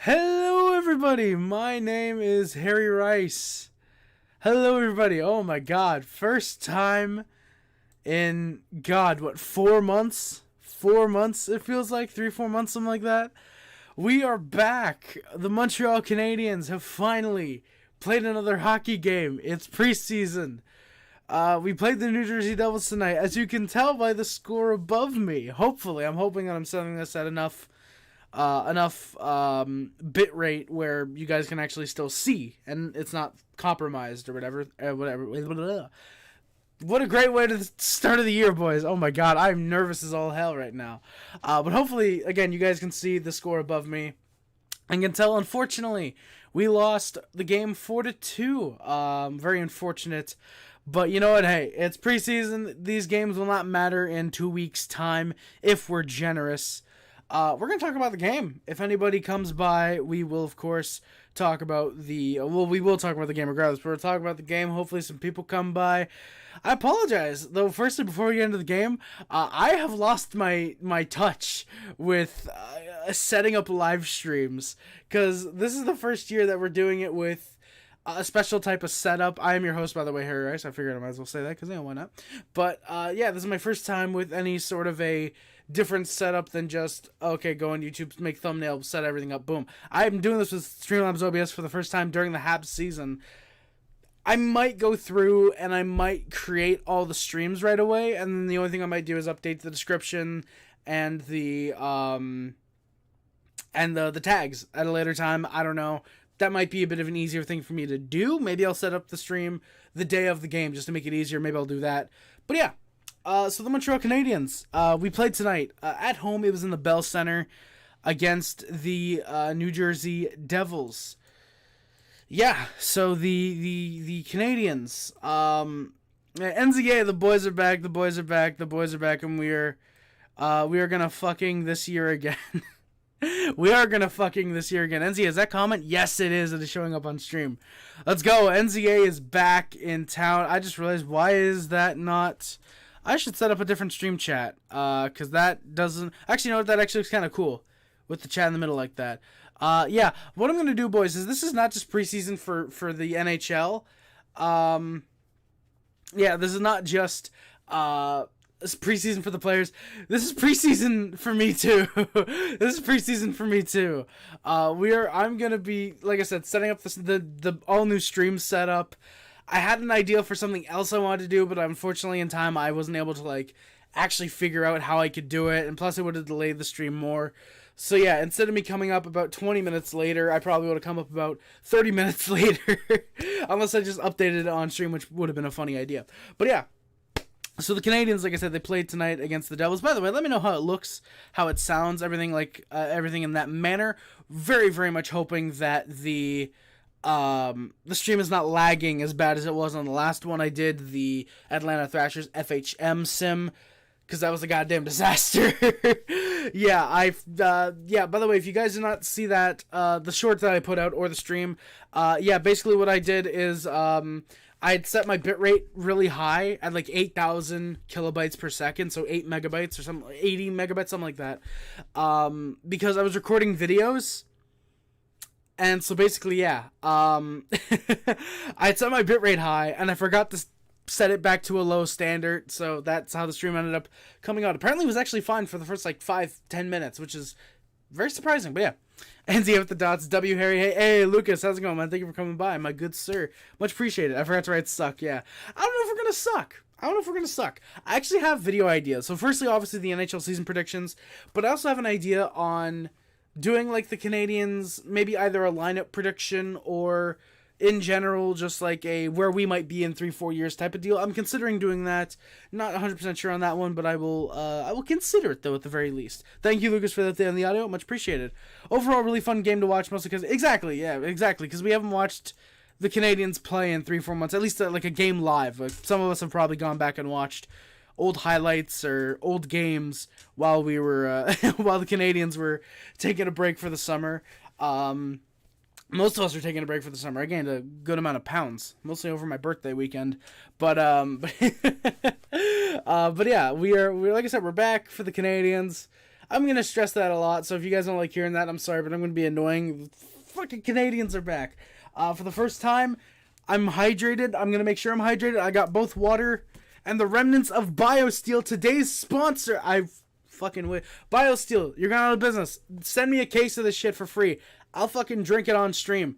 Hello, everybody. My name is Harry Rice. Hello, everybody. Oh my God, first time in 4 months? 4 months. It feels like 3-4 months, something like that. We are back. The Montreal Canadiens have finally played another hockey game. It's preseason. We played the New Jersey Devils tonight, as you can tell by the score above me. Hopefully, I'm hoping that I'm setting this at enough bit rate where you guys can actually still see and it's not compromised or whatever. What a great way to the start of the year, boys. Oh my God, I'm nervous as all hell right now. But hopefully, again, you guys can see the score above me and can tell, unfortunately, we lost the game 4-2. Very unfortunate. But you know what? Hey, it's preseason. These games will not matter in 2 weeks' time if we're generous. We're going to talk about the game. If anybody comes by, we will, of course, talk about we will talk about the game regardless, but we'll talk about the game. Hopefully some people come by. I apologize, though, firstly, before we get into the game, I have lost my touch with setting up live streams, because this is the first year that we're doing it with a special type of setup. I am your host, by the way, Harry Rice. I figured I might as well say that, because, why not? But, yeah, this is my first time with any sort of a different setup than just, okay, go on YouTube, make thumbnails, set everything up, boom. I'm doing this with Streamlabs OBS for the first time during the Habs season. I might go through and I might create all the streams right away, and then the only thing I might do is update the description and the tags at a later time. I don't know. That might be a bit of an easier thing for me to do. Maybe I'll set up the stream the day of the game just to make it easier. Maybe I'll do that. But yeah. So the Montreal Canadiens, we played tonight at home. It was in the Bell Center against the New Jersey Devils. Yeah, so the Canadiens, NZA, the boys are back, and we are gonna fucking this year again. We are gonna fucking this year again. NZA, is that comment? Yes, it is. It is showing up on stream. Let's go. NZA is back in town. I just realized, why is that not... I should set up a different stream chat, because that doesn't... Actually, you know what? That actually looks kind of cool with the chat in the middle like that. Yeah, what I'm going to do, boys, is this is not just preseason for the NHL. Yeah, this is not just preseason for the players. This is preseason for me, too. This is preseason for me, too. I'm going to be, like I said, setting up the all-new stream setup. I had an idea for something else I wanted to do, but unfortunately in time I wasn't able to actually figure out how I could do it, and plus it would have delayed the stream more. So yeah, instead of me coming up about 20 minutes later, I probably would have come up about 30 minutes later, unless I just updated it on stream, which would have been a funny idea. But yeah, so the Canadiens, like I said, they played tonight against the Devils. By the way, let me know how it looks, how it sounds, everything everything in that manner. Very, very much hoping that the stream is not lagging as bad as it was on the last one I did, the Atlanta Thrashers FHM sim, because that was a goddamn disaster. Yeah, by the way, if you guys did not see that, the short that I put out, or the stream, yeah, basically what I did is, I had set my bitrate really high at 8,000 kilobytes per second, so 8 megabytes or something, 80 megabytes, something like that, because I was recording videos. And so basically, yeah, I had set my bitrate high, and I forgot to set it back to a low standard, so that's how the stream ended up coming out. Apparently it was actually fine for the first 5-10 minutes, which is very surprising, but yeah. NZ with the dots, W Harry, hey Lucas, how's it going, man? Thank you for coming by, my good sir. Much appreciated. I forgot to write suck, yeah. I don't know if we're gonna suck. I actually have video ideas. So firstly, obviously the NHL season predictions, but I also have an idea on doing the Canadiens, maybe either a lineup prediction or in general just a where we might be in 3-4 years type of deal. I'm considering doing that. Not 100% sure on that one, but I will consider it though at the very least. Thank you, Lucas, for that on the audio. Much appreciated. Overall, really fun game to watch, mostly because because we haven't watched the Canadiens play in 3-4 months. At least a game live. Some of us have probably gone back and watched old highlights or old games while we were while the Canadiens were taking a break for the summer. Most of us are taking a break for the summer. I gained a good amount of pounds, mostly over my birthday weekend. But yeah, we're like I said, we're back for the Canadiens. I'm going to stress that a lot, so if you guys don't like hearing that, I'm sorry, but I'm going to be annoying. Fucking Canadiens are back. For the first time, I'm hydrated. I'm going to make sure I'm hydrated. I got both water and the remnants of BioSteel, today's sponsor. I fucking wait. BioSteel, you're going out of business. Send me a case of this shit for free. I'll fucking drink it on stream.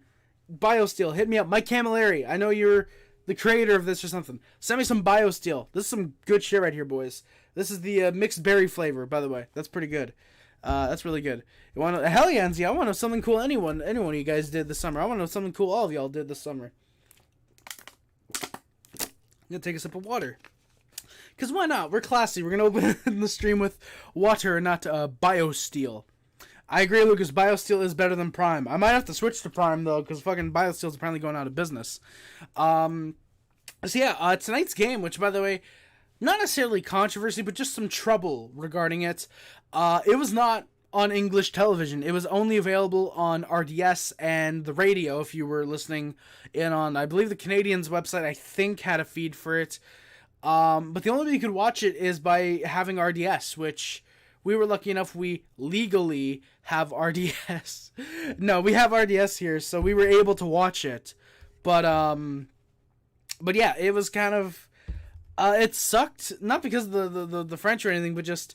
BioSteel, hit me up. Mike Camilleri, I know you're the creator of this or something. Send me some BioSteel. This is some good shit right here, boys. This is the mixed berry flavor, by the way. That's pretty good. That's really good. You want to, hell yeah, Anzi, I want to know something cool anyone of you guys did this summer. I want to know something cool all of y'all did this summer. I'm going to take a sip of water. Because why not? We're classy. We're going to open the stream with water and not BioSteel. I agree, Lucas. BioSteel is better than Prime. I might have to switch to Prime, though, because fucking BioSteel is apparently going out of business. So, yeah, tonight's game, which, by the way, not necessarily controversy, but just some trouble regarding it. It was not on English television. It was only available on RDS and the radio, if you were listening in on, I believe the Canadiens website, I think, had a feed for it. But the only way you could watch it is by having RDS, which we were lucky enough we legally have RDS. No, we have RDS here, so we were able to watch it. But yeah, it was kind of it sucked, not because of the French or anything, but just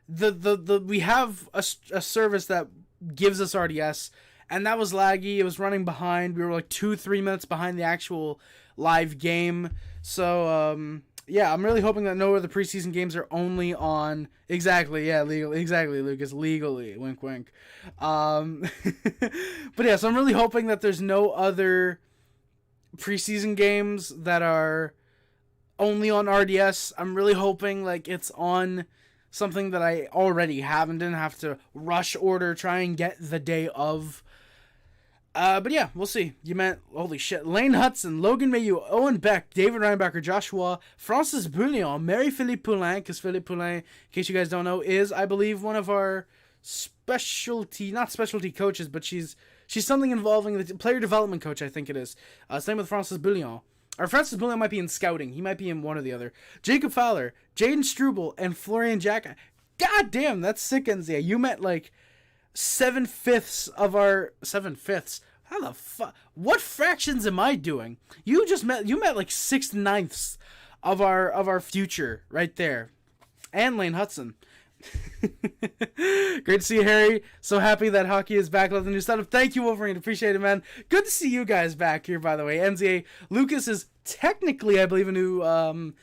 we have a service that gives us RDS, and that was laggy. It was running behind. We were like 2-3 minutes behind the actual live game. So yeah, I'm really hoping that no other preseason games are only on exactly Lucas, legally, wink wink. But yeah, so I'm really hoping that there's no other preseason games that are only on RDS. I'm really hoping like it's on something that I already have and didn't have to rush order, try and get the day of. But yeah, we'll see. You meant, holy shit, Lane Hudson, Logan Mailloux, Owen Beck, David Reinbacher, Joshua, Francis Bouillon, Marie-Philippe Poulin, because Philippe Poulin, in case you guys don't know, is, I believe, one of our not specialty coaches, but she's something involving the player development coach, I think it is. Same with Francis Bouillon. Or Francis Bouillon might be in scouting. He might be in one or the other. Jacob Fowler, Jaden Struble, and Florian Jack. God damn, that's sick, Enzia. You met like 7/5 of our 7/5. How the fuck? What fractions am I doing? You met like 6/9 of our future right there. And Lane Hudson. Great to see you, Harry. So happy that hockey is back. Love the new setup. Thank you, Wolverine. Appreciate it, man. Good to see you guys back here, by the way. NZA Lucas is technically, I believe, a new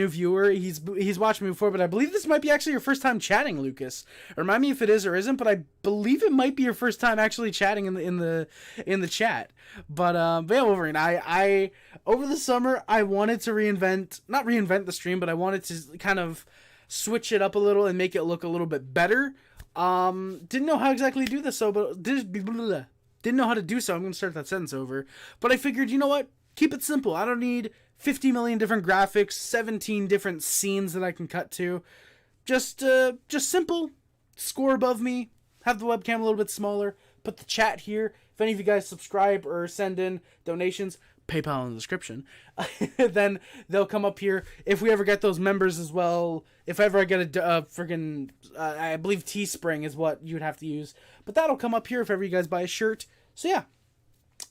viewer. He's watched me before, but I believe this might be actually your first time chatting, Lucas. Remind me if it is or isn't, but I believe it might be your first time actually chatting in the chat. But yeah, Wolverine. I over the summer I wanted to not reinvent the stream, but I wanted to kind of switch it up a little and make it look a little bit better. Didn't know how exactly to do this, didn't know how to do so. I'm gonna start that sentence over. But I figured, you know what? Keep it simple. I don't need 50 million different graphics, 17 different scenes that I can cut to. Just simple. Score above me. Have the webcam a little bit smaller. Put the chat here. If any of you guys subscribe or send in donations, PayPal in the description, then they'll come up here. If we ever get those members as well, if ever I get a friggin', I believe Teespring is what you'd have to use, but that'll come up here if ever you guys buy a shirt. So yeah,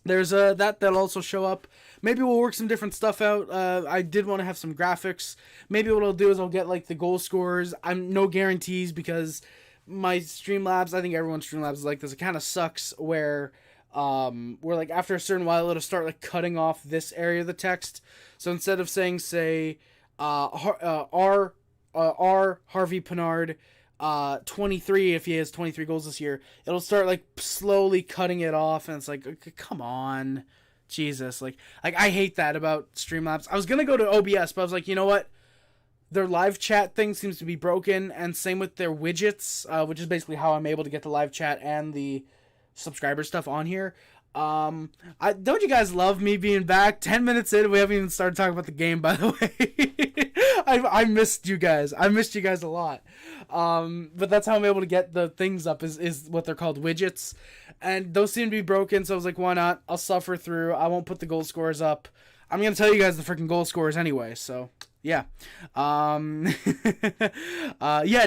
there's that'll also show up. Maybe we'll work some different stuff out. I did want to have some graphics. Maybe what I'll do is I'll get like the goal scorers. I'm no guarantees because my Streamlabs, I think everyone's Streamlabs is like this. It kind of sucks where like after a certain while it'll start like cutting off this area of the text. So instead of saying R Harvey Pinard 23, if he has 23 goals this year, it'll start like slowly cutting it off, and it's like, come on, Jesus, like I hate that about Streamlabs. I was gonna go to OBS, but I was like, you know what, their live chat thing seems to be broken, and same with their widgets, which is basically how I'm able to get the live chat and the subscriber stuff on here. Don't you guys love me being back? 10 minutes in, we haven't even started talking about the game, by the way. I missed you guys. I missed you guys a lot. But that's how I'm able to get the things up is what they're called, widgets. And those seem to be broken, so I was like, why not? I'll suffer through. I won't put the goal scorers up. I'm going to tell you guys the freaking goal scorers anyway, so Yeah. Yeah,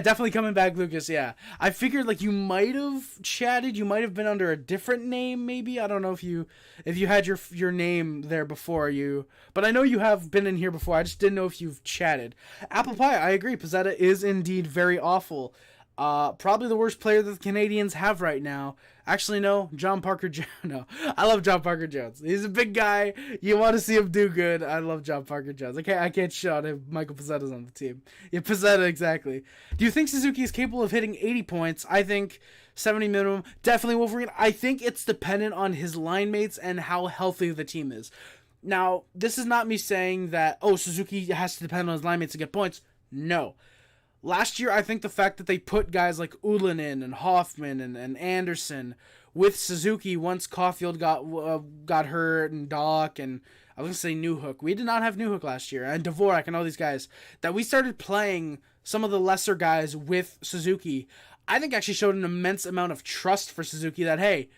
definitely coming back, Lucas. Yeah. I figured like you might have chatted, you might have been under a different name maybe. I don't know if you had your name there before you, but I know you have been in here before. I just didn't know if you've chatted. Apple Pie, I agree. Pizzetta is indeed very awful. Probably the worst player that the Canadiens have right now. Actually, no, John Parker Jones. No, I love John Parker Jones. He's a big guy. You want to see him do good. I love John Parker Jones. I can't shout him. Michael Pizzetta's on the team. Yeah, Pizzetta, exactly. Do you think Suzuki is capable of hitting 80 points? I think 70 minimum. Definitely Wolverine. I think it's dependent on his line mates and how healthy the team is. Now, this is not me saying that, Suzuki has to depend on his line mates to get points. No. Last year, I think the fact that they put guys like Ullinen and Hoffman and Anderson with Suzuki once Caulfield got hurt and Doc and I was going to say Newhook. We did not have Newhook last year. And Dvorak and all these guys. That we started playing some of the lesser guys with Suzuki. I think actually showed an immense amount of trust for Suzuki that, hey,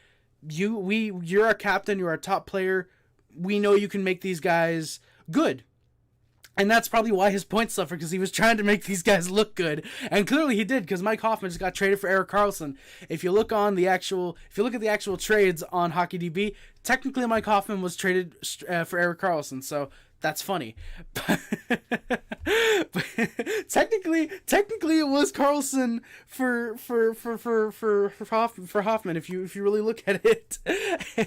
you're our captain. You're our top player. We know you can make these guys good. And that's probably why his points suffered, because he was trying to make these guys look good. And clearly he did, because Mike Hoffman just got traded for Erik Karlsson. If you look at the actual trades on HockeyDB, technically Mike Hoffman was traded for Erik Karlsson, so that's funny. But technically it was Karlsson for Hoffman if you really look at it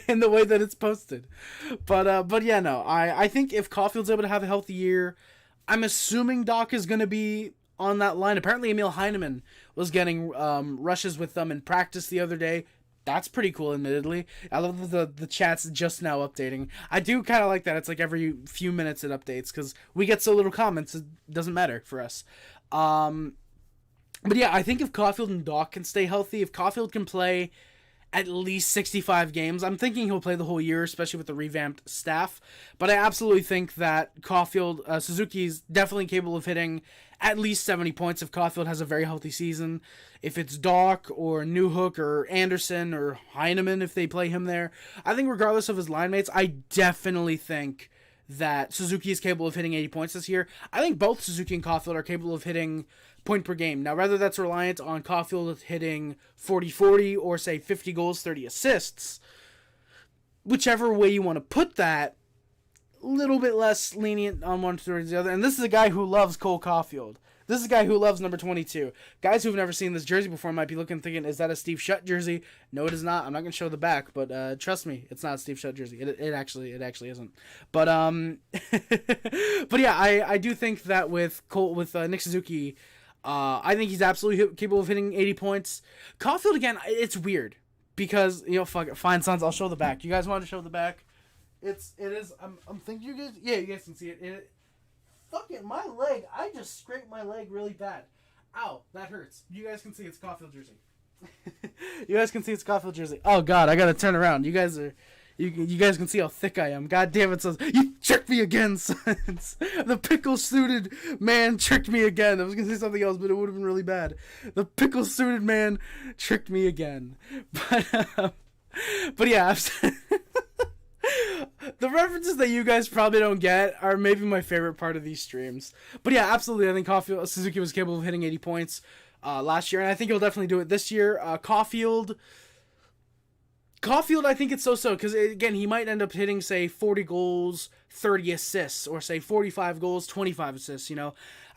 in the way that it's posted. But yeah, no. I think if Caulfield's able to have a healthy year, I'm assuming Doc is going to be on that line. Apparently Emil Heineman was getting rushes with them in practice the other day. That's pretty cool, admittedly. I love that the chat's just now updating. I do kind of like that. It's like every few minutes it updates because we get so little comments, it doesn't matter for us. But yeah, I think if Caulfield and Doc can stay healthy, if Caulfield can play at least 65 games, I'm thinking he'll play the whole year, especially with the revamped staff. But I absolutely think that Suzuki's definitely capable of hitting at least 70 points if Caulfield has a very healthy season. If it's Doc or Newhook or Anderson or Heineman, if they play him there, I think regardless of his line mates, I definitely think that Suzuki is capable of hitting 80 points this year. I think both Suzuki and Caulfield are capable of hitting point per game. Now, whether that's reliant on Caulfield hitting 40-40 or, say, 50 goals, 30 assists, whichever way you want to put that, a little bit less lenient on one towards the other. And this is a guy who loves Cole Caulfield. This is a guy who loves number 22. Guys who've never seen this jersey before might be thinking, is that a Steve Shutt jersey? No, it is not. I'm not going to show the back, but trust me, it's not a Steve Shutt jersey. It actually isn't. But but yeah, I do think that with Nick Suzuki, I think he's absolutely capable of hitting 80 points. Caulfield, again, it's weird because, fuck it, fine, sons, I'll show the back. You guys want to show the back? It is. I'm thinking you guys can see it. Fucking my leg. I just scraped my leg really bad. Ow, that hurts. You guys can see it's Caulfield jersey. You guys can see it's Caulfield jersey. Oh god, I gotta turn around. You guys can see how thick I am. God damn it, sons. You tricked me again, sons. The pickle-suited man tricked me again. I was gonna say something else, but it would have been really bad. The pickle-suited man tricked me again. But yeah, the references that you guys probably don't get are maybe my favorite part of these streams. But yeah, absolutely. I think Suzuki was capable of hitting 80 points last year, and I think he'll definitely do it this year. Caulfield, I think it's so-so, because, again, he might end up hitting, say, 40 goals, 30 assists, or, say, 45 goals, 25 assists, I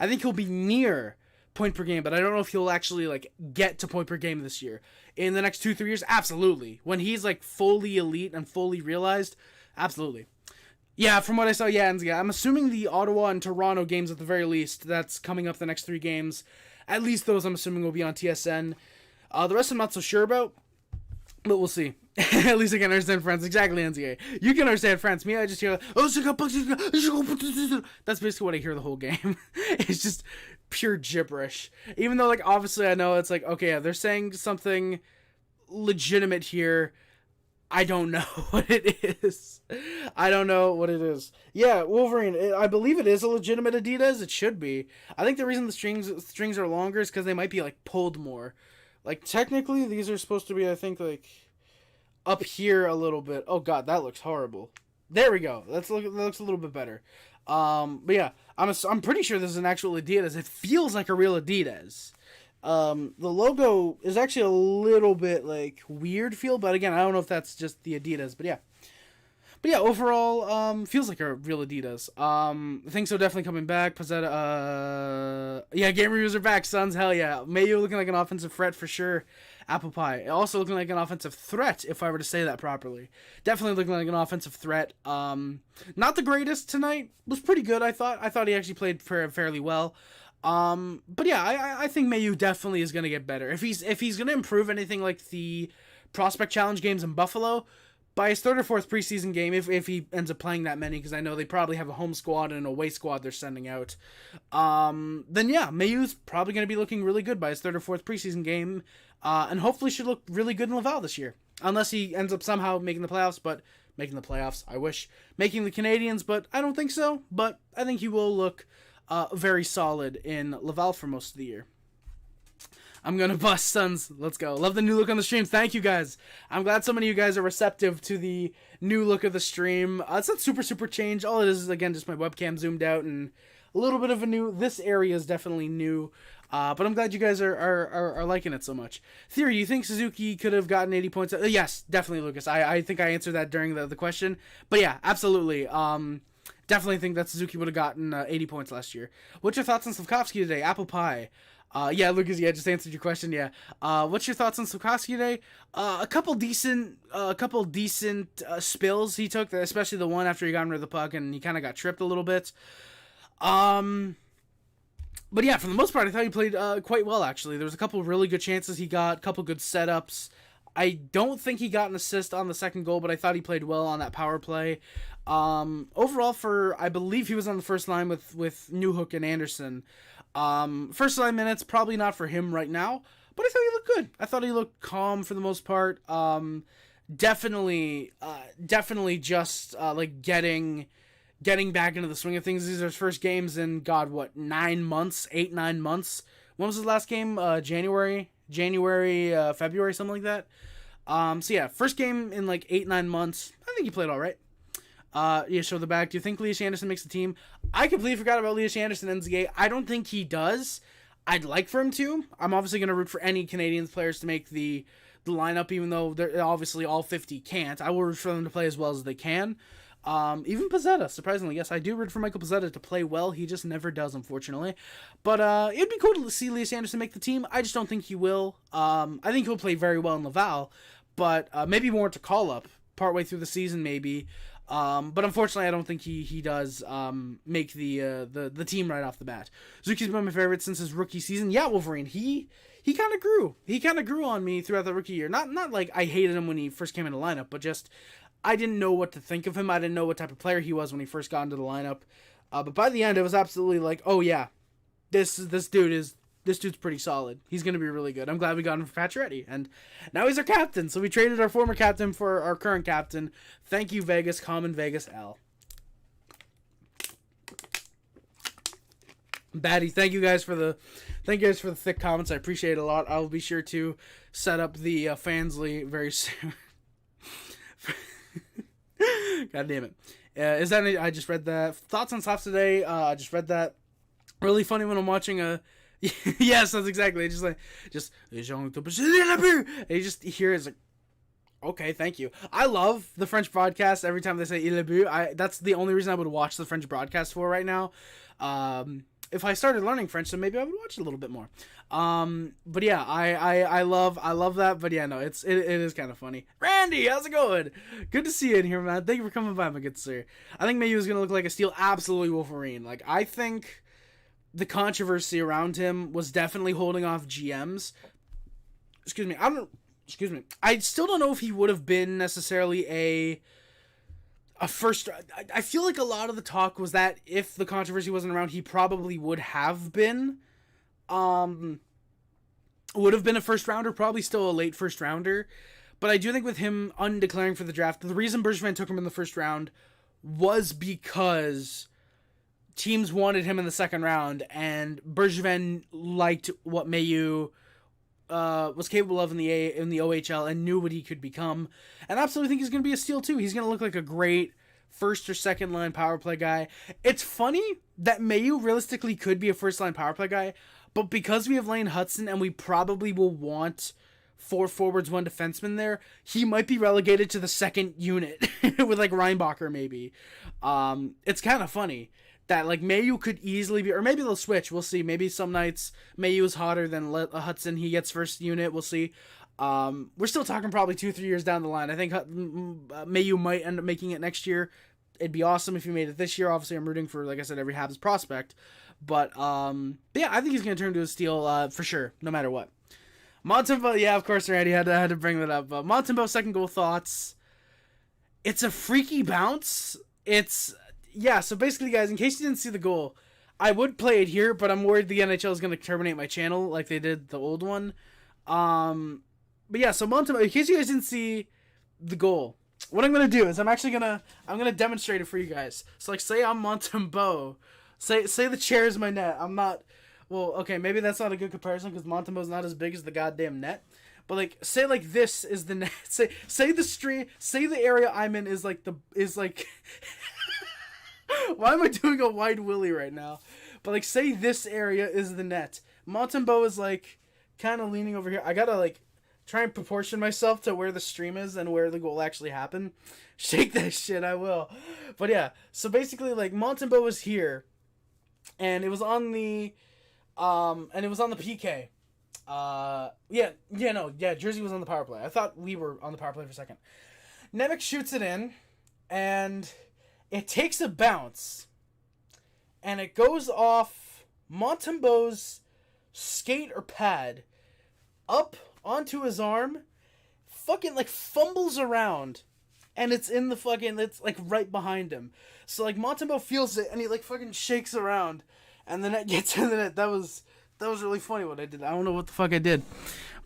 think he'll be near point per game, but I don't know if he'll actually, get to point per game this year. In the next 2-3 years, absolutely. When he's, fully elite and fully realized, absolutely. Yeah, from what I saw, yeah, I'm assuming the Ottawa and Toronto games at the very least, that's coming up the next 3 games. At least those I'm assuming will be on TSN. The rest I'm not so sure about, but we'll see. At least I can understand France. Exactly, NCA. You can understand France. Me, I just hear, that's basically what I hear the whole game. It's just pure gibberish. Even though, obviously I know it's okay, yeah, they're saying something legitimate here. I don't know what it is. Yeah, Wolverine, I believe it is a legitimate Adidas. It should be. I think the reason the strings are longer is because they might be, pulled more. Technically, these are supposed to be, I think, up here a little bit. Oh, God, that looks horrible. There we go. That looks a little bit better. But yeah, I'm pretty sure this is an actual Adidas. It feels like a real Adidas. The logo is actually a little bit like weird feel, but again, I don't know if that's just the Adidas, but yeah. But yeah, overall, feels like a real Adidas. I think so, definitely coming back. Pozzetta, yeah, game reviews are back, Suns, hell yeah. Mayo looking like an offensive threat for sure. Apple pie. Also looking like an offensive threat, if I were to say that properly. Definitely looking like an offensive threat. Not the greatest tonight. Was pretty good, I thought. I thought he actually played fairly well. But yeah, I think Mayu definitely is going to get better. If he's going to improve anything like the Prospect Challenge games in Buffalo, by his third or fourth preseason game, if he ends up playing that many, because I know they probably have a home squad and an away squad they're sending out, then yeah, Mayu's probably going to be looking really good by his third or fourth preseason game, and hopefully should look really good in Laval this year. Unless he ends up somehow making the playoffs, I wish. Making the Canadiens, but I don't think so. But I think he will look very solid in Laval for most of the year. I'm going to bust, Suns. Let's go. Love the new look on the stream. Thank you, guys. I'm glad so many of you guys are receptive to the new look of the stream. It's not super change. All it is, again, just my webcam zoomed out and a little bit of a new... This area is definitely new. But I'm glad you guys are liking it so much. Theory, do you think Suzuki could have gotten 80 points? Yes, definitely, Lucas. I think I answered that during the question. But yeah, absolutely. Definitely think that Suzuki would have gotten 80 points last year. What's your thoughts on Slavkovsky today? Apple pie. Yeah, Lucas, yeah, just answered your question, yeah. What's your thoughts on Slavkovsky today? A couple decent spills he took, especially the one after he got rid of the puck and he kind of got tripped a little bit. But yeah, for the most part, I thought he played quite well, actually. There was a couple really good chances he got, a couple good setups. I don't think he got an assist on the second goal, but I thought he played well on that power play. Overall, I believe he was on the first line with Newhook and Anderson. First line minutes, probably not for him right now, but I thought he looked good. I thought he looked calm for the most part. Definitely just like getting back into the swing of things. These are his first games in 9 months, 8-9 months. When was his last game? January, February, something like that. So yeah, first game in like 8-9 months. I think he played all right. Yeah, show the back. Do you think Elias Anderson makes the team? I completely forgot about Elias Anderson in the game. I don't think he does. I'd like for him to. I'm obviously going to root for any Canadiens players to make the lineup, even though they're obviously all 50 can't. I will root for them to play as well as they can. Even Pozzetta, surprisingly. Yes, I do root for Michael Pozzetta to play well. He just never does, unfortunately. But it'd be cool to see Elias Anderson make the team. I just don't think he will. I think he'll play very well in Laval, but maybe more to call up partway through the season, maybe. But unfortunately, I don't think he does make the team right off the bat. Zuki's been my favorite since his rookie season. Yeah, Wolverine. He kind of grew. He kind of grew on me throughout the rookie year. Not like I hated him when he first came in the lineup, but just I didn't know what to think of him. I didn't know what type of player he was when he first got into the lineup. But by the end, it was absolutely like, oh yeah, this dude's pretty solid. He's going to be really good. I'm glad we got him for Pacioretty. And now he's our captain. So we traded our former captain for our current captain. Thank you, Vegas. Common Vegas L. Batty, thank you guys for the thick comments. I appreciate it a lot. I'll be sure to set up the Fansly very soon. God damn it. Is that I just read that. Thoughts on Softs today? I just read that. Really funny when I'm watching a... Yes, that's exactly. Just and you just hear it's like, okay, thank you. I love the French broadcast every time they say Il est but. That's the only reason I would watch the French broadcast for right now. If I started learning French, then maybe I would watch it a little bit more. But yeah, I love that. But yeah, no, it is kind of funny. Randy, how's it going? Good to see you in here, man. Thank you for coming by, my good sir. I think Mayu is gonna look like a steal. Absolutely, Wolverine. Like, I think the controversy around him was definitely holding off GMs. Excuse me. I still don't know if he would have been necessarily a first. I feel like a lot of the talk was that if the controversy wasn't around, he probably would have been. Would have been a first rounder, probably still a late first rounder. But I do think with him undeclaring for the draft, the reason Bergevin took him in the first round was because teams wanted him in the second round, and Bergevin liked what Mayu was capable of in the OHL and knew what he could become. And I absolutely think he's going to be a steal too. He's going to look like a great first or second line power play guy. It's funny that Mayu realistically could be a first line power play guy, but because we have Lane Hudson and we probably will want 4 forwards, 1 defenseman there, he might be relegated to the second unit with like Reinbacher maybe. It's kind of funny that like Mayu could easily be, or maybe they'll switch. We'll see. Maybe some nights Mayu is hotter than Hudson. He gets first unit. We'll see. We're still talking probably 2-3 years down the line. I think Mayu might end up making it next year. It'd be awesome if he made it this year. Obviously, I'm rooting for, like I said, every Habs prospect. But yeah, I think he's going to turn to a steal for sure, no matter what. Montembeault, yeah, of course, Randy had to bring that up. Montembeault, second goal thoughts. It's a freaky bounce. Yeah, so basically, guys, in case you didn't see the goal, I would play it here, but I'm worried the NHL is going to terminate my channel like they did the old one. But yeah, so Montembeault, in case you guys didn't see the goal, what I'm going to do is I'm going to demonstrate it for you guys. So, like, say I'm Montembeault. Say the chair is my net. I'm not... Well, okay, maybe that's not a good comparison because Montembeault's not as big as the goddamn net. But, like, say, like, this is the net. Say the stream... Say the area I'm in is, like, Why am I doing a wide willy right now? But, like, say this area is the net. Montembeault is, like, kind of leaning over here. I gotta, like, try and proportion myself to where the stream is and where the goal actually happened. Shake that shit, I will. But, yeah. So, basically, like, Montembeault was here. And it was on the... PK. Jersey was on the power play. I thought we were on the power play for a second. Nemec shoots it in, and it takes a bounce, and it goes off Montembeault's skate or pad up onto his arm, fucking, like, fumbles around, and it's in the fucking, it's, like, right behind him. So, like, Montembeault feels it, and he, like, fucking shakes around. And the net gets in the net. That was really funny what I did. I don't know what the fuck I did.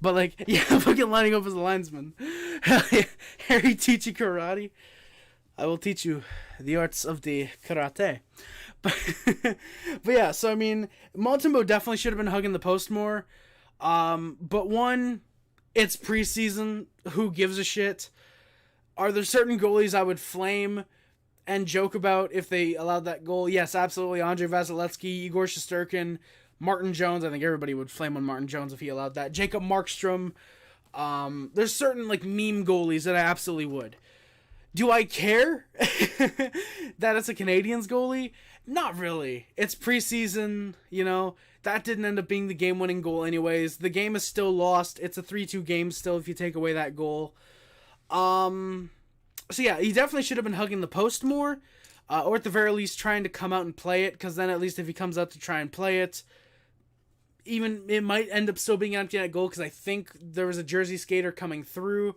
But, like, yeah, fucking lining up as a linesman. Harry teach you karate. I will teach you the arts of the karate. But yeah, so, I mean, Montembeault definitely should have been hugging the post more. But one, it's preseason. Who gives a shit? Are there certain goalies I would flame and joke about if they allowed that goal? Yes, absolutely. Andrei Vasilevsky, Igor Shesterkin, Martin Jones. I think everybody would flame on Martin Jones if he allowed that. Jacob Markstrom. There's certain, like, meme goalies that I absolutely would. Do I care that it's a Canadiens goalie? Not really. It's preseason, you know. That didn't end up being the game-winning goal anyways. The game is still lost. It's a 3-2 game still if you take away that goal. So yeah, he definitely should have been hugging the post more, or at the very least trying to come out and play it, because then at least if he comes out to try and play it, even it might end up still being empty net goal, because I think there was a Jersey skater coming through.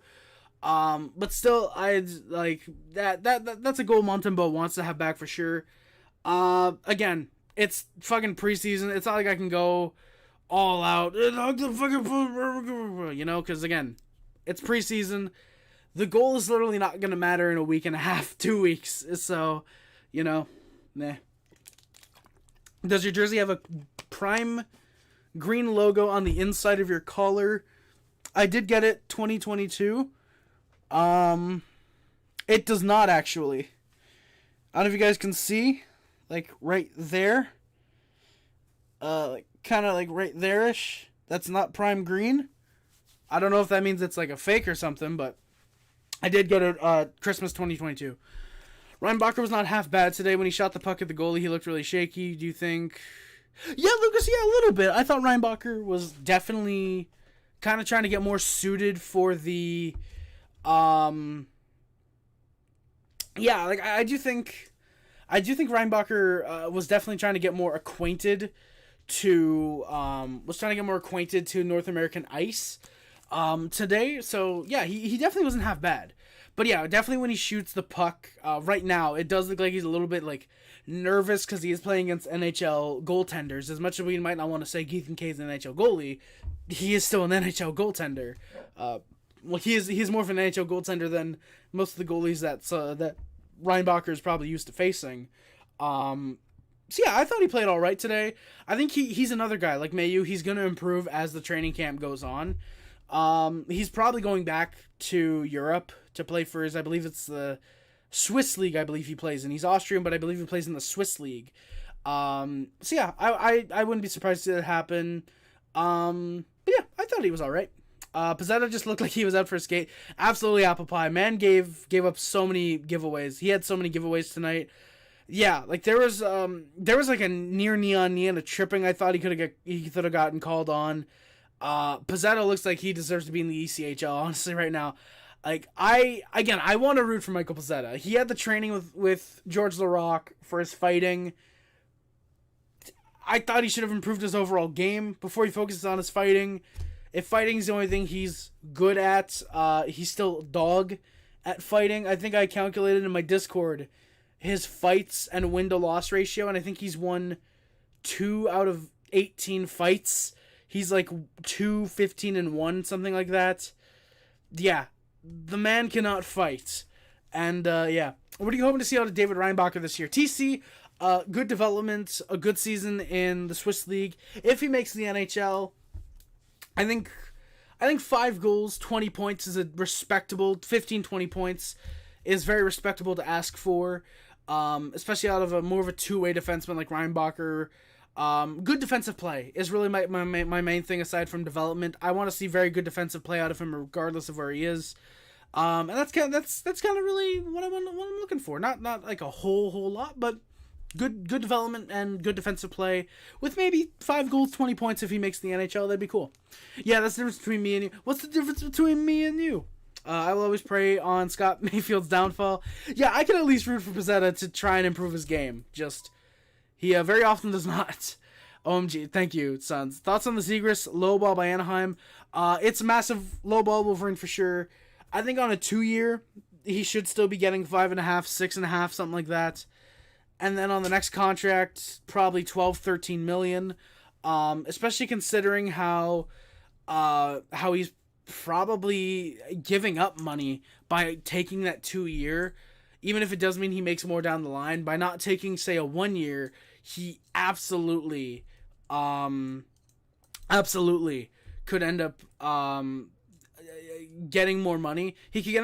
But still, I'd like that's a goal Montembeault wants to have back for sure. Again, it's fucking preseason. It's not like I can go all out, you know, because again, it's preseason. The goal is literally not going to matter in a week and a half, 2 weeks. So, you know, nah. Does your jersey have a prime green logo on the inside of your collar? I did get it 2022. It does not actually. I don't know if you guys can see, like right there. Like kind of like right there-ish. That's not prime green. I don't know if that means it's like a fake or something, but I did go to Christmas 2022. Reinbacher was not half bad today. When he shot the puck at the goalie, he looked really shaky. Do you think? Yeah, Lucas, yeah, a little bit. I thought Reinbacher was definitely kind of trying to get more suited for the... Yeah, like, I do think Reinbacher was definitely trying to get more acquainted to... North American ice today. So, yeah, he definitely wasn't half bad. But yeah, definitely when he shoots the puck, right now, it does look like he's a little bit, like, nervous because he is playing against NHL goaltenders. As much as we might not want to say Ethan Kay's an NHL goalie, he is still an NHL goaltender. Well, he's more of an NHL goaltender than most of the goalies that Reinbacher is probably used to facing. So yeah, I thought he played all right today. I think he's another guy like Mayu. He's going to improve as the training camp goes on. He's probably going back to Europe to play for his, I believe it's the Swiss league, I believe he plays in. He's Austrian, but I believe he plays in the Swiss league. So yeah, I wouldn't be surprised to see that happen. But yeah, I thought he was all right. Pizzetta just looked like he was out for a skate. Absolutely apple pie. Man gave up so many giveaways. He had so many giveaways tonight. Yeah, like there was like a near knee on knee and a tripping. I thought he could have gotten called on. Pizzetta looks like he deserves to be in the ECHL, honestly, right now. Like, I want to root for Michael Pizzetta. He had the training with George Larocque for his fighting. I thought he should have improved his overall game before he focuses on his fighting. If fighting is the only thing he's good at, he's still a dog at fighting. I think I calculated in my Discord his fights and win-to-loss ratio, and I think he's won 2 out of 18 fights. He's like 2-15-1, something like that. Yeah, the man cannot fight. And, yeah. What are you hoping to see out of David Reinbacher this year? TC, good development, a good season in the Swiss League. If he makes the NHL, I think 5 goals, 20 points is a respectable, 15-20 points is very respectable to ask for, especially out of more of a two-way defenseman like Reinbacher. Good defensive play is really my main thing aside from development. I want to see very good defensive play out of him regardless of where he is. And that's kind of really what I'm looking for. Not like a whole lot, but good development and good defensive play with maybe 5 goals, 20 points if he makes the NHL. That'd be cool. Yeah, that's the difference between me and you. What's the difference between me and you? I will always pray on Scott Mayfield's downfall. Yeah, I can at least root for Pizzetta to try and improve his game. Just, he very often does not. OMG, thank you, Sons. Thoughts on the Zegras low ball by Anaheim? It's a massive low ball, Wolverine, for sure. I think on a 2-year, he should still be getting 5.5, 6.5, something like that. And then on the next contract, probably 12, 13 million. Especially considering how he's probably giving up money by taking that 2-year. Even if it does mean he makes more down the line, by not taking, say, a 1-year, he absolutely could end up getting more money. He could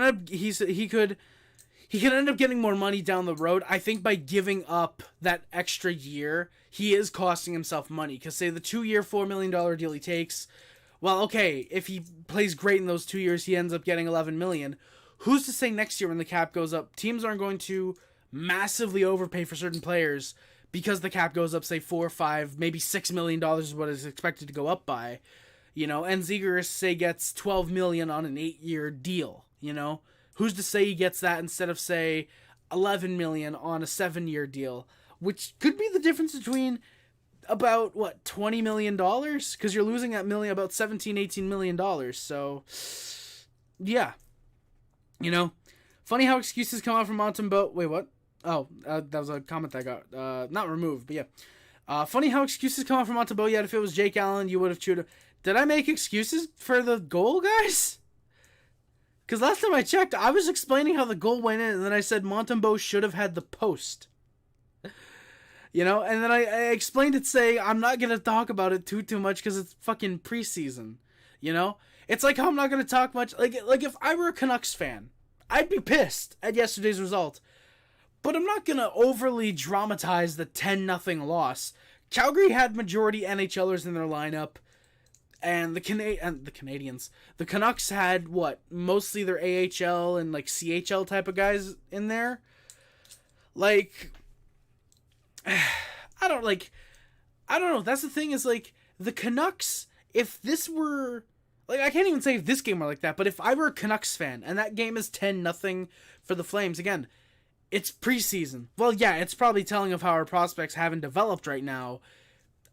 end up getting more money down the road. I think by giving up that extra year, he is costing himself money. Because say the 2-year, $4 million deal he takes, well, okay, if he plays great in those 2 years, he ends up getting $11 million. Who's to say next year when the cap goes up, teams aren't going to massively overpay for certain players because the cap goes up, say, $4, $5, maybe $6 million is what is expected to go up by, you know, and Zegras, say, gets $12 million on an 8-year deal, you know? Who's to say he gets that instead of, say, $11 million on a 7-year deal, which could be the difference between about, what, $20 million? Because you're losing that million, about $17, $18 million. So, yeah. You know, funny how excuses come out from Montembeault. Wait, what? Oh, that was a comment that got, not removed, but yeah. Funny how excuses come out from Montembeault, yet if it was Jake Allen, you would have chewed him. Did I make excuses for the goal, guys? Because last time I checked, I was explaining how the goal went in, and then I said Montembeault should have had the post. You know, and then I explained it saying I'm not going to talk about it too much because it's fucking preseason. You know? It's like how I'm not going to talk much. Like if I were a Canucks fan, I'd be pissed at yesterday's result. But I'm not going to overly dramatize the 10-0 loss. Calgary had majority NHLers in their lineup. And the Canadiens, the Canucks had what? Mostly their AHL and like CHL type of guys in there. Like, I don't know. That's the thing is like the Canucks, if this were like, I can't even say if this game were like that, but if I were a Canucks fan and that game is 10-0 for the Flames, again, it's preseason. Well, yeah, it's probably telling of how our prospects haven't developed right now.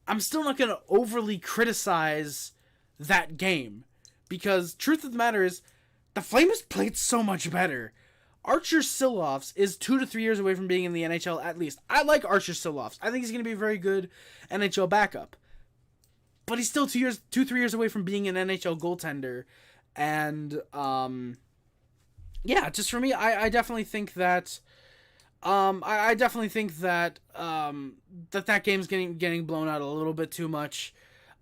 I'm still not going to overly criticize that game because truth of the matter is the Flames played so much better. Archer Silovs is 2 to 3 years away from being in the NHL at least. I like Archer Silovs. I think he's going to be a very good NHL backup. But he's still 3 years away from being an NHL goaltender. And, yeah, just for me, I definitely think that, I definitely think that, that game's getting blown out a little bit too much.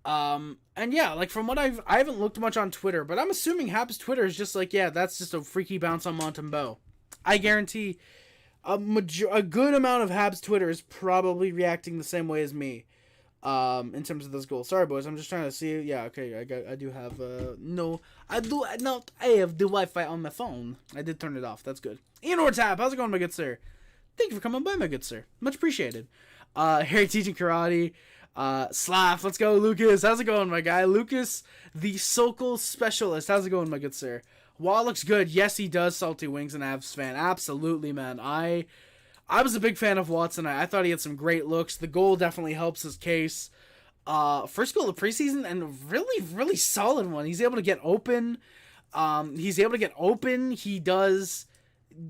And yeah, like from what I haven't looked much on Twitter, but I'm assuming Habs Twitter is just like, yeah, that's just a freaky bounce on Montembeault. I guarantee a good amount of Habs Twitter is probably reacting the same way as me. In terms of those goals. Sorry, boys. I'm just trying to see. Yeah, okay. I do have no. I have the Wi-Fi on my phone. I did turn it off. That's good. Ian Ortap, how's it going, my good sir? Thank you for coming by, my good sir. Much appreciated. Harry teaching karate. Slav, let's go, Lucas. How's it going, my guy? Lucas, the Sokol specialist. How's it going, my good sir? Wall looks good. Yes, he does. Salty Wings, an Avs fan. Absolutely, man. I was a big fan of Watson. I thought he had some great looks. The goal definitely helps his case. First goal of preseason, and really, really solid one. He's able to get open. He does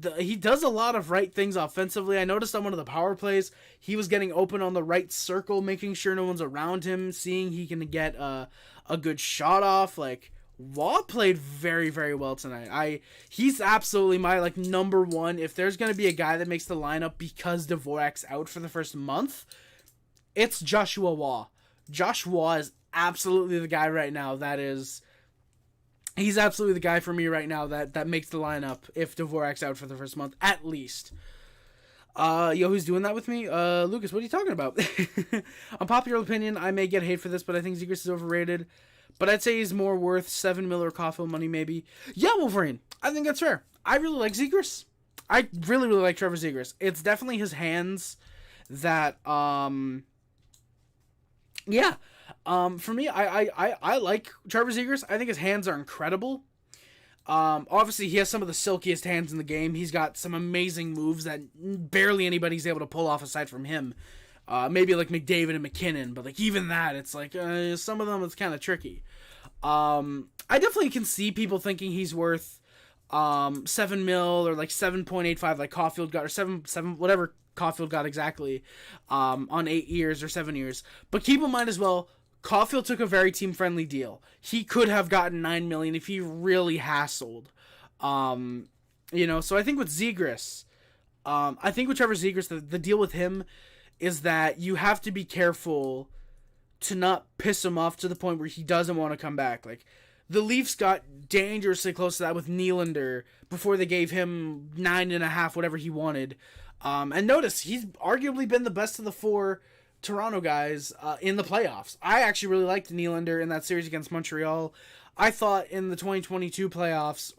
a lot of right things offensively. I noticed on one of the power plays, he was getting open on the right circle, making sure no one's around him, seeing he can get a good shot off. Like, Waugh played very, very well tonight. He's absolutely my number one. If there's gonna be a guy that makes the lineup because Dvorak's out for the first month, it's Joshua Waugh. Josh Waugh is absolutely the guy right now. He's absolutely the guy for me right now that makes the lineup if Dvorak's out for the first month at least. Who's doing that with me? Lucas, what are you talking about? Unpopular opinion, I may get hate for this, but I think Zegras is overrated. But I'd say he's more worth $7 million or Caulfield money, maybe. Yeah, Wolverine. I think that's fair. I really like Zegras. I really, really like Trevor Zegras. It's definitely his hands that, for me, I like Trevor Zegras. I think his hands are incredible. Obviously, he has some of the silkiest hands in the game. He's got some amazing moves that barely anybody's able to pull off aside from him. Maybe like McDavid and McKinnon, but even that, it's some of them it's kind of tricky. I definitely can see people thinking he's worth $7 million or 7.85 like Caulfield got, or 7 whatever Caulfield got exactly on 8 years or 7 years. But keep in mind as well, Caulfield took a very team friendly deal. He could have gotten $9 million if he really hassled. So I think with Zegras, with Trevor Zegras, the deal with him is that you have to be careful to not piss him off to the point where he doesn't want to come back. The Leafs got dangerously close to that with Nylander before they gave him 9.5, whatever he wanted. And notice, he's arguably been the best of the 4 Toronto guys in the playoffs. I actually really liked Nylander in that series against Montreal. I thought in the 2022 playoffs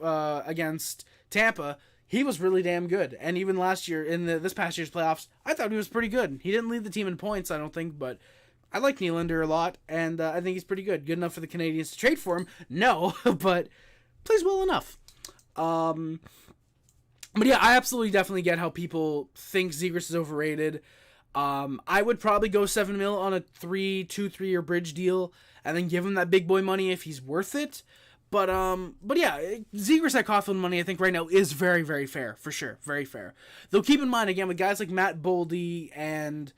against Tampa, he was really damn good. And even last year, in this past year's playoffs, I thought he was pretty good. He didn't lead the team in points, I don't think, but I like Nylander a lot, and I think he's pretty good. Good enough for the Canadiens to trade for him? No, but plays well enough. But yeah, I absolutely definitely get how people think Zegras is overrated. I would probably go $7 million on a 3-year bridge deal, and then give him that big boy money if he's worth it. But yeah, Zegras at Caulfield money, I think right now is very, very fair, for sure. Very fair. Though keep in mind, again, with guys like Matt Boldy and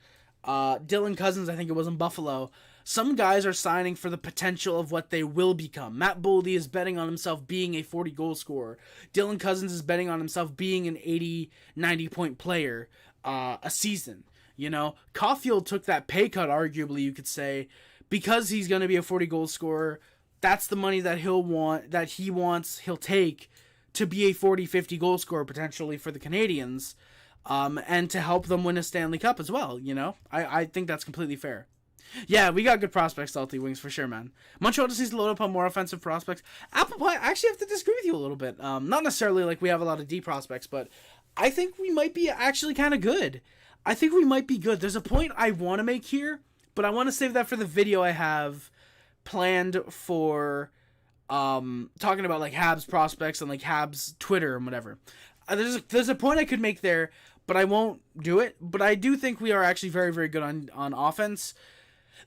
Dylan Cousins, I think it was in Buffalo, some guys are signing for the potential of what they will become. Matt Boldy is betting on himself being a 40-goal scorer. Dylan Cousins is betting on himself being an 80, 90-point player a season. Caulfield took that pay cut, arguably, you could say, because he's going to be a 40-goal scorer. That's the money that he'll take to be a 40, 50 goal scorer potentially for the Canadiens, and to help them win a Stanley Cup as well, I think that's completely fair. Yeah, we got good prospects, Salty Wings, for sure, man. Montreal just needs to load up on more offensive prospects. Apple Pie, I actually have to disagree with you a little bit. Not necessarily like we have a lot of D prospects, but I think we might be actually kind of good. I think we might be good. There's a point I want to make here, but I want to save that for the video I have planned for talking about Habs prospects and Habs Twitter and whatever. There's a point I could make there, but I won't do it. But I do think we are actually very, very good on offense.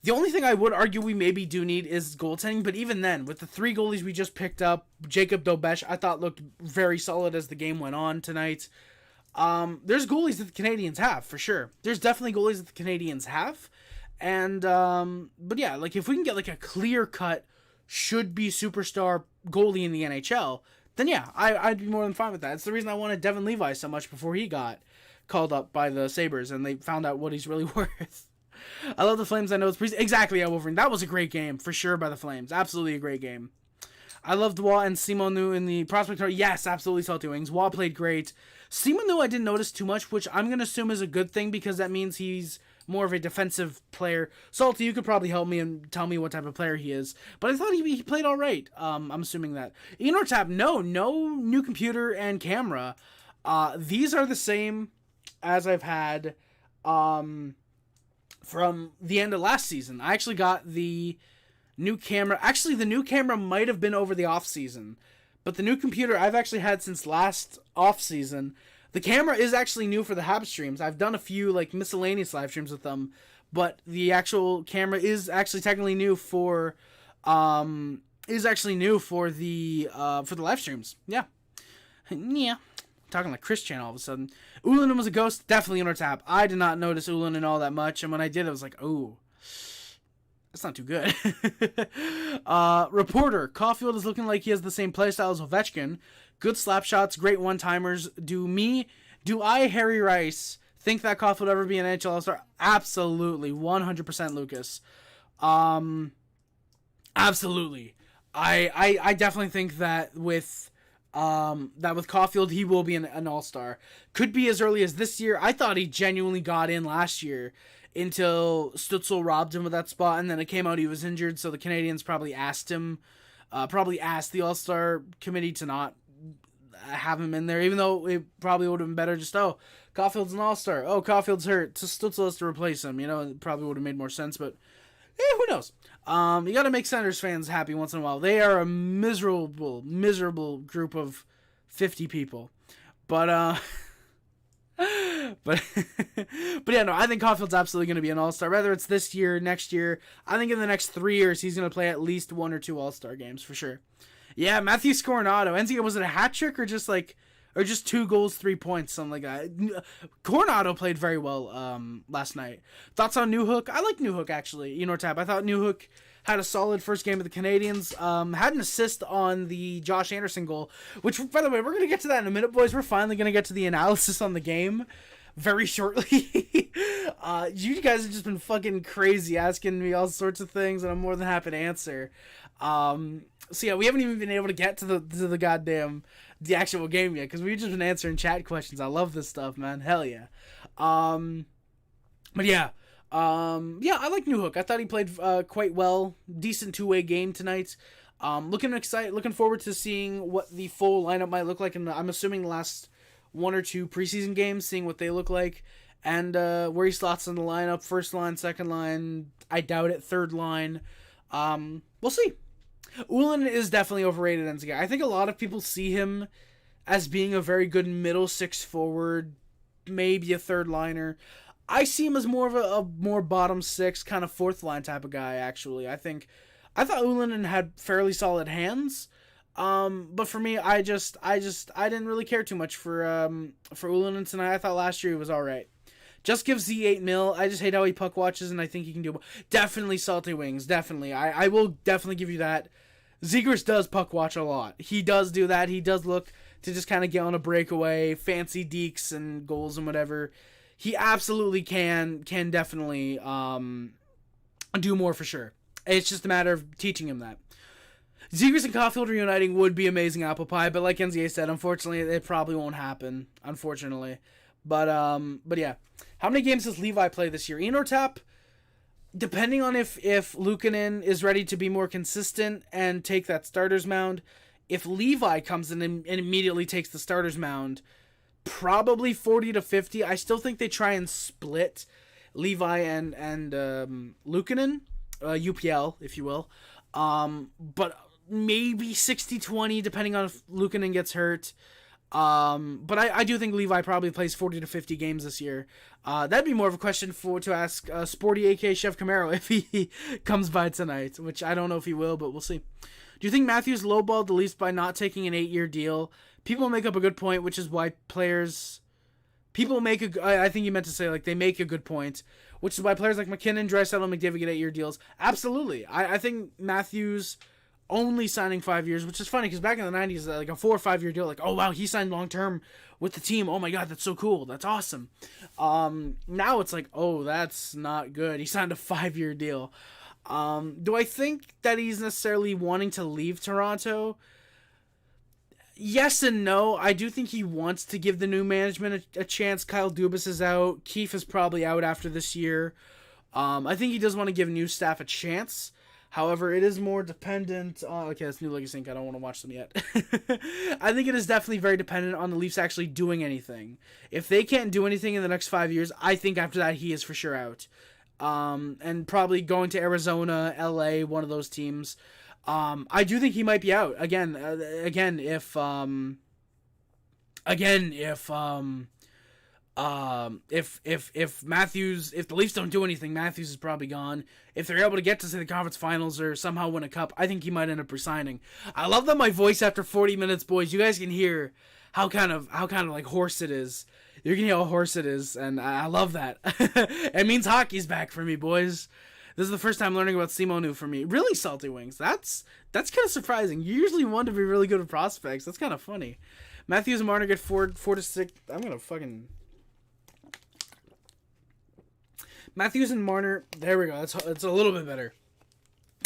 The only thing I would argue we maybe do need is goaltending, but even then, with the 3 goalies we just picked up, Jakub Dobes I thought looked very solid as the game went on tonight. There's goalies that the Canadiens have, for sure. There's definitely goalies that the Canadiens have. And, but yeah, if we can get a clear-cut, should-be superstar goalie in the NHL, then yeah, I'd be more than fine with that. It's the reason I wanted Devin Levi so much before he got called up by the Sabres, and they found out what he's really worth. I love the Flames. I know it's exactly, yeah, Wolverine. That was a great game, for sure, by the Flames. Absolutely a great game. I loved Waugh and Simonu in the prospect. Yes, absolutely, Salty Wings. Waugh played great. Simonu I didn't notice too much, which I'm going to assume is a good thing because that means he's more of a defensive player. Salty, you could probably help me and tell me what type of player he is. But I thought he played all right. I'm assuming that. Enortap, no new computer and camera. These are the same as I've had from the end of last season. I actually got the new camera. Actually, the new camera might have been over the off season, but the new computer I've actually had since last off season. The camera is actually new for the Habs streams. I've done a few like miscellaneous live streams with them, but the actual camera is actually technically new for the live streams. Yeah. Talking like Chris Chan all of a sudden. Ullinen was a ghost, definitely on our tap. I did not notice Ullinen all that much, and when I did, I was like, oh, that's not too good. Reporter, Caulfield is looking like he has the same playstyle as Ovechkin. Good slap shots, great one-timers. Do I, Harry Rice, think that Caulfield will ever be an NHL All-Star? Absolutely, 100% Lucas. Absolutely. I definitely think that with Caulfield, he will be an All-Star. Could be as early as this year. I thought he genuinely got in last year until Stützle robbed him of that spot, and then it came out he was injured, so the Canadiens probably asked the All-Star committee to not have him in there, even though it probably would have been better just, Caulfield's an All-Star. Oh, Caulfield's hurt. So Stützle has to replace him. It probably would have made more sense, but who knows? You got to make Senators fans happy once in a while. They are a miserable group of 50 people. But yeah, no, I think Caulfield's absolutely going to be an All-Star. Whether it's this year, next year, I think in the next 3 years he's going to play at least 1 or 2 All-Star games for sure. Yeah, Matthew Coronado. NCA, was it a hat trick or just 2 goals, 3 points, something like that? Coronado played very well last night. Thoughts on Newhook? I like Newhook, actually. Tab. I thought Newhook had a solid first game of the Canadiens. Had an assist on the Josh Anderson goal, which, by the way, we're going to get to that in a minute, boys. We're finally going to get to the analysis on the game very shortly. You guys have just been fucking crazy asking me all sorts of things, and I'm more than happy to answer. So yeah, we haven't even been able to get to the actual game yet, because we've just been answering chat questions. I love this stuff, man. Hell yeah. But yeah. I like Newhook. I thought he played quite well. Decent two-way game tonight. Looking forward to seeing what the full lineup might look like, and I'm assuming the last 1 or 2 preseason games, seeing what they look like, and where he slots in the lineup. First line, second line, I doubt it. Third line. We'll see. Ullinen is definitely overrated as a guy. I think a lot of people see him as being a very good middle 6 forward, maybe a third liner. I see him as more of a more bottom 6 kind of fourth line type of guy, actually. I thought Ullinen had fairly solid hands. But for me, I didn't really care too much for Ullinen tonight. I thought last year he was all right. Just give Z 8 mil. I just hate how he puck watches, and I think he can do definitely Salty Wings. Definitely, I will definitely give you that. Zegras does puck watch a lot. He does do that. He does look to just kind of get on a breakaway, fancy dekes and goals and whatever. He absolutely can definitely do more for sure. It's just a matter of teaching him that. Zegras and Caulfield reuniting would be amazing apple pie, but like NZA said, unfortunately, it probably won't happen. Unfortunately. But yeah. How many games does Levi play this year? Enortap, depending on if Luukkonen is ready to be more consistent and take that starter's mound, if Levi comes in and immediately takes the starter's mound, probably 40 to 50. I still think they try and split Levi and Luukkonen, UPL, if you will. But maybe 60-20, depending on if Luukkonen gets hurt. But I do think Levi probably plays 40 to 50 games this year. That'd be more of a question to ask Sporty AK Chef Camaro if he comes by tonight, which I don't know if he will, but we'll see. Do you think Matthews lowballed the Leafs by not taking an 8-year deal? People make up a good point, which is why I think you meant to say, they make a good point, which is why players like McKinnon, Draisaitl, and McDavid get 8-year deals. Absolutely. I think Matthews only signing 5 years, which is funny because back in the 90s, a 4 or 5 year deal, oh wow, he signed long term with the team. Oh my god, that's so cool. That's awesome. Now it's oh, that's not good. He signed a 5-year deal. Do I think that he's necessarily wanting to leave Toronto? Yes and no. I do think he wants to give the new management a chance. Kyle Dubas is out. Keefe is probably out after this year. I think he does want to give new staff a chance. However, it is more dependent on... Okay, that's New Legacy Inc. I don't want to watch them yet. I think it is definitely very dependent on the Leafs actually doing anything. If they can't do anything in the next 5 years, I think after that he is for sure out. And probably going to Arizona, LA, one of those teams. I do think he might be out again. If Matthews, if the Leafs don't do anything, Matthews is probably gone. If they're able to get to say the conference finals or somehow win a cup, I think he might end up resigning. I love that my voice after 40 minutes, boys. You guys can hear how kind of like hoarse it is. You can hear how hoarse it is, and I love that. It means hockey's back for me, boys. This is the first time learning about Simonu for me. Really, Salty Wings. That's kind of surprising. You usually want to be really good at prospects. That's kind of funny. Matthews and Marner get 4 to 6. I'm gonna fucking. Matthews and Marner. There we go. That's a little bit better.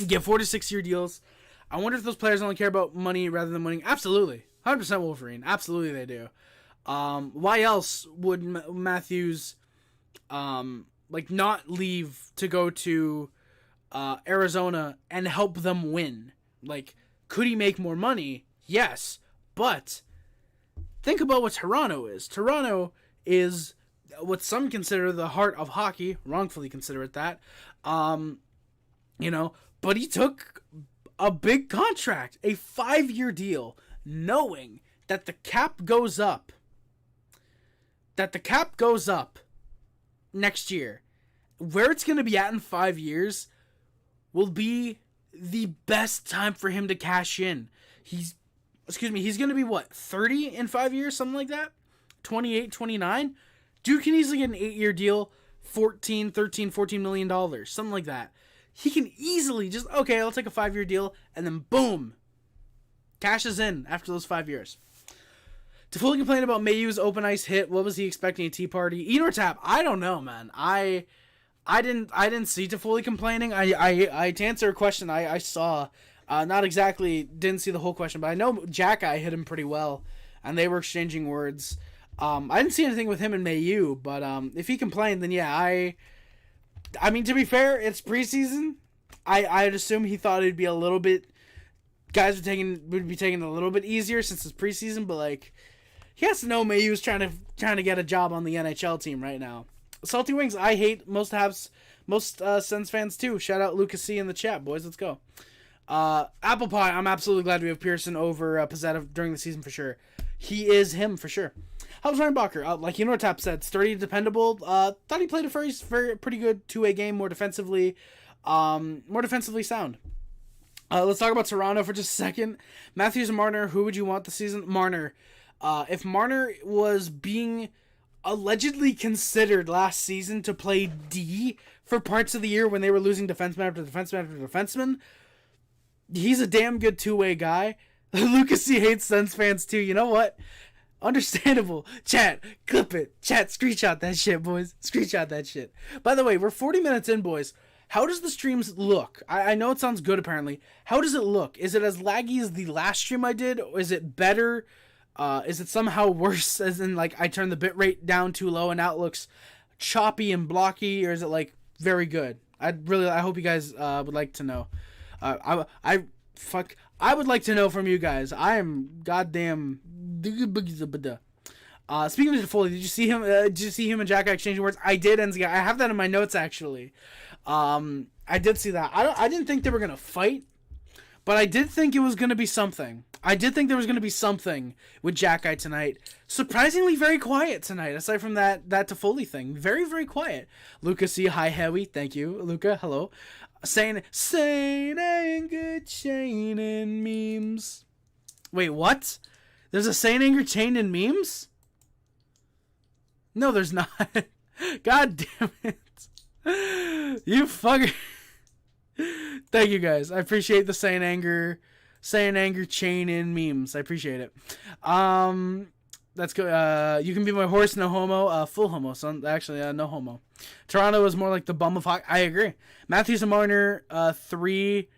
Get 4 to 6 year deals. I wonder if those players only care about money rather than winning. Absolutely, 100% Wolverine. Absolutely, they do. Why else would Matthews, not leave to go to Arizona and help them win? Like, could he make more money? Yes, but think about what Toronto is. Toronto is what some consider the heart of hockey, wrongfully consider it that. But he took a big contract, a 5-year deal, knowing that the cap goes up. Next year. Where it's going to be at in 5 years will be the best time for him to cash in. He's going to be, 30 in 5 years? Something like that? 28, 29? Dude can easily get an 8-year deal, $13 million, something like that. He can easily just, okay, I'll take a 5-year deal, and then boom, cashes in after those 5 years. To fully complain about Mayhew's open ice hit, what was he expecting, a tea party? Eat or tap? I don't know, man. I didn't see Toffoli complaining. I to answer a question I saw, not exactly, didn't see the whole question, but I know Jack hit him pretty well, and they were exchanging words. I didn't see anything with him and Mayhew, but if he complained, then yeah, I mean, to be fair, it's preseason. I'd assume he thought it'd be a little bit, guys would be taking it a little bit easier since it's preseason, but like, he has to know Mayhew's trying to get a job on the NHL team right now. Salty Wings, I hate most Sens fans too. Shout out Lucas C in the chat, boys. Let's go. Apple Pie, I'm absolutely glad we have Pearson over Pizzetta during the season for sure. He is him for sure. How's Reinbacher? Like Tap said, sturdy, dependable. Thought he played a very pretty good two-way game, more defensively sound. Let's talk about Toronto for just a second. Matthews and Marner, who would you want this season? Marner. If Marner was being allegedly considered last season to play D for parts of the year when they were losing defenseman after defenseman after defenseman, he's a damn good two-way guy. Lucas C hates Sens fans too. You know what? Understandable. Chat, clip it. Chat, screenshot that shit, boys. Screenshot that shit. By the way, we're 40 minutes in, boys. How does the streams look? I know it sounds good, apparently. How does it look? Is it as laggy as the last stream I did? Or is it better? Is it somehow worse, as in, like, I turned the bitrate down too low and now it looks choppy and blocky? Or is it, like, very good? I hope you guys would like to know. I would like to know from you guys. I am goddamn... Speaking of Toffoli, did you see him? Did you see him and Jack exchanging words? I did, and I have that in my notes actually. I did see that. I didn't think they were gonna fight, but I did think it was gonna be something. I did think there was gonna be something with Jack tonight. Surprisingly, very quiet tonight. Aside from that Toffoli thing, very very quiet. Luca C, hi Howie, thank you, Luca. Hello. Saint Anger chain and memes. Wait, what? There's a Saint Anger chain and memes? No, there's not. God damn it. You fucker. Thank you guys. I appreciate the Saint Anger chain and memes. I appreciate it. That's good. You can be my horse, no homo. Full homo, son. Actually, no homo. Toronto is more like the bum of hockey. I agree. Matthews and Marner, 3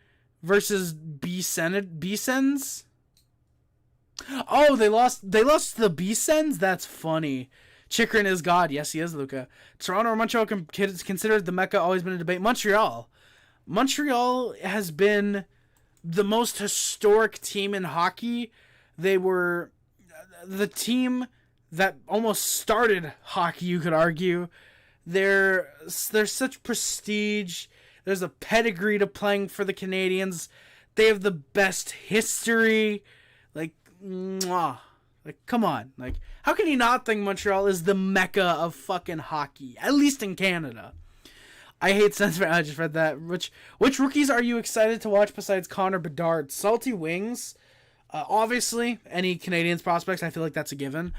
versus B-Sens. Oh, they lost to the B-Sens? That's funny. Chikrin is God. Yes, he is, Luca. Toronto or Montreal considered the Mecca, always been a debate. Montreal. Montreal has been the most historic team in hockey. They were the team that almost started hockey, you could argue. There's such prestige. There's a pedigree to playing for the Canadiens. They have the best history. Like, mwah. Like, come on. Like, how can you not think Montreal is the mecca of fucking hockey? At least in Canada. I hate Sens. I just read that. Which rookies are you excited to watch besides Connor Bedard? Salty Wings. Obviously, any Canadiens prospects, I feel like that's a given.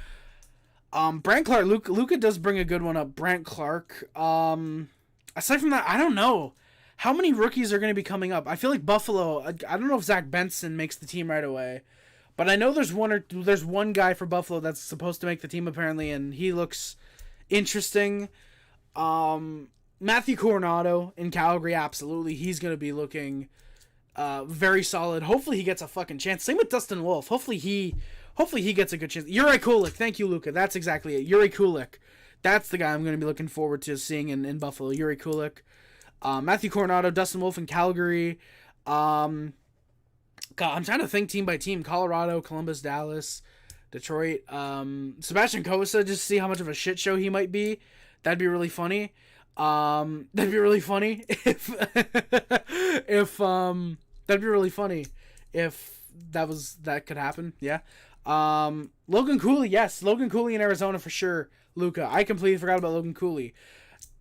Brant Clark. Luca does bring a good one up. Brant Clark. Aside from that, I don't know. How many rookies are going to be coming up? I feel like Buffalo. I don't know if Zach Benson makes the team right away. But I know there's one guy for Buffalo that's supposed to make the team apparently, and he looks interesting. Matthew Coronado in Calgary, absolutely. He's going to be looking very solid. Hopefully he gets a fucking chance. Same with Dustin Wolf. Hopefully he gets a good chance. Yuri Kulik. Thank you, Luca. That's exactly it. Yuri Kulik. That's the guy I'm going to be looking forward to seeing in Buffalo. Yuri Kulik. Matthew Coronado, Dustin Wolf in Calgary. God, I'm trying to think team by team. Colorado, Columbus, Dallas, Detroit. Sebastian Cossa, just see how much of a shit show he might be. That'd be really funny. That'd be really funny if that could happen. Yeah. Logan Cooley, yes. Logan Cooley in Arizona for sure. Luca, I completely forgot about Logan Cooley.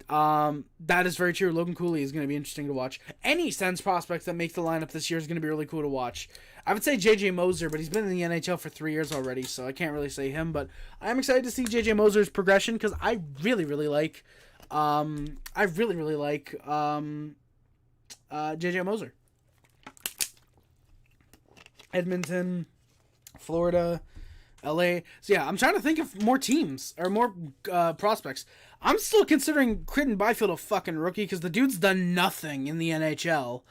That is very true. Logan Cooley is going to be interesting to watch. Any Sens prospects that make the lineup this year is going to be really cool to watch. I would say JJ Moser, but he's been in the NHL for 3 years already, so I can't really say him. But I'm excited to see JJ Moser's progression because I really like JJ Moser. Edmonton, Florida, LA. So yeah, I'm trying to think of more teams or more prospects. I'm still considering Critton Byfield a fucking rookie because the dude's done nothing in the NHL.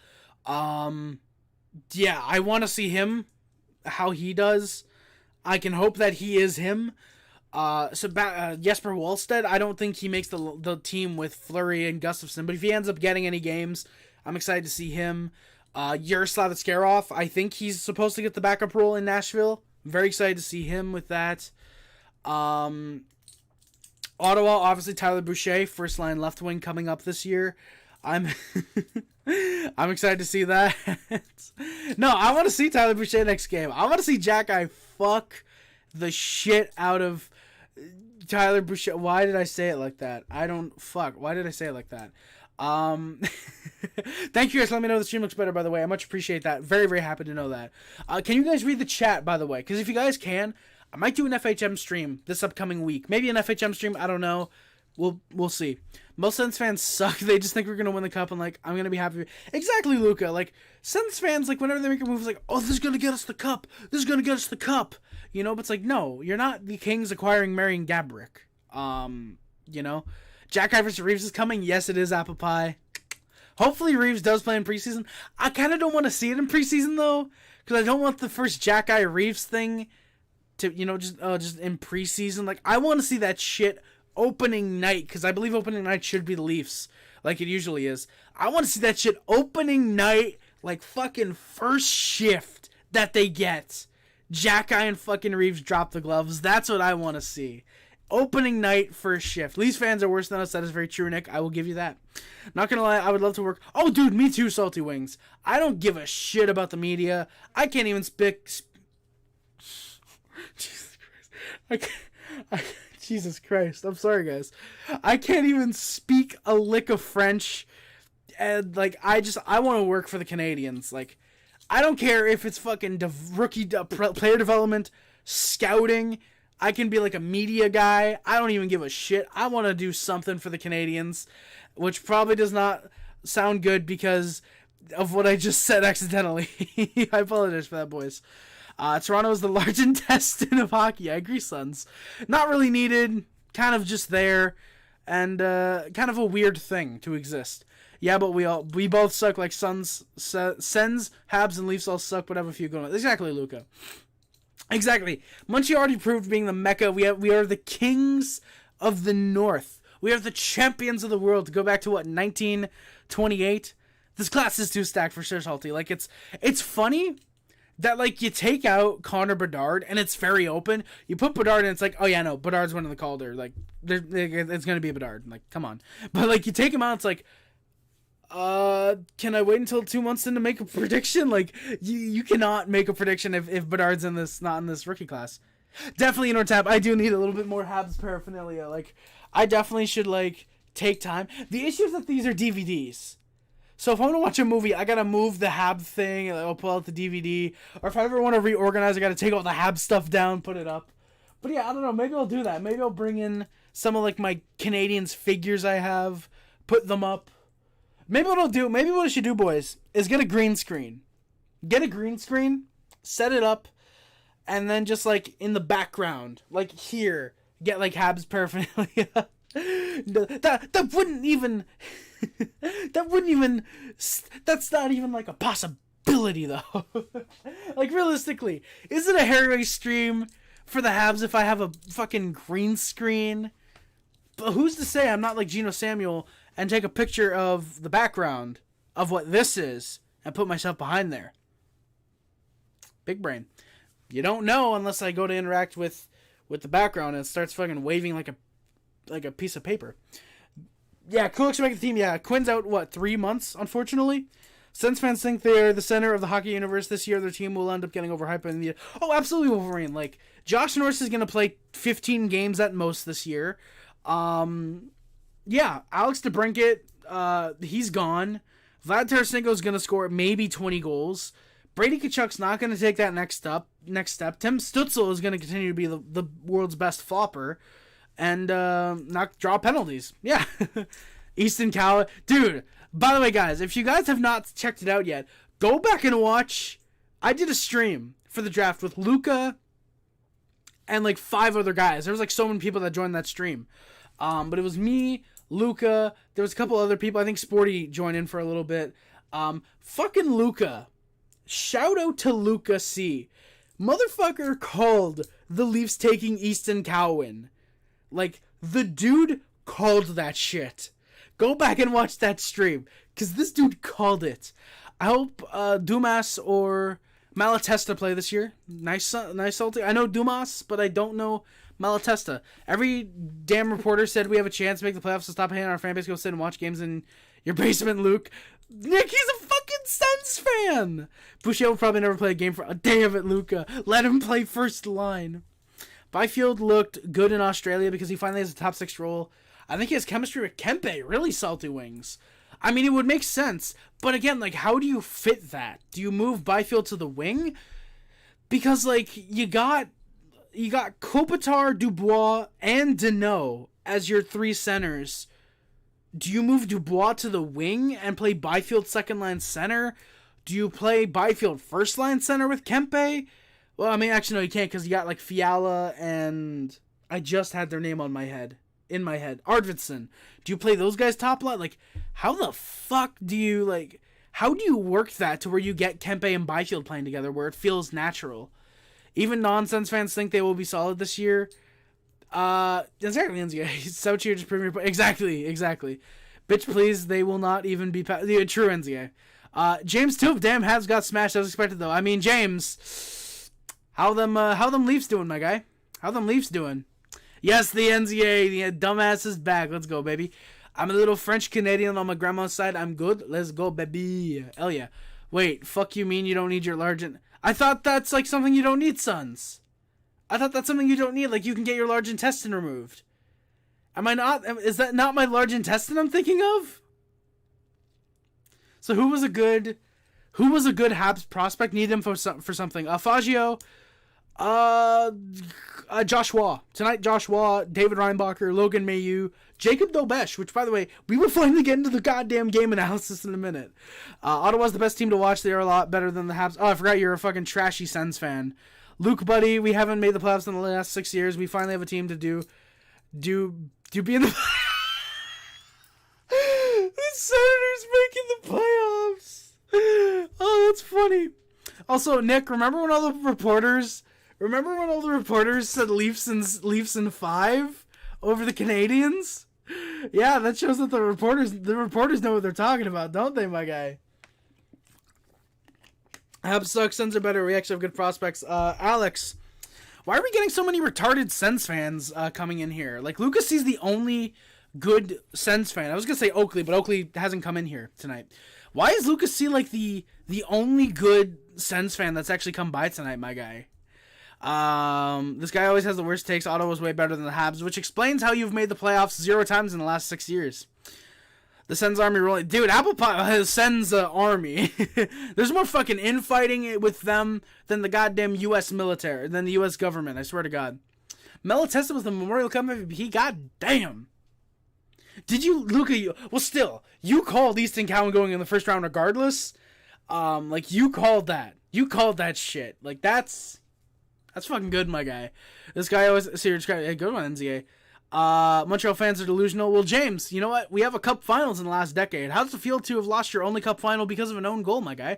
Yeah, I want to see him, how he does. I can hope that he is him. Jesper Wallstedt, I don't think he makes the team with Fleury and Gustafsson, but if he ends up getting any games, I'm excited to see him. Yaroslav Askarov, I think he's supposed to get the backup role in Nashville. I'm very excited to see him with that. Ottawa, obviously Tyler Boucher, first line left wing coming up this year. I'm excited to see that. No, I want to see Tyler Boucher next game. I want to see Jack I fuck the shit out of Tyler Boucher. Why did I say it like that? Why did I say it like that? Thank you guys. Let me know the stream looks better, by the way. I much appreciate that. Very, very happy to know that. Can you guys read the chat, by the way? Because if you guys can, I might do an FHM stream this upcoming week. Maybe an FHM stream. I don't know. We'll see. Most Sens fans suck. They just think we're gonna win the cup, and like I'm gonna be happy. Exactly, Luca. Like Sens fans, like whenever they make a move, it's like, oh, this is gonna get us the cup. This is gonna get us the cup. You know, but it's like, no, you're not the Kings acquiring Marian Gaborik. You know, Jack Iverson Reeves is coming. Yes, it is apple pie. Hopefully Reeves does play in preseason. I kind of don't want to see it in preseason though, because I don't want the first Jack I Reeves thing to, you know, just in preseason. Like I want to see that shit opening night, because I believe opening night should be the Leafs, like it usually is. I want to see that shit opening night, like fucking first shift that they get. Jack I and fucking Reeves drop the gloves. That's what I want to see. Opening night, first shift. Leafs fans are worse than us. That is very true, Nick. I will give you that. Not gonna lie, I would love to work. Oh, dude, me too, Salty Wings. I don't give a shit about the media. I can't even speak. Jesus Christ. Jesus Christ. I'm sorry, guys. I can't even speak a lick of French. And, like, I want to work for the Canadiens. Like, I don't care if it's fucking rookie player development, scouting. I can be like a media guy. I don't even give a shit. I want to do something for the Canadiens, which probably does not sound good because of what I just said accidentally. I apologize for that, boys. Toronto is the large intestine of hockey. I agree, Suns. Not really needed, kind of just there, and kind of a weird thing to exist. Yeah, but we both suck like Sens, Habs, and Leafs all suck, but have a few going on. Exactly, Luca. Exactly. Montreal already proved being the Mecca. We are the kings of the North. We are the champions of the world. To go back to 1928. This class is too stacked for sure, Salty. Like it's funny that like you take out Connor Bedard and it's very open. You put Bedard and it's like, oh yeah, no, Bedard's winning the Calder. Like it's gonna be Bedard. Like come on. But like you take him out, it's like, can I wait until 2 months in to make a prediction? Like you cannot make a prediction if Bedard's not in this rookie class. Definitely in our tab. I do need a little bit more Habs paraphernalia. Like I definitely should like take time. The issue is that these are DVDs. So if I want to watch a movie, I gotta move the Habs thing, and I'll pull out the DVD. Or if I ever want to reorganize, I gotta take all the Habs stuff down, put it up. But yeah, I don't know. Maybe I'll do that. Maybe I'll bring in some of like my Canadiens figures I have, put them up. Maybe what I should do, boys, is get a green screen. Get a green screen, set it up, and then just like in the background, like here, get like Habs paraphernalia. That wouldn't even. That's not even like a possibility though. Like realistically, is it a hair stream for the Habs if I have a fucking green screen? But who's to say I'm not like Geno Samuel and take a picture of the background of what this is and put myself behind there? Big brain. You don't know unless I go to interact with the background and it starts fucking waving like a piece of paper. Yeah, Kulik's to make the team. Yeah, Quinn's out, 3 months, unfortunately? Sens fans think they're the center of the hockey universe this year. Their team will end up getting overhyped in the... Oh, absolutely, Wolverine. Like, Josh Norris is going to play 15 games at most this year. Yeah, Alex DeBrincat, he's gone. Vlad Tarasenko's going to score maybe 20 goals. Brady Tkachuk's not going to take that next step. Tim Stützle is going to continue to be the world's best flopper. And not draw penalties. Yeah. Easton Cowan. Dude, by the way, guys, if you guys have not checked it out yet, go back and watch. I did a stream for the draft with Luca and like 5 other guys. There was like so many people that joined that stream. But it was me, Luca. There was a couple other people. I think Sporty joined in for a little bit. Fucking Luca. Shout out to Luca C. Motherfucker called the Leafs taking Easton Cowan. Like, the dude called that shit. Go back and watch that stream, because this dude called it. I hope Dumas or Malatesta play this year. Nice salty. I know Dumas, but I don't know Malatesta. Every damn reporter said we have a chance to make the playoffs, so stop hating on our fan base. Go sit and watch games in your basement, Luke. Nick, he's a fucking Sens fan. Boucher will probably never play a game for a day of it, Luca. Let him play first line. Byfield looked good in Australia because he finally has a top 6 role. I think he has chemistry with Kempe. Really salty wings. I mean, it would make sense. But again, like, how do you fit that? Do you move Byfield to the wing? Because, like, you got Kopitar, Dubois, and Deneau as your 3 centers. Do you move Dubois to the wing and play Byfield second-line center? Do you play Byfield first-line center with Kempe? Well, I mean, actually, no, you can't because you got, like, Fiala and... I just had their name in my head. Arvidsson. Do you play those guys top line? Like, how the fuck do you, like... How do you work that to where you get Kempe and Byfield playing together where it feels natural? Even nonsense fans think they will be solid this year. Exactly, NZA. So cheer just proving your point. Exactly. Bitch, please, they will not even be... True, NZA. James Toop, damn, Habs got smashed as expected, though. I mean, James... How them Leafs doing, my guy? How them Leafs doing? Yes, the NZA, the dumbass is back. Let's go, baby. I'm a little French Canadian on my grandma's side. I'm good. Let's go, baby. Hell yeah. Wait, fuck you mean you don't need your large... I thought that's like something you don't need, sons. I thought that's something you don't need. Like you can get your large intestine removed. Am I not? Is that not my large intestine I'm thinking of? So who was a good Habs prospect? Need him for something. Faggio. Joshua. Tonight, Joshua, David Reinbacher, Logan Mailloux, Jakub Dobes, which, by the way, we will finally get into the goddamn game analysis in a minute. Ottawa's the best team to watch. They are a lot better than the Habs. Oh, I forgot you're a fucking trashy Sens fan. Luke, buddy, we haven't made the playoffs in the last 6 years. We finally have a team to do be in the... The Senators making the playoffs. Oh, that's funny. Also, Nick, remember when all the reporters said Leafs in 5 over the Canadiens? Yeah, that shows that the reporters know what they're talking about, don't they, my guy? Habs suck, Sens are better. We actually have good prospects. Alex, why are we getting so many retarded Sens fans coming in here? Like, Lucas sees the only good Sens fan. I was gonna say Oakley, but Oakley hasn't come in here tonight. Why is Lucas C like the only good Sens fan that's actually come by tonight, my guy? This guy always has the worst takes. Ottawa's way better than the Habs, which explains how you've made the playoffs 0 times in the last 6 years. The Sens army rolling, dude. Apple Pie Sens army. There's more fucking infighting with them than the goddamn U.S. military, than the U.S. government. I swear to God. Melatessa was the Memorial Cup MVP. God damn. Did you, Luca? Well, still, you called Easton Cowan going in the first round regardless. Like, you called that. You called that shit. Like, that's fucking good, my guy. This guy always, hey, good one, NZA. Montreal fans are delusional. Well, James, you know what? We have a cup finals in the last decade. How does it feel to have lost your only cup final because of an own goal, my guy?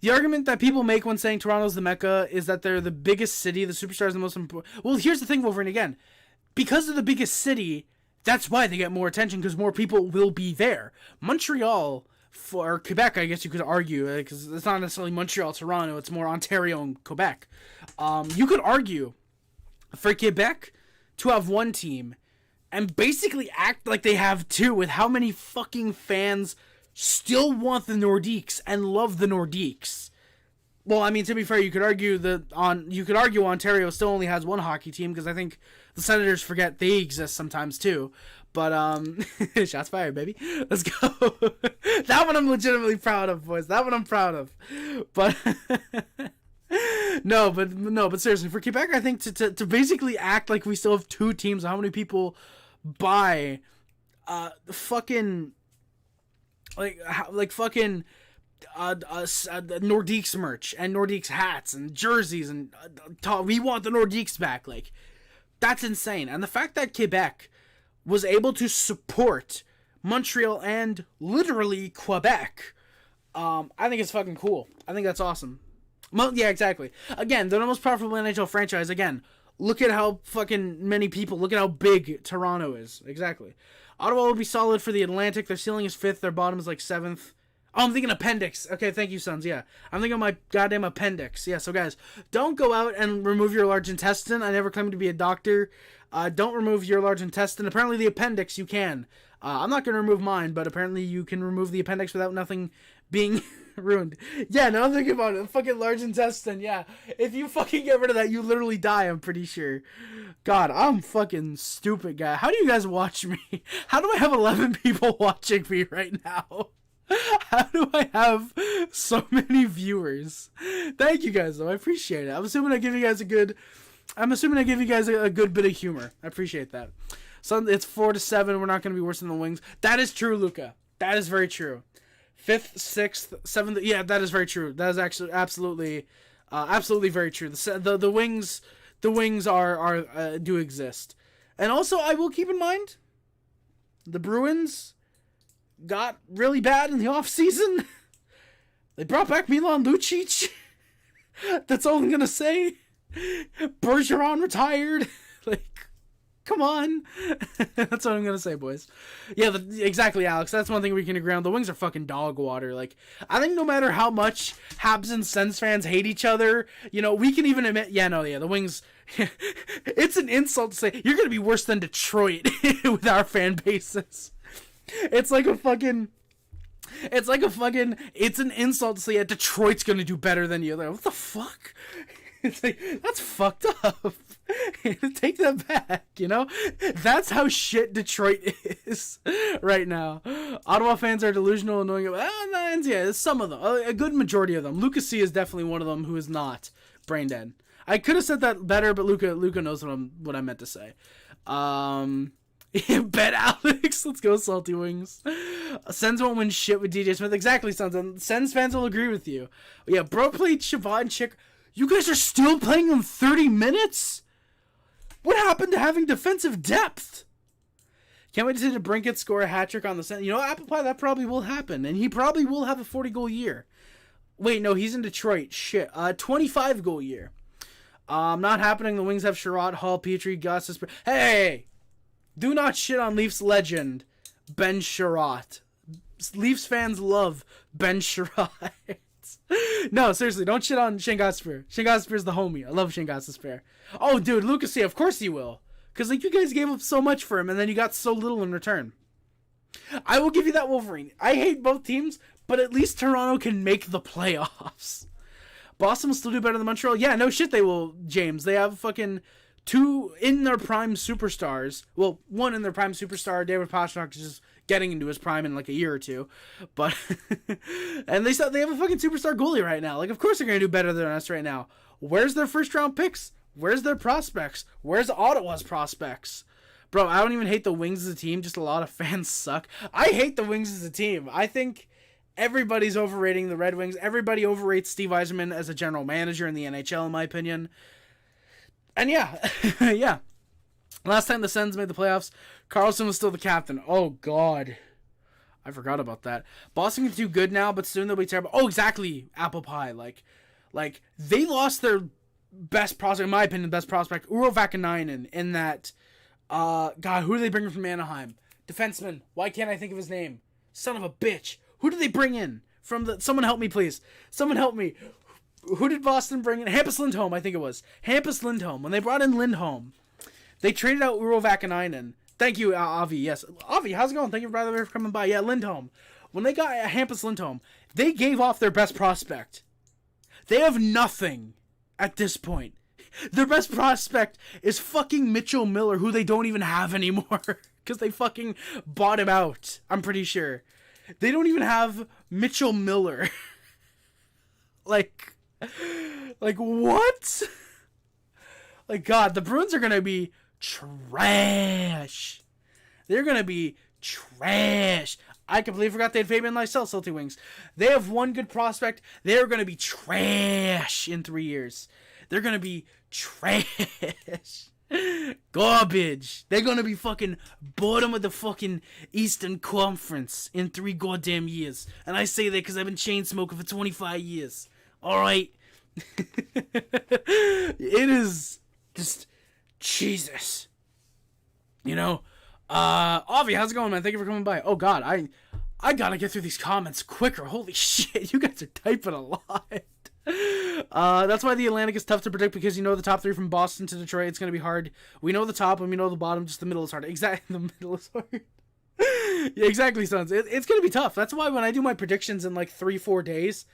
The argument that people make when saying Toronto's the Mecca is that they're the biggest city, the superstars are the most important. Well, here's the thing, Wolverine, again. Because they're the biggest city, that's why they get more attention, because more people will be there. Montreal, or Quebec, I guess you could argue, because it's not necessarily Montreal, Toronto, it's more Ontario and Quebec. You could argue for Quebec to have one team and basically act like they have two, with how many fucking fans still want the Nordiques and love the Nordiques. Well, I mean, to be fair, you could argue Ontario still only has one hockey team, because I think the Senators forget they exist sometimes too. But shots fired, baby. Let's go. That one I'm legitimately proud of, boys. That one I'm proud of. But no, but seriously, for Quebec, I think to basically act like we still have two teams, how many people buy fucking Nordiques merch and Nordiques hats and jerseys, and we want the Nordiques back. Like, that's insane. And the fact that Quebec was able to support Montreal and literally Quebec, I think it's fucking cool. I think that's awesome. Well, yeah, exactly. Again, they're the most profitable NHL franchise. Again, look at how fucking many people, look at how big Toronto is. Exactly. Ottawa will be solid for the Atlantic. Their ceiling is 5th. Their bottom is like 7th. Oh, I'm thinking appendix. Okay, thank you, Sons. Yeah. I'm thinking of my goddamn appendix. Yeah, so guys, don't go out and remove your large intestine. I never claimed to be a doctor. Don't remove your large intestine. Apparently the appendix you can. I'm not going to remove mine, but apparently you can remove the appendix without nothing being ruined. Yeah, now I'm thinking about it. Fucking large intestine, yeah. If you fucking get rid of that, you literally die, I'm pretty sure. God, I'm fucking stupid, guy. How do you guys watch me? How do I have 11 people watching me right now? How do I have so many viewers? Thank you guys, though. I appreciate it. I'm assuming I give you guys a good bit of humor. I appreciate that. So it's 4-7. We're not going to be worse than the Wings. That is true, Luca. That is very true. 5th, 6th, 7th. Yeah, that is very true. That is actually absolutely very true. The Wings are do exist. And also, I will keep in mind, the Bruins got really bad in the offseason. They brought back Milan Lucic. That's all I'm going to say. Bergeron retired. Like, come on. That's what I'm going to say, boys. Yeah, exactly, Alex. That's one thing we can agree on. The Wings are fucking dog water. Like, I think no matter how much Habs and Sens fans hate each other, we can even admit, the Wings, it's an insult to say, you're going to be worse than Detroit with our fan bases. It's an insult to say, yeah, Detroit's going to do better than you. Like, what the fuck? It's like, that's fucked up. Take that back, That's how shit Detroit is right now. Ottawa fans are delusional, annoying. Yeah, some of them. A good majority of them. Lucas C is definitely one of them who is not brain dead. I could have said that better, but Luca knows what I meant to say. Bet Alex. Let's go, Salty Wings. Sens won't win shit with DJ Smith. Exactly, Sens. And Sens fans will agree with you. But yeah, bro played Shabbat and Chick. You guys are still playing him 30 minutes? What happened to having defensive depth? Can't wait to see the Brinkett score a hat trick on the Sens. You know, Apple Pie, that probably will happen. And he probably will have a 40-goal year. Wait, no, he's in Detroit. Shit. 25-goal year. Not happening. The Wings have Sherrod, Hall, Petrie, Gus. Hey! Do not shit on Leafs legend, Ben Sherratt. Leafs fans love Ben Sherratt. No, seriously, don't shit on Shane Gostisbehere. Shane Gostisbehere's the homie. I love Shane Gostisbehere. Oh, dude, Lucas, yeah, of course he will. Because, like, you guys gave up so much for him, and then you got so little in return. I will give you that, Wolverine. I hate both teams, but at least Toronto can make the playoffs. Boston will still do better than Montreal. Yeah, no shit they will, James. They have fucking 2 in their prime superstars. Well, 1 in their prime superstar. David Pastrnak is just getting into his prime in like a year or 2. But and they have a fucking superstar goalie right now. Like, of course they're going to do better than us right now. Where's their first round picks? Where's their prospects? Where's Ottawa's prospects? Bro, I don't even hate the Wings as a team. Just a lot of fans suck. I hate the Wings as a team. I think everybody's overrating the Red Wings. Everybody overrates Steve Yzerman as a general manager in the NHL, in my opinion. And yeah, yeah. Last time the Sens made the playoffs, Karlsson was still the captain. Oh, God. I forgot about that. Boston can do good now, but soon they'll be terrible. Oh, exactly, Apple Pie. Like they lost their best prospect, in my opinion, best prospect, Urho Vakanainen, in that, God, who do they bring in from Anaheim? Defenseman. Why can't I think of his name? Son of a bitch. Who did they bring in? Someone help me, please. Someone help me. Who did Boston bring in? Hampus Lindholm, I think it was. Hampus Lindholm. When they brought in Lindholm, they traded out Urho Vakanainen. Thank you, Avi. Yes. Avi, how's it going? Thank you, brother, for coming by. Yeah, Lindholm. When they got Hampus Lindholm, they gave off their best prospect. They have nothing at this point. Their best prospect is fucking Mitchell Miller, who they don't even have anymore. Because they fucking bought him out, I'm pretty sure. They don't even have Mitchell Miller. Like what? Like, God, the Bruins are going to be trash. They're going to be trash. I completely forgot they had Fabian Lysell, Salty Wings. They have one good prospect. They're going to be trash in 3 years. They're going to be trash. Garbage. They're going to be fucking bottom of the fucking Eastern Conference in 3 goddamn years. And I say that because I've been chain smoking for 25 years. Alright? It is just Jesus. You know? Avi, how's it going, man? Thank you for coming by. Oh, God, I gotta get through these comments quicker. Holy shit, you guys are typing a lot. That's why the Atlantic is tough to predict, because you know the top 3 from Boston to Detroit. It's gonna be hard. We know the top and we know the bottom. Just the middle is hard. Exactly, the middle is hard. Yeah, exactly, Sons. It's gonna be tough. That's why when I do my predictions in like 3-4 days,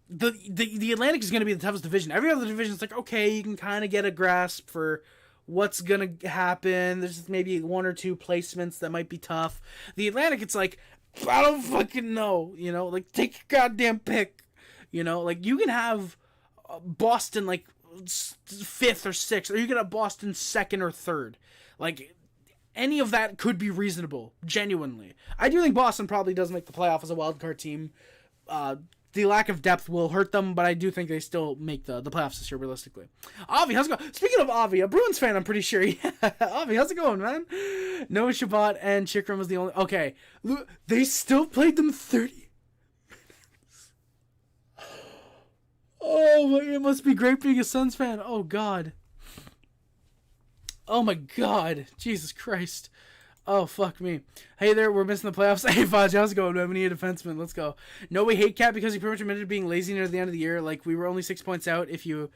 the Atlantic is gonna be the toughest division. Every other division is like, okay, you can kind of get a grasp for what's gonna happen. There's maybe 1 or 2 placements that might be tough. The Atlantic, it's like, I don't fucking know. You know, like, take your goddamn pick. You know, like, you can have Boston, like, 5th or 6th, or you can have Boston 2nd or 3rd. Like, any of that could be reasonable, genuinely. I do think Boston probably does make the playoff as a wildcard team. The lack of depth will hurt them, but I do think they still make the playoffs this year, realistically. Avi, how's it going? Speaking of Avi, a Bruins fan, I'm pretty sure. Yeah. Avi, how's it going, man? Noah Shabbat and Chikrin was the only... Okay, they still played them 30... Oh, it must be great being a Suns fan. Oh, God. Oh, my God. Jesus Christ. Oh, fuck me. Hey there, we're missing the playoffs. Hey, Fudge, how's it going? We need a defenseman. Let's go. No, we hate Cat because he pretty much admitted being lazy near the end of the year. Like, we were only 6 points out. If you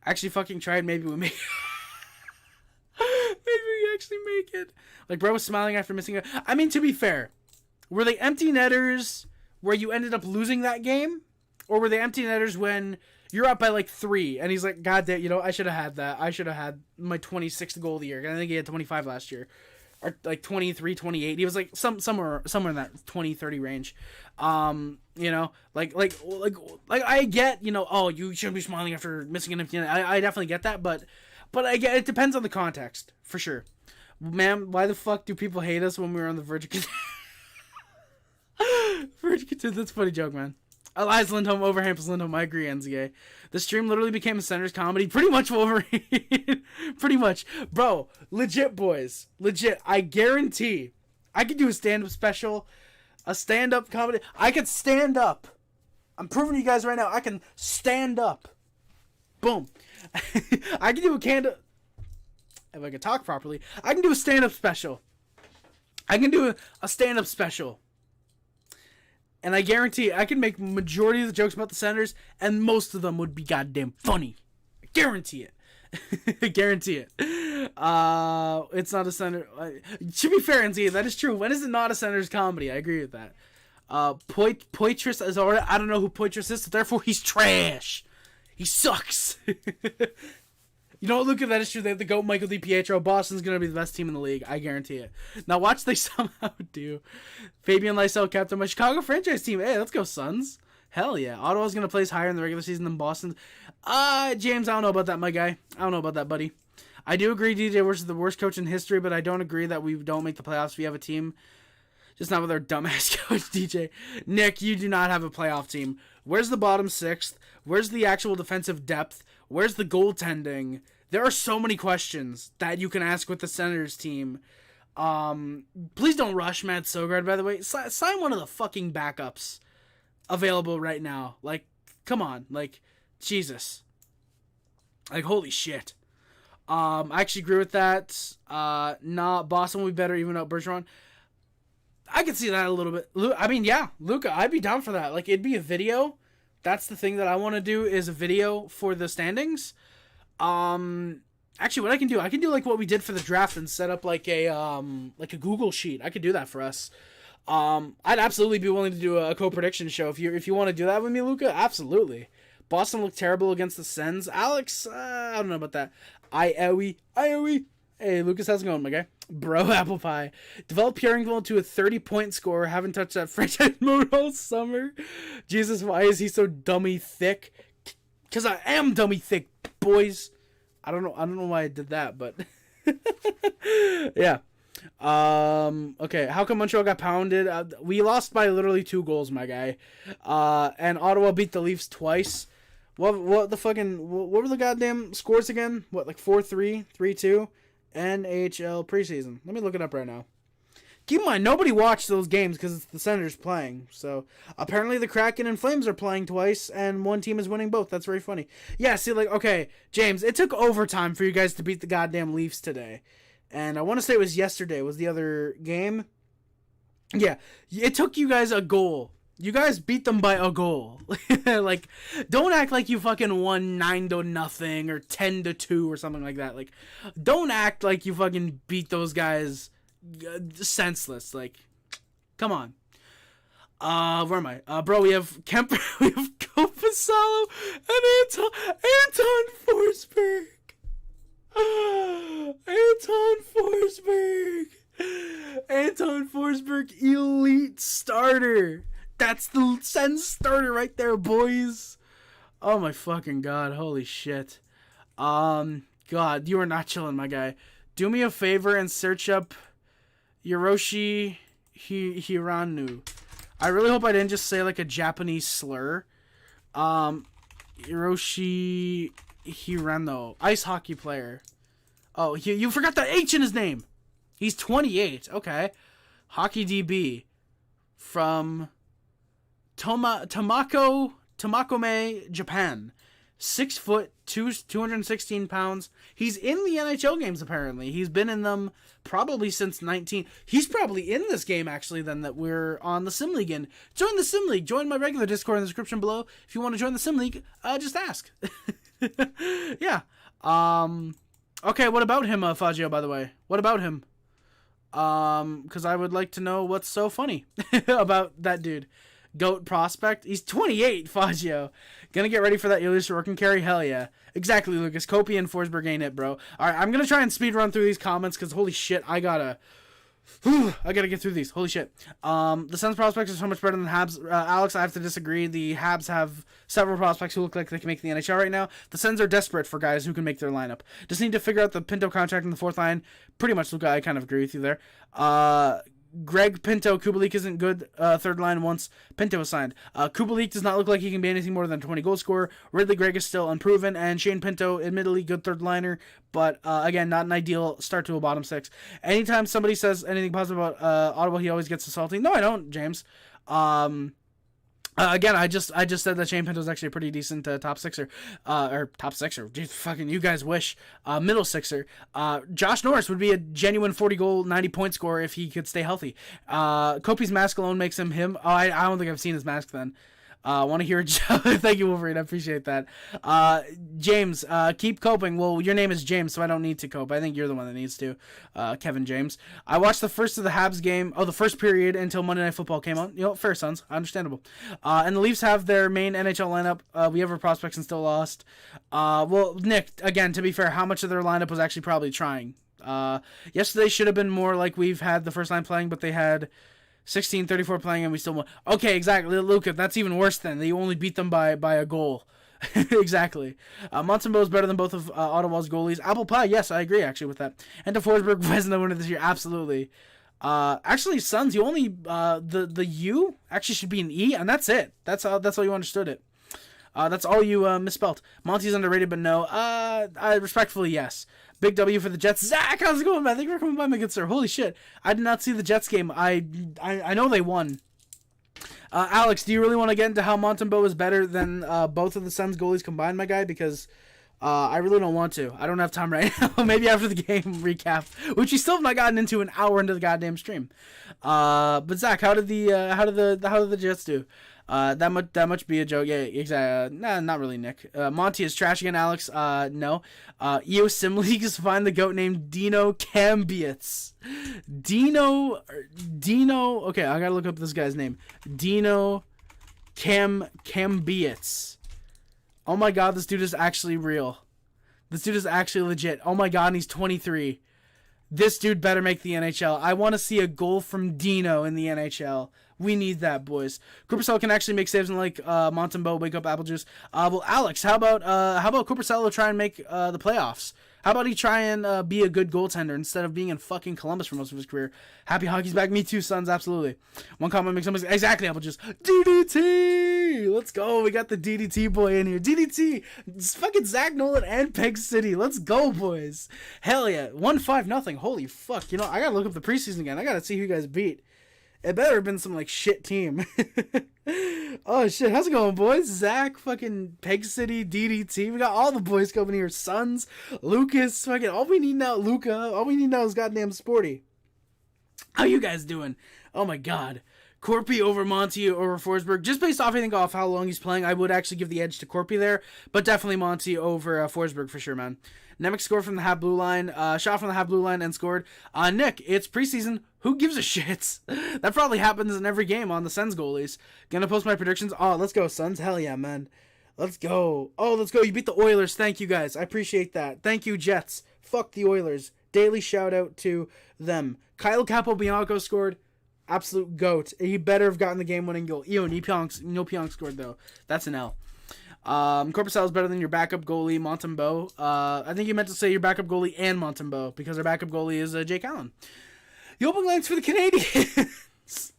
actually fucking tried, maybe we make... maybe we actually make it. Like, bro was smiling after missing it. I mean, to be fair, were they empty netters where you ended up losing that game? Or were they empty netters when you're up by like 3 and he's like, God damn, you know, I should have had that. I should have had my 26th goal of the year. I think he had 25 last year. or like 23, 28. He was like somewhere in that 20, 30 range. You know, like I get, you know, oh, you shouldn't be smiling after missing an empty net. I definitely get that, but I get, it depends on the context for sure. Man, why the fuck do people hate us when we were on the verge of That's a funny joke, man. Elias Lindholm over Hampus Lindholm. I agree, NZA. The stream literally became a Senators comedy. Pretty much Wolverine. Pretty much. Bro, legit, boys. Legit. I guarantee I could do a stand-up special, a stand-up comedy. I could stand up. I'm proving to you guys right now, I can stand up. Boom. I can do a if I could talk properly, I can do a stand-up special. I can do a stand-up special. And I guarantee I can make majority of the jokes about the Senators, and most of them would be goddamn funny. I guarantee it. I guarantee it. It's not a Senator. To be fair, NZ, that is true. When is it not a Senators comedy? I agree with that. Poitras is already. I don't know who Poitras is, so therefore he's trash. He sucks. You know what, Luca? That is true. They have the GOAT Michael DiPietro. Boston's going to be the best team in the league. I guarantee it. Now watch they somehow do. Fabian Lysell, captain my Chicago franchise team. Hey, let's go, Suns. Hell yeah. Ottawa's going to place higher in the regular season than Boston. James, I don't know about that, my guy. I don't know about that, buddy. I do agree DJ Worst is the worst coach in history, but I don't agree that we don't make the playoffs. We have a team. Just not with our dumbass coach, DJ. Nick, you do not have a playoff team. Where's the bottom sixth? Where's the actual defensive depth? Where's the goaltending? There are so many questions that you can ask with the Senators team. Please don't rush Matt Sogard, by the way. Sign one of the fucking backups available right now. Like, come on. Like, Jesus. Like, holy shit. I actually agree with that. Boston will be better even without Bergeron. I could see that a little bit. I mean, yeah, Luca, I'd be down for that. Like, it'd be a video. That's the thing that I want to do, is a video for the standings. Actually, what I can do like what we did for the draft and set up like a Google sheet. I could do that for us. I'd absolutely be willing to do a co-prediction show if you want to do that with me, Luca. Absolutely. Boston looked terrible against the Sens. Alex, I don't know about that. Iowie. Hey, Lucas, how's it going, my guy? Bro, apple pie. Develop Pierrington to a 30-point scorer. Haven't touched that franchise mode all summer. Jesus, why is he so dummy thick? Because I am dummy thick, boys. I don't know why I did that, but yeah. Okay, how come Montreal got pounded? We lost by literally 2 goals, my guy. And Ottawa beat the Leafs twice. What were the goddamn scores again? What, like 4-3, 3-2? NHL preseason. Let me look it up right now. Keep in mind, nobody watched those games because it's the Senators playing. So, apparently the Kraken and Flames are playing twice, and one team is winning both. That's very funny. Yeah, see, like, okay, James, it took overtime for you guys to beat the goddamn Leafs today. And I want to say it was yesterday, was the other game. Yeah, it took you guys a goal. You guys beat them by a goal. Like, don't act like you fucking won 9-0 or 10-2 or something like that. Like, don't act like you fucking beat those guys senseless. Like, come on. Where am I? Bro, we have Kemper, we have Kopasalo, and Anton Forsberg. Anton Forsberg, elite starter. That's the Sens starter right there, boys. Oh my fucking god, holy shit. God, you are not chilling, my guy. Do me a favor and search up Hiroshi Hiranu. I really hope I didn't just say like a Japanese slur. Hiroshi Hirano, ice hockey player. Oh, you forgot the H in his name. He's 28. Okay. Hockey DB from Tomakome, Japan. 6 foot, 216 pounds. He's in the NHL games, apparently. He's been in them probably since 19. He's probably in this game, actually, then, that we're on the Sim League in. Join the Sim League. Join my regular Discord in the description below. If you want to join the Sim League, just ask. Yeah. Okay, what about him, Fagio, by the way? What about him? Because I would like to know what's so funny about that dude. GOAT prospect. He's 28, Fagio. Gonna get ready for that Ilya Sorokin carry? Hell yeah. Exactly, Lucas. Kopi and Forsberg ain't it, bro. Alright, I'm gonna try and speed run through these comments because holy shit, I gotta Whew, I gotta get through these. Holy shit. The Suns prospects are so much better than the Habs. Alex, I have to disagree. The Habs have several prospects who look like they can make the NHL right now. The Suns are desperate for guys who can make their lineup. Just need to figure out the Pinto contract in the fourth line. Pretty much, Luca, I kind of agree with you there. Greg Pinto, Kubalik isn't good third line once Pinto is signed. Kubalik does not look like he can be anything more than a 20 goal scorer. Ridley Gregg is still unproven, and Shane Pinto, admittedly good third liner, but again, not an ideal start to a bottom six. Anytime somebody says anything positive about Ottawa, he always gets assaulting. No, I don't, James. Again, I just said that Shane Pinto is actually a pretty decent top sixer, or top sixer. Jeez, fucking you guys wish. Middle sixer. Josh Norris would be a genuine 40-goal, 90-point scorer if he could stay healthy. Kopi's mask alone makes him. Oh, I don't think I've seen his mask then. Want to hear it? Thank you, Wolverine. I appreciate that. James, keep coping. Well, your name is James, so I don't need to cope. I think you're the one that needs to. Kevin James. I watched the first of the Habs game, the first period until Monday Night Football came on. You know, fair, Sons. Understandable. And the Leafs have their main NHL lineup. We have our prospects and still lost. Well, Nick, again, to be fair, how much of their lineup was actually probably trying? Yesterday should have been more like we've had the first line playing, but they had 16-34 playing and we still won. Okay, exactly, Luca. That's even worse than you only beat them by a goal. Exactly. Montembeault is better than both of Ottawa's goalies. Apple pie, yes, I agree actually with that. And to Forsberg Vezina winner this year, absolutely. Actually, Sons, you only the U actually should be an E, and that's it. That's all you understood it. That's all you misspelled. Monty's underrated, but no. I respectfully, yes. Big W for the Jets. Zach, how's it going, man? Thank you for coming by, my good sir. Holy shit. I did not see the Jets game. I know they won. Alex, do you really want to get into how Montembeault is better than both of the Suns goalies combined, my guy? Because I really don't want to. I don't have time right now. Maybe after the game recap, which we still have not gotten into an hour into the goddamn stream. But Zach, how did the Jets do? That much be a joke. Yeah, exactly. Nah, not really, Nick. Monty is trash again, Alex. No. EO Sim Leagues find the goat named Dino Cambiets. Dino. Okay, I gotta look up this guy's name. Dino Cambiets. Oh my god, this dude is actually real. This dude is actually legit. Oh my god, and he's 23. This dude better make the NHL. I want to see a goal from Dino in the NHL. We need that, boys. Cooper can actually make saves and like Montembeault, wake up apple juice. Well, Alex, how about Cooper try and make the playoffs? How about he try and be a good goaltender instead of being in fucking Columbus for most of his career? Happy hockey's back. Me too, Sons. Absolutely. One comment makes somebody exactly apple juice. DDT. Let's go. We got the DDT boy in here. DDT. It's fucking Zach Nolan and Peg City. Let's go, boys. Hell yeah. 1-5-0. Holy fuck. You know, I gotta look up the preseason again. I gotta see who you guys beat. It better have been some, like, shit team. Oh, shit. How's it going, boys? Zach, fucking Peg City, DDT. We got all the boys coming here. Sons, Lucas, fucking... All we need now, Luca. All we need now is goddamn Sporty. How you guys doing? Oh, my God. Corpy over Monty over Forsberg. Just based off, I think, off how long he's playing, I would actually give the edge to Corpy there. But definitely Monty over Forsberg for sure, man. Nemec scored from the half blue line. Shot from the half blue line and scored. Nick, it's preseason. Who gives a shit? That probably happens in every game on the Sens goalies. Gonna post my predictions. Oh, let's go, Sens. Hell yeah, man. Let's go. Oh, let's go. You beat the Oilers. Thank you, guys. I appreciate that. Thank you, Jets. Fuck the Oilers. Daily shout out to them. Kyle Capobianco scored. Absolute goat. He better have gotten the game-winning goal. No Pionk scored, though. That's an L. Corpusal is better than your backup goalie, Montembeault. I think you meant to say your backup goalie and Montembeault, because our backup goalie is Jake Allen. The opening lines for the Canadiens.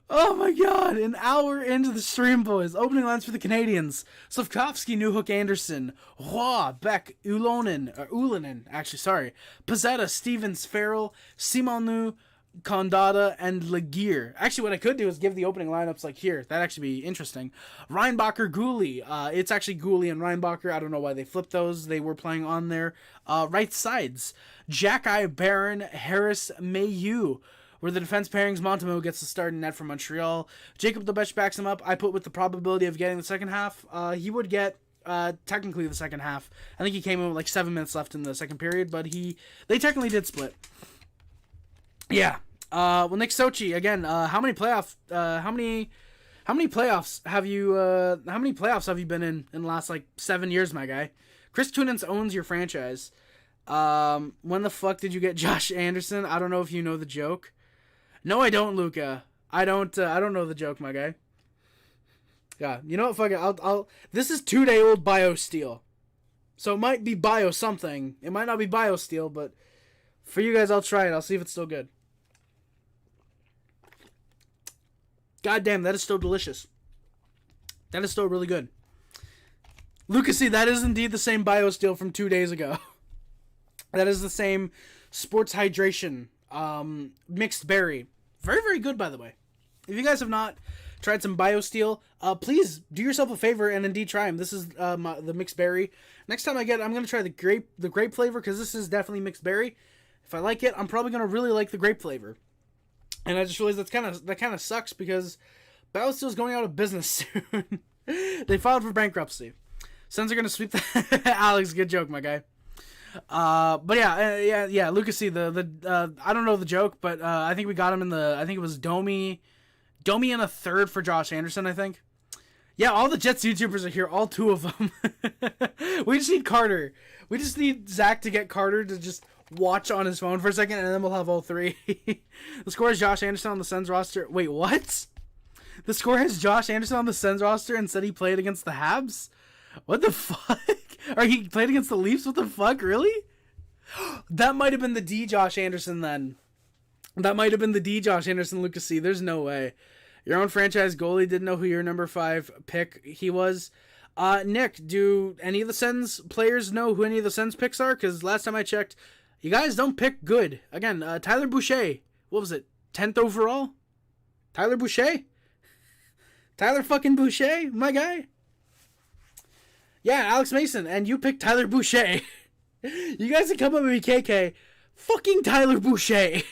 Oh my god, an hour into the stream, boys. Opening lines for the Canadiens. Slavkovsky, Newhook, Anderson, Roy, Beck, Ullinen, actually, sorry. Pizzetta, Stevens, Farrell, Simonu, Condada, and Laguerre. Actually, what I could do is give the opening lineups like here. That'd actually be interesting. Reinbacher, Gooley. It's actually Gooley and Reinbacher. I don't know why they flipped those. They were playing on their right sides. Jack-Eye, Barron, Harris, Mayu. Where the defense pairings, Montembeault gets the start in net for Montreal. Jakub Dobes backs him up. I put with the probability of getting the second half. He would get technically the second half. I think he came in with like 7 minutes left in the second period, but they technically did split. Yeah. Well, Nick Sochi again. How many playoffs have you been in the last like 7 years, my guy? Chris Kunitz owns your franchise. When the fuck did you get Josh Anderson? I don't know if you know the joke. No, I don't, Luca. I don't know the joke, my guy. Yeah, you know what? Fuck it. I'll. This is 2-day-old BioSteel, so it might be bio something. It might not be BioSteel, but for you guys, I'll try it. I'll see if it's still good. God damn, that is still delicious. That is still really good. Lucas, see, that is indeed the same BioSteel from 2 days ago. That is the same sports hydration mixed berry. Very, very good, by the way. If you guys have not tried some BioSteel, please do yourself a favor and indeed try them. This is the mixed berry. Next time I get it, I'm going to try the grape flavor, because this is definitely mixed berry. If I like it, I'm probably going to really like the grape flavor. And I just realized that kind of sucks, because BioSteel is going out of business soon. They filed for bankruptcy. Sens are going to sweep the... Alex, good joke, my guy. But yeah, Lucas C, the I don't know the joke, but I think we got him in I think it was Domi in a third for Josh Anderson, I think. Yeah, all the Jets YouTubers are here, all 2 of them. We just need Carter. We just need Zach to get Carter to just watch on his phone for a second, and then we'll have all 3. The score is Josh Anderson on the Sens roster. Wait, what? The score has Josh Anderson on the Sens roster and said he played against the Habs? What the fuck? Or he played against the Leafs? What the fuck? Really? That might have been the D Josh Anderson then. That might have been the D Josh Anderson, Lucas C. There's no way. Your own franchise goalie didn't know who your number 5 pick he was. Nick, do any of the Sens players know who any of the Sens picks are? Because last time I checked, you guys don't pick good. Again, Tyler Boucher. What was it? 10th overall? Tyler Boucher? Tyler fucking Boucher? My guy? Yeah, Alex Mason, and you picked Tyler Boucher. You guys can come up with me, KK. Fucking Tyler Boucher.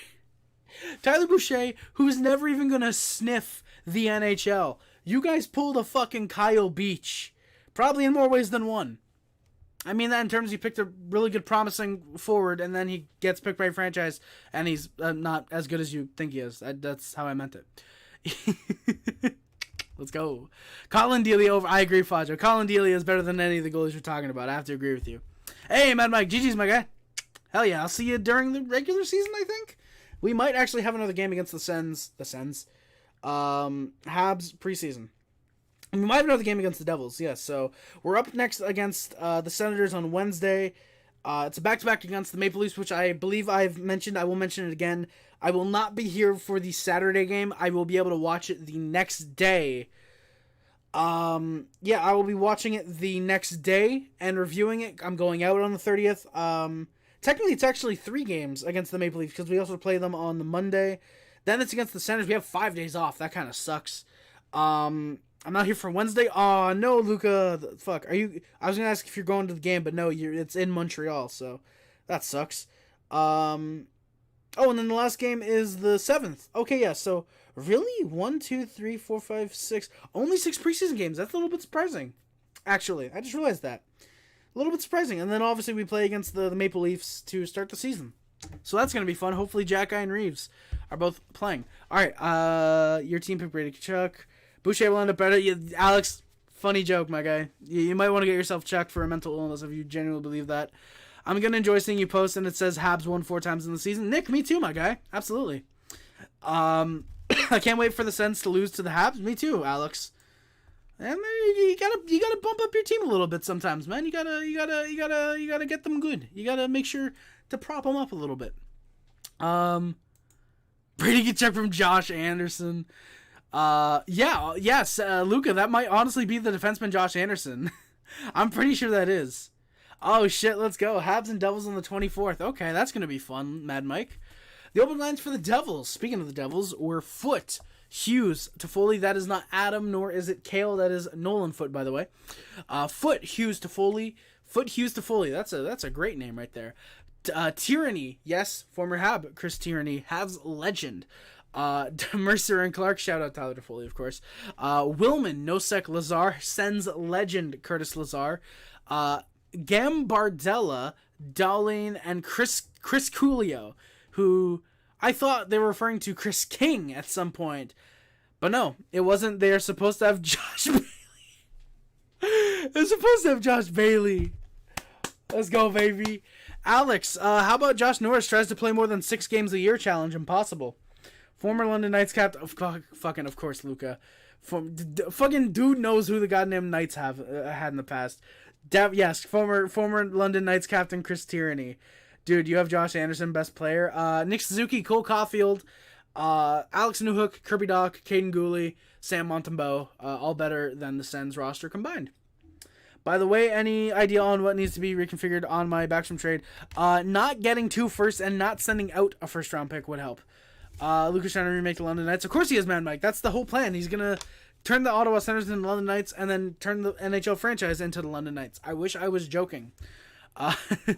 Tyler Boucher, who's never even gonna sniff the NHL. You guys pulled a fucking Kyle Beach. Probably in more ways than one. I mean that in terms you picked a really good promising forward, and then he gets picked by a franchise, and he's not as good as you think he is. That's how I meant it. Let's go. Colin Delia over. I agree, Fajo. Colin Delia is better than any of the goalies we're talking about. I have to agree with you. Hey, Mad Mike. GG's, my guy. Hell yeah. I'll see you during the regular season, I think. We might actually have another game against the Sens. Habs preseason. We might have another game against the Devils. Yes. So we're up next against the Senators on Wednesday. It's a back-to-back against the Maple Leafs, which I believe I've mentioned. I will mention it again. I will not be here for the Saturday game. I will be able to watch it the next day. I will be watching it the next day and reviewing it. I'm going out on the 30th. Technically, it's actually 3 games against the Maple Leafs, because we also play them on the Monday. Then it's against the Senators. We have 5 days off. That kind of sucks. I'm not here for Wednesday. Aw, no, Luca. Fuck. Are you... I was going to ask if you're going to the game, but no, it's in Montreal, so that sucks. And then the last game is the 7th. Okay, yeah, so really? 1, 2, 3, 4, 5, 6. Only 6 preseason games. That's a little bit surprising, actually. I just realized that. A little bit surprising. And then obviously we play against the Maple Leafs to start the season. So that's going to be fun. Hopefully Jack and Reeves are both playing. All right, your team picked Brady Kachuk. Boucher will end up better. Alex, funny joke, my guy. You might want to get yourself checked for a mental illness if you genuinely believe that. I'm going to enjoy seeing you post, and it says Habs won 4 times in the season. Nick, me too, my guy. Absolutely. I can't wait for the Sens to lose to the Habs. Me too, Alex. And you gotta bump up your team a little bit sometimes, man. You gotta get them good. You gotta make sure to prop them up a little bit. Brady get checked from Josh Anderson. Luca, that might honestly be the defenseman Josh Anderson. I'm pretty sure that is. Oh shit, let's go. Habs and Devils on the 24th. Okay, that's gonna be fun, Mad Mike. The open lines for the Devils, speaking of the Devils, were Foot, Hughes, Toffoli. That is not Adam, nor is it Kale. That is Nolan Foot, by the way. Foot, Hughes, Toffoli. Foot, Hughes, Toffoli. That's a great name right there. Tyranny, yes, former Hab, Chris Tyranny, Habs legend. Mercer and Clark, shout out Tyler Toffoli, of course. Willman, Nosek, Lazar, Sens legend, Curtis Lazar. Gambardella, Darlene, and Chris Coolio, who I thought they were referring to Chris King at some point. But no, it wasn't. They're supposed to have Josh Bailey. They're supposed to have Josh Bailey. Let's go, baby. Alex, how about Josh Norris tries to play more than 6 games a year challenge? Impossible. Former London Knights captain, fucking of course, Luca. Fucking dude knows who the goddamn Knights have had in the past. Yes, former London Knights captain Chris Tierney. Dude, you have Josh Anderson, best player. Nick Suzuki, Cole Caulfield, Alex Newhook, Kirby Dach, Caden Gooley, Sam Montembeault, all better than the Sens roster combined. By the way, any idea on what needs to be reconfigured on my Backstrom trade? Not getting 2 firsts and not sending out a first-round pick would help. Lucas trying to remake the London Knights. Of course he is, man, Mike. That's the whole plan. He's going to turn the Ottawa Senators into the London Knights and then turn the NHL franchise into the London Knights. I wish I was joking. Did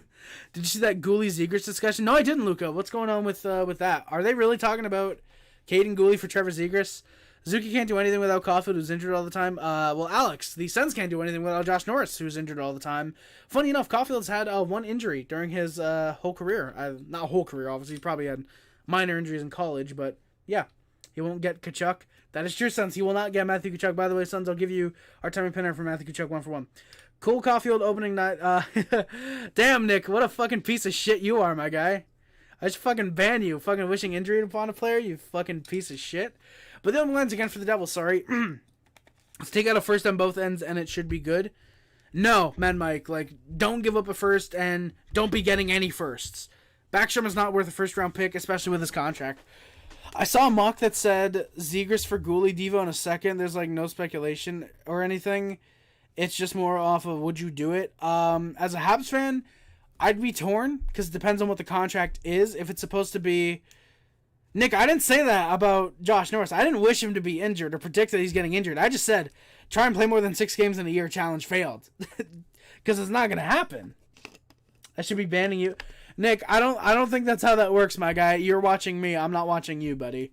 you see that Gooley-Zegras discussion? No, I didn't, Luca. What's going on with that? Are they really talking about Caden Gooley for Trevor Zegras? Zuki can't do anything without Caulfield, who's injured all the time. Well, Alex, the Sens can't do anything without Josh Norris, who's injured all the time. Funny enough, Caulfield's had 1 injury during his whole career. Not whole career, obviously. He probably had minor injuries in college, but yeah, he won't get Tkachuk. That is true, Sens. He will not get Matthew Tkachuk. By the way, Sens, I'll give you our timing pinner for Matthew Tkachuk 1-for-1. Cole Caulfield opening night. Damn, Nick, what a fucking piece of shit you are, my guy. I just fucking ban you. Fucking wishing injury upon a player, you fucking piece of shit. But the open lines again for the Devils, sorry. Let's take out a first on both ends, and it should be good. No, man, Mike, like, don't give up a first, and don't be getting any firsts. Backstrom is not worth a first-round pick, especially with his contract. I saw a mock that said Zegras for Gooley, Devo in a second. There's, like, no speculation or anything. It's just more off of would you do it. As a Habs fan, I'd be torn, because it depends on what the contract is. If it's supposed to be... Nick, I didn't say that about Josh Norris. I didn't wish him to be injured or predict that he's getting injured. I just said, try and play more than 6 games in a year challenge failed. Because it's not going to happen. I should be banning you. Nick, I don't think that's how that works, my guy. You're watching me. I'm not watching you, buddy.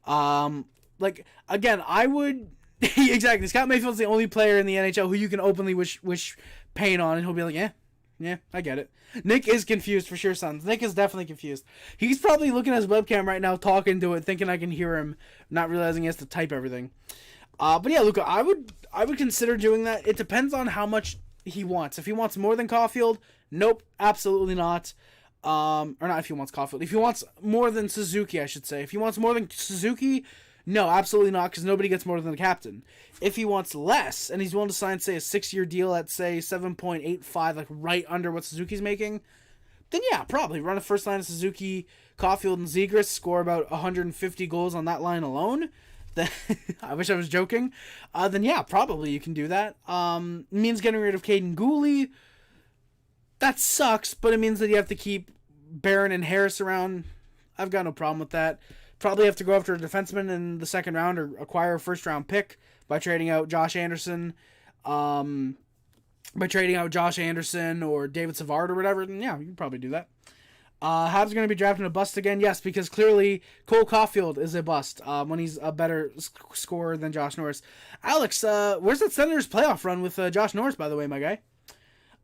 Like, again, I would... exactly. Scott Mayfield's the only player in the NHL who you can openly wish pain on, and he'll be like, yeah, I get it. Nick is confused for sure, Sons. Nick is definitely confused. He's probably looking at his webcam right now, talking to it, thinking I can hear him, not realizing he has to type everything. But yeah, Luca, I would consider doing that. It depends on how much he wants. If he wants more than Caulfield, nope, absolutely not. Or not if he wants Caulfield. If he wants more than Suzuki, I should say. If he wants more than Suzuki, no, absolutely not, because nobody gets more than the captain. If he wants less, and he's willing to sign, say, a 6-year deal at, say, 7.85, like right under what Suzuki's making, then yeah, probably run a first line of Suzuki, Caulfield, and Zegras, score about 150 goals on that line alone. Then, I wish I was joking. Then yeah, probably you can do that. Means getting rid of Caden Gooley. That sucks, but it means that you have to keep Barron and Harris around. I've got no problem with that. Probably have to go after a defenseman in the second round or acquire a first-round pick by trading out Josh Anderson. Or David Savard or whatever, then yeah, you can probably do that. Habs are going to be drafting a bust again. Yes, because clearly Cole Caulfield is a bust when he's a better scorer than Josh Norris. Alex, where's that Senators playoff run with Josh Norris, by the way, my guy?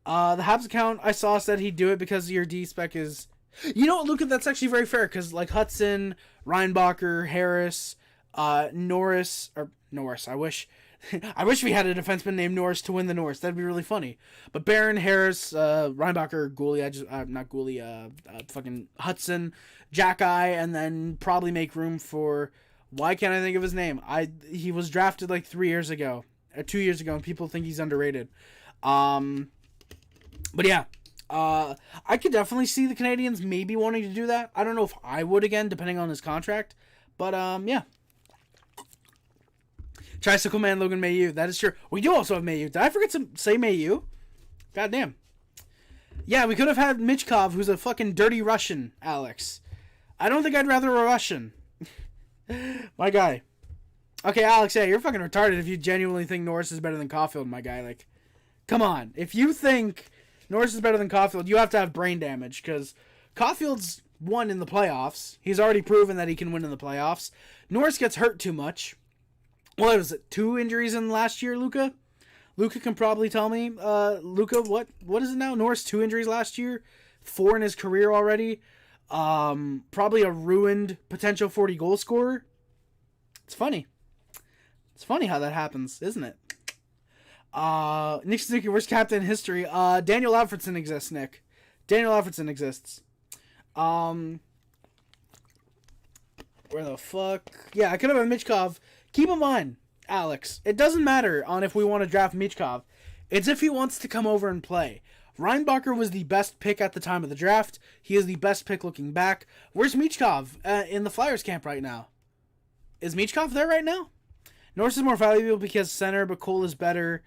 The Habs account I saw said he'd do it because your D-spec is... You know what, Luca, that's actually very fair, because like Hudson, Reinbacher, Harris, Norris, I wish we had a defenseman named Norris to win the Norris. That'd be really funny. But Barron, Harris, Reinbacher, Gooley, fucking Hudson, Jack and then probably make room for, why can't I think of his name? He was drafted like 2 years ago, and people think he's underrated. But yeah. I could definitely see the Canadiens maybe wanting to do that. I don't know if I would again, depending on his contract. But, yeah. Tricycle Man Logan Mailloux. That is true. We do also have Mailloux. Did I forget to say Mailloux? Goddamn. Yeah, we could have had Michkov, who's a fucking dirty Russian, Alex. I don't think I'd rather a Russian. My guy. Okay, Alex, yeah, you're fucking retarded if you genuinely think Norris is better than Caulfield, my guy. Like, come on. If you think Norris is better than Caulfield, you have to have brain damage, because Caulfield's won in the playoffs. He's already proven that he can win in the playoffs. Norris gets hurt too much. What was it, 2 injuries in last year, Luca? Luca can probably tell me. Luca, what is it now? Norris 2 injuries last year, 4 in his career already. Probably a ruined potential 40 goal scorer. It's funny. It's funny how that happens, isn't it? Nick Suzuki, worst captain in history. Daniel Alfredson exists, Nick. Daniel Alfredson exists. Where the fuck? Yeah, I could have a Michkov. Keep in mind, Alex, it doesn't matter on if we want to draft Michkov. It's if he wants to come over and play. Reinbacher was the best pick at the time of the draft. He is the best pick looking back. Where's Michkov in the Flyers camp right now? Is Michkov there right now? Norris is more valuable because center, but Cole is better.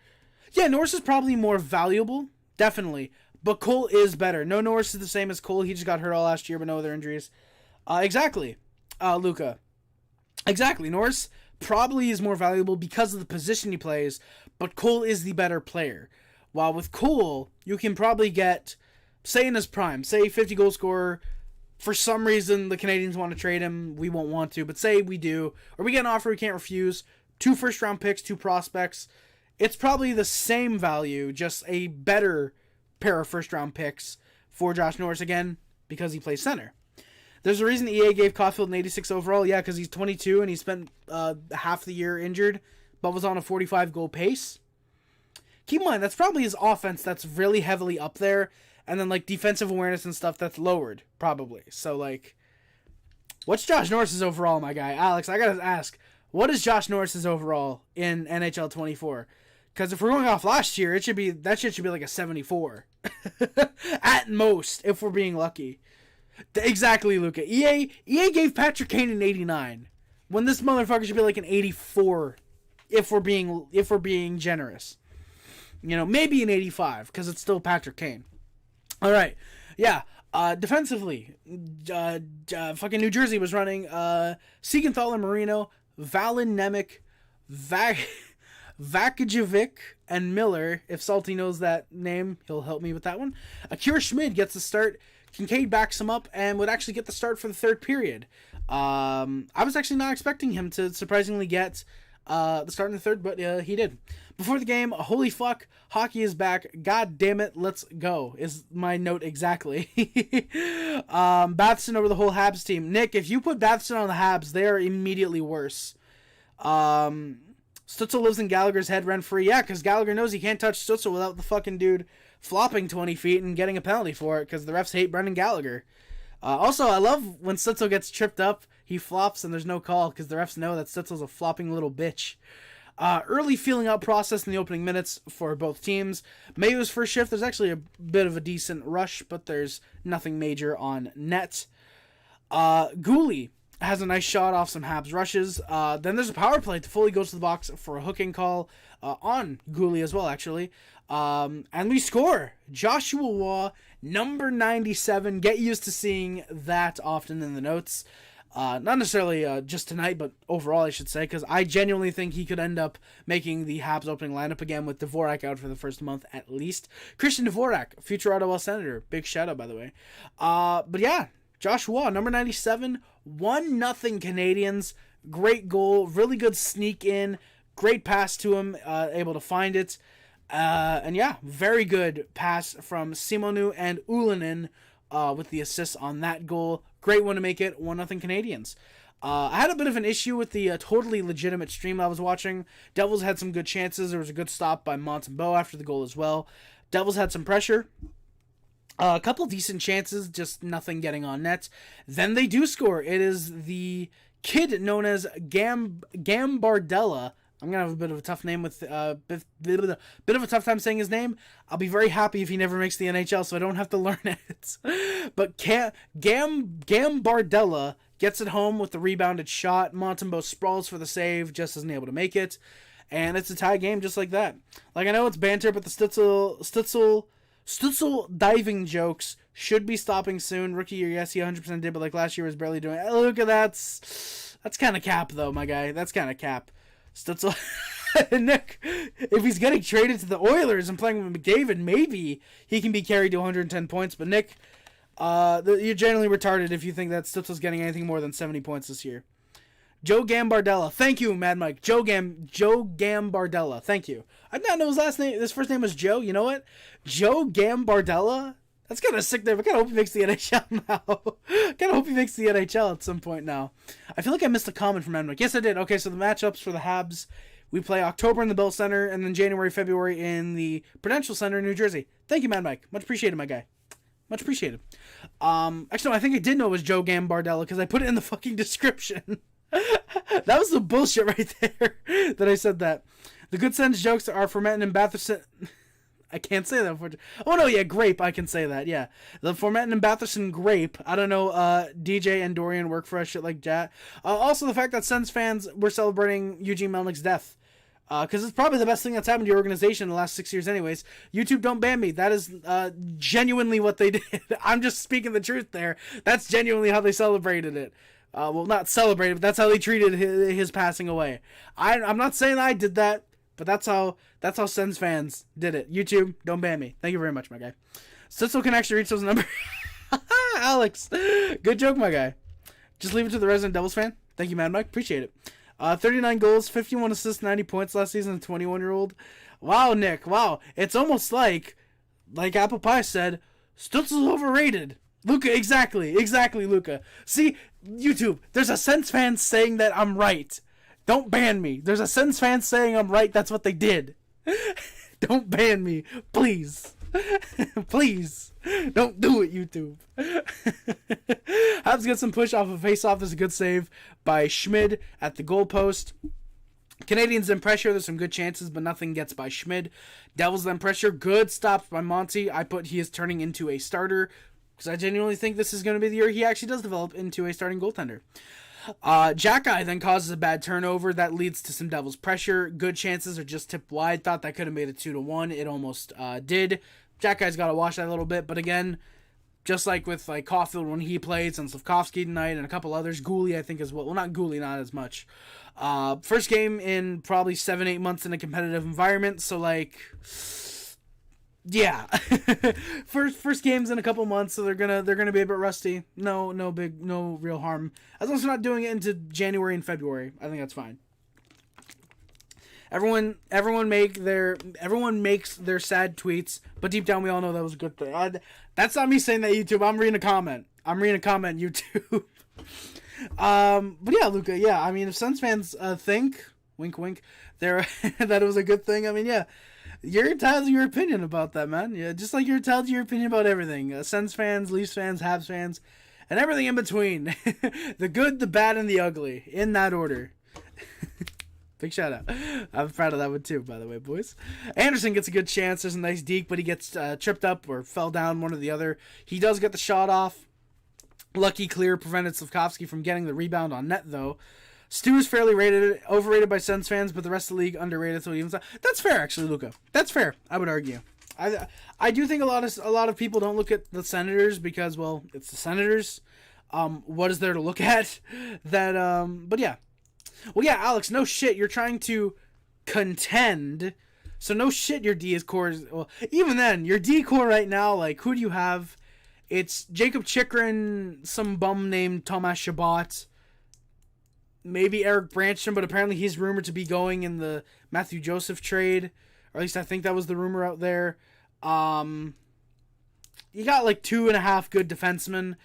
Yeah, Norris is probably more valuable. Definitely. But Cole is better. No, Norris is the same as Cole. He just got hurt all last year, but no other injuries. Exactly, Luca. Exactly. Norris probably is more valuable because of the position he plays, but Cole is the better player. While with Cole, you can probably get, say in his prime, say 50-goal scorer. For some reason, the Canadiens want to trade him. We won't want to, but say we do. Or we get an offer we can't refuse. 2 first-round picks, 2 prospects. It's probably the same value, just a better pair of first-round picks for Josh Norris, again, because he plays center. There's a reason EA gave Caulfield an 86 overall. Yeah, because he's 22 and he spent half the year injured, but was on a 45-goal pace. Keep in mind, that's probably his offense that's really heavily up there, and then, like, defensive awareness and stuff that's lowered, probably. So, like, what's Josh Norris's overall, my guy? Alex, I gotta ask, what is Josh Norris's overall in NHL 24? Because if we're going off last year, that shit should be like a 74. At most, if we're being lucky. Exactly, Luca. EA gave Patrick Kane an 89. When this motherfucker should be like an 84 if we're being generous. You know, maybe an 85, because it's still Patrick Kane. All right. Yeah. Defensively, fucking New Jersey was running Siegenthaler, Marino, Valin, Nemec, Vakojevic, and Miller. If Salty knows that name, he'll help me with that one. Akira Schmid gets the start. Kincaid backs him up and would actually get the start for the third period. I was actually not expecting him to surprisingly get the start in the third, but he did. Before the game, holy fuck, hockey is back. God damn it, let's go, is my note exactly. Batherson over the whole Habs team. Nick, if you put Batherson on the Habs, they are immediately worse. Stutzel lives in Gallagher's head rent-free. Yeah, because Gallagher knows he can't touch Stutzel without the fucking dude flopping 20 feet and getting a penalty for it, because the refs hate Brendan Gallagher. Also, I love when Stutzel gets tripped up, he flops and there's no call, because the refs know that Stutzel's a flopping little bitch. Early feeling out process in the opening minutes for both teams. Mayo's first shift, there's actually a bit of a decent rush, but there's nothing major on net. Gooley has a nice shot off some Habs rushes. Then there's a power play. Foley goes to the box for a hooking call on Gooley as well, actually. And we score. Joshua Waugh, number 97. Get used to seeing that often in the notes. Not necessarily just tonight, but overall, I should say, because I genuinely think he could end up making the Habs opening lineup again with Dvorak out for the first month at least. Christian Dvorak, future Ottawa Senator. Big shout out, by the way. But yeah, Joshua, number 97, 1-0 Canadiens. Great goal, really good sneak in, great pass to him, able to find it. And yeah, very good pass from Simonu and Ullinen with the assist on that goal. Great one to make it 1-0 Canadiens. I had a bit of an issue with the totally legitimate stream I was watching. Devils had some good chances. There was a good stop by Montembeault after the goal as well. Devils had some pressure. A couple decent chances, just nothing getting on net. Then they do score. It is the kid known as Gambardella. I'm gonna have a bit of a tough name with bit of a tough time saying his name. I'll be very happy if he never makes the NHL, so I don't have to learn it. But Gambardella gets it home with the rebounded shot. Montembeault sprawls for the save, just isn't able to make it, and it's a tie game just like that. Like, I know it's banter, but the Stutzel diving jokes should be stopping soon. Rookie year, yes, he 100% did, but like last year was barely doing it. Look at that's kind of cap though, my guy. That's kind of cap. Stutzel, Nick, if he's getting traded to the Oilers and playing with McDavid, maybe he can be carried to 110 points. But Nick, you're generally retarded if you think that Stutzel's getting anything more than 70 points this year. Joe Gambardella, thank you, Mad Mike. Joe Gambardella, thank you. I did not know his last name. His first name was Joe. You know what? Joe Gambardella. That's kind of sick there. I kind of hope he makes the NHL now. Kind of hope he makes the NHL at some point now. I feel like I missed a comment from Mad Mike. Yes, I did. Okay, so the matchups for the Habs. We play October in the Bell Center, and then January, February in the Prudential Center in New Jersey. Thank you, Mad Mike. Much appreciated, my guy. Much appreciated. Actually, no, I think I did know it was Joe Gambardella because I put it in the fucking description. That was the bullshit right there that I said that. The good sense jokes are Formenton and Batherson. I can't say that. Oh, no, yeah, grape. I can say that, yeah. The Formenton and Batherson grape. I don't know, DJ and Dorian work for us, shit like that. Also, the fact that Sens fans were celebrating Eugene Melnick's death. Because it's probably the best thing that's happened to your organization in the last 6 years anyways. YouTube, don't ban me. That is genuinely what they did. I'm just speaking the truth there. That's genuinely how they celebrated it. Well, not celebrated, but that's how they treated his passing away. I'm not saying I did that, but that's how Sens fans did it. YouTube, don't ban me. Thank you very much, my guy. Stitzel can actually reach those numbers. Alex, good joke, my guy. Just leave it to the resident Devils fan. Thank you, Mad Mike. Appreciate it. 39 goals, 51 assists, 90 points last season, a 21-year-old. Wow, Nick. Wow. It's almost like Apple Pie said, Stutzel's overrated. Luca, exactly, Luca. See, YouTube, there's a Sens fan saying that I'm right. Don't ban me. There's a Sens fan saying I'm right. That's what they did. Don't ban me. Please. Please. Don't do it, YouTube. Habs get some push off of face-off. Is a good save by Schmid at the goalpost. Canadiens in pressure. There's some good chances, but nothing gets by Schmid. Devils in pressure. Good stops by Monty. I put he is turning into a starter because I genuinely think this is going to be the year he actually does develop into a starting goaltender. Jack Eye then causes a bad turnover that leads to some Devils pressure. Good chances are just tipped wide. Thought that could have made it 2-1. It almost did. Jack Eye's got to wash that a little bit, but again, just like with Caulfield when he plays and Slavkovsky tonight and a couple others, Gooley I think as well. Well, not Gooley, not as much. First game in probably 7-8 months in a competitive environment, so yeah. first games in a couple months, so they're gonna be a bit rusty. No real harm as long as they're not doing it into January and February. I think that's fine. Everyone makes their sad tweets, but deep down we all know that was a good thing. That's not me saying that, YouTube. I'm reading a comment, YouTube. But yeah, Luca. Yeah, I mean, if Suns fans think, wink, wink, that it was a good thing. I mean, yeah. You're entitled to your opinion about that, man. Yeah, just like you're entitled to your opinion about everything. Sens fans, Leafs fans, Habs fans, and everything in between. The good, the bad, and the ugly. In that order. Big shout out. I'm proud of that one too, by the way, boys. Anderson gets a good chance. There's a nice deke, but he gets tripped up or fell down, one or the other. He does get the shot off. Lucky clear prevented Slavkovsky from getting the rebound on net, though. Stu is fairly overrated by Sens fans, but the rest of the league underrated. So even that's fair, actually, Luca. That's fair. I would argue. I do think a lot of people don't look at the Senators because, well, it's the Senators. What is there to look at? But yeah. Well, yeah, Alex. No shit. You're trying to contend. So no shit. Your D core is well. Even then, your D core right now. Who do you have? It's Jacob Chikrin, some bum named Tomas Chabot. Maybe Eric Branstrom, but apparently he's rumored to be going in the Matthew Joseph trade. Or at least I think that was the rumor out there. You got 2.5 good defensemen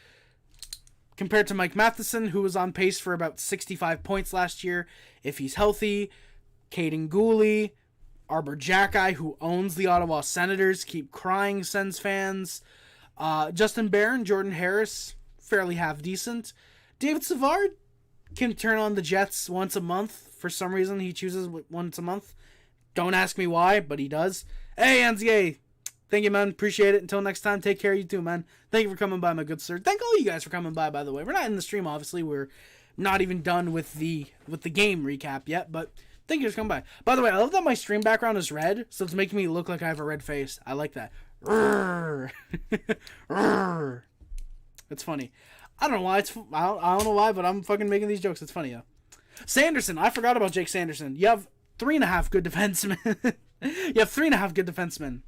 compared to Mike Matheson, who was on pace for about 65 points last year. If he's healthy, Caden Gooley, Arbor Jackeye, who owns the Ottawa Senators, keep crying, Sens fans. Justin Barron, Jordan Harris, fairly half decent. David Savard can turn on the Jets once a month. For some reason, he chooses once a month. Don't ask me why, but he does. Hey, Anzier. Thank you, man. Appreciate it. Until next time, take care. You too, man. Thank you for coming by, my good sir. Thank all you guys for coming by the way. We're not in the stream, obviously. We're not even done with the game recap yet, but thank you for coming by. By the way, I love that my stream background is red, so it's making me look like I have a red face. I like that. It's funny. I don't know why. I don't know why, but I'm fucking making these jokes. It's funny, yeah. Sanderson. I forgot about Jake Sanderson. You have 3.5 good defensemen.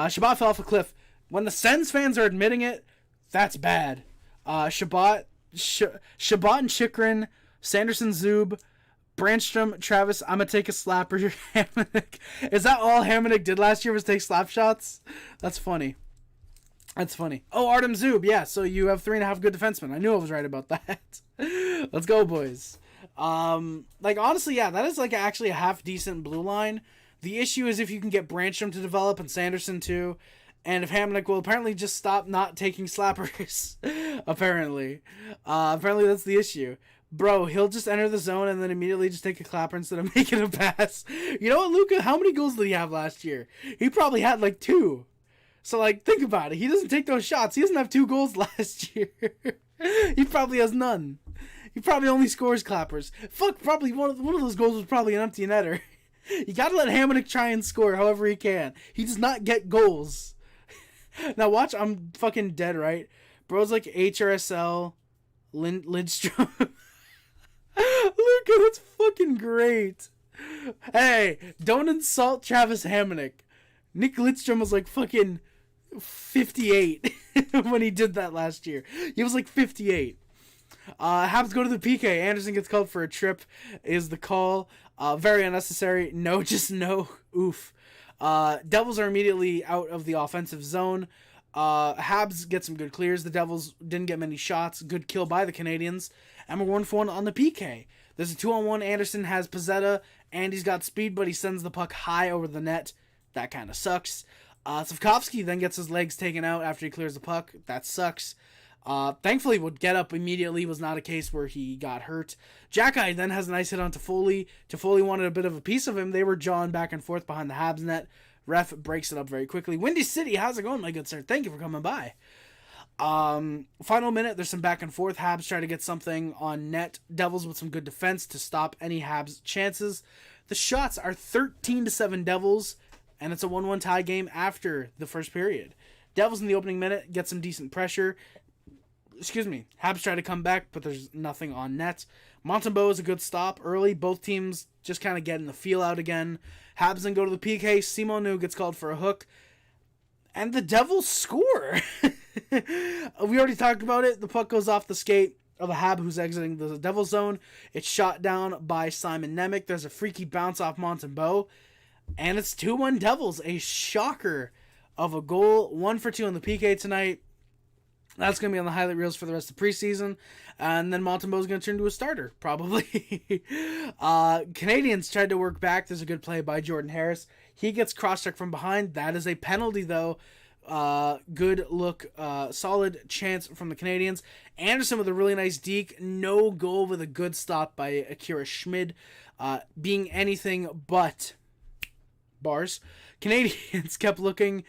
Chabot fell off a cliff. When the Sens fans are admitting it, that's bad. Chabot and Chikrin, Sanderson, Zub, Branstrom, Travis, I'm going to take a slapper. Hamonic. Is that all Hamonic did last year was take slap shots? That's funny. Oh, Artem Zub. Yeah, so you have 3.5 good defensemen. I knew I was right about that. Let's go, boys. Honestly, yeah, that is actually a half decent blue line. The issue is if you can get Branstrom to develop and Sanderson too. And if Hamonic will apparently just stop not taking slappers. Apparently. Apparently that's the issue. Bro, he'll just enter the zone and then immediately just take a clapper instead of making a pass. You know what, Luka? How many goals did he have last year? He probably had like 2. So, like, think about it. He doesn't take those shots. He doesn't have 2 goals last year. He probably has none. He probably only scores clappers. Fuck, probably one of those goals was probably an empty netter. You gotta let Hamonic try and score however he can. He does not get goals. Now watch, I'm fucking dead, right? Bro's like HRSL Lindstrom. Luka, that's fucking great. Hey, don't insult Travis Hamonic. Nick Lidstrom was like fucking 58 when he did that last year. He was like 58. Habs go to the PK. Anderson gets called for a trip is the call. Very unnecessary. No, just no. Oof. Devils are immediately out of the offensive zone. Habs get some good clears. The Devils didn't get many shots. Good kill by the Canadiens. And we're 1-for-1 on the PK. There's a 2-on-1. Anderson has Pizzetta, and he's got speed, but he sends the puck high over the net. That kind of sucks. Slavkovsky then gets his legs taken out after he clears the puck. That sucks. Thankfully, would get up immediately. Was not a case where he got hurt. Jacky then has a nice hit on Toffoli. Toffoli wanted a bit of a piece of him. They were jawing back and forth behind the Habs net. Ref breaks it up very quickly. Windy City, how's it going, my good sir? Thank you for coming by. Final minute, there's some back and forth. Habs try to get something on net. Devils with some good defense to stop any Habs chances. The shots are 13-7 Devils, and it's a 1-1 tie game after the first period. Devils in the opening minute get some decent pressure. Habs try to come back, but there's nothing on net. Montembeault is a good stop early. Both teams just kind of getting the feel out again. Habs then go to the PK. Simon Nemec gets called for a hook. And the Devils score. We already talked about it. The puck goes off the skate of a Hab who's exiting the Devil zone. It's shot down by Simon Nemec. There's a freaky bounce off Montembeault. And it's 2-1 Devils. A shocker of a goal. 1-for-2 on the PK tonight. That's going to be on the highlight reels for the rest of preseason. And then Montembeault is going to turn into a starter, probably. Canadiens tried to work back. There's a good play by Jordan Harris. He gets cross-checked from behind. That is a penalty, though. Good look. Solid chance from the Canadiens. Anderson with a really nice deke. No goal with a good stop by Akira Schmid. Being anything but bars. Canadiens kept looking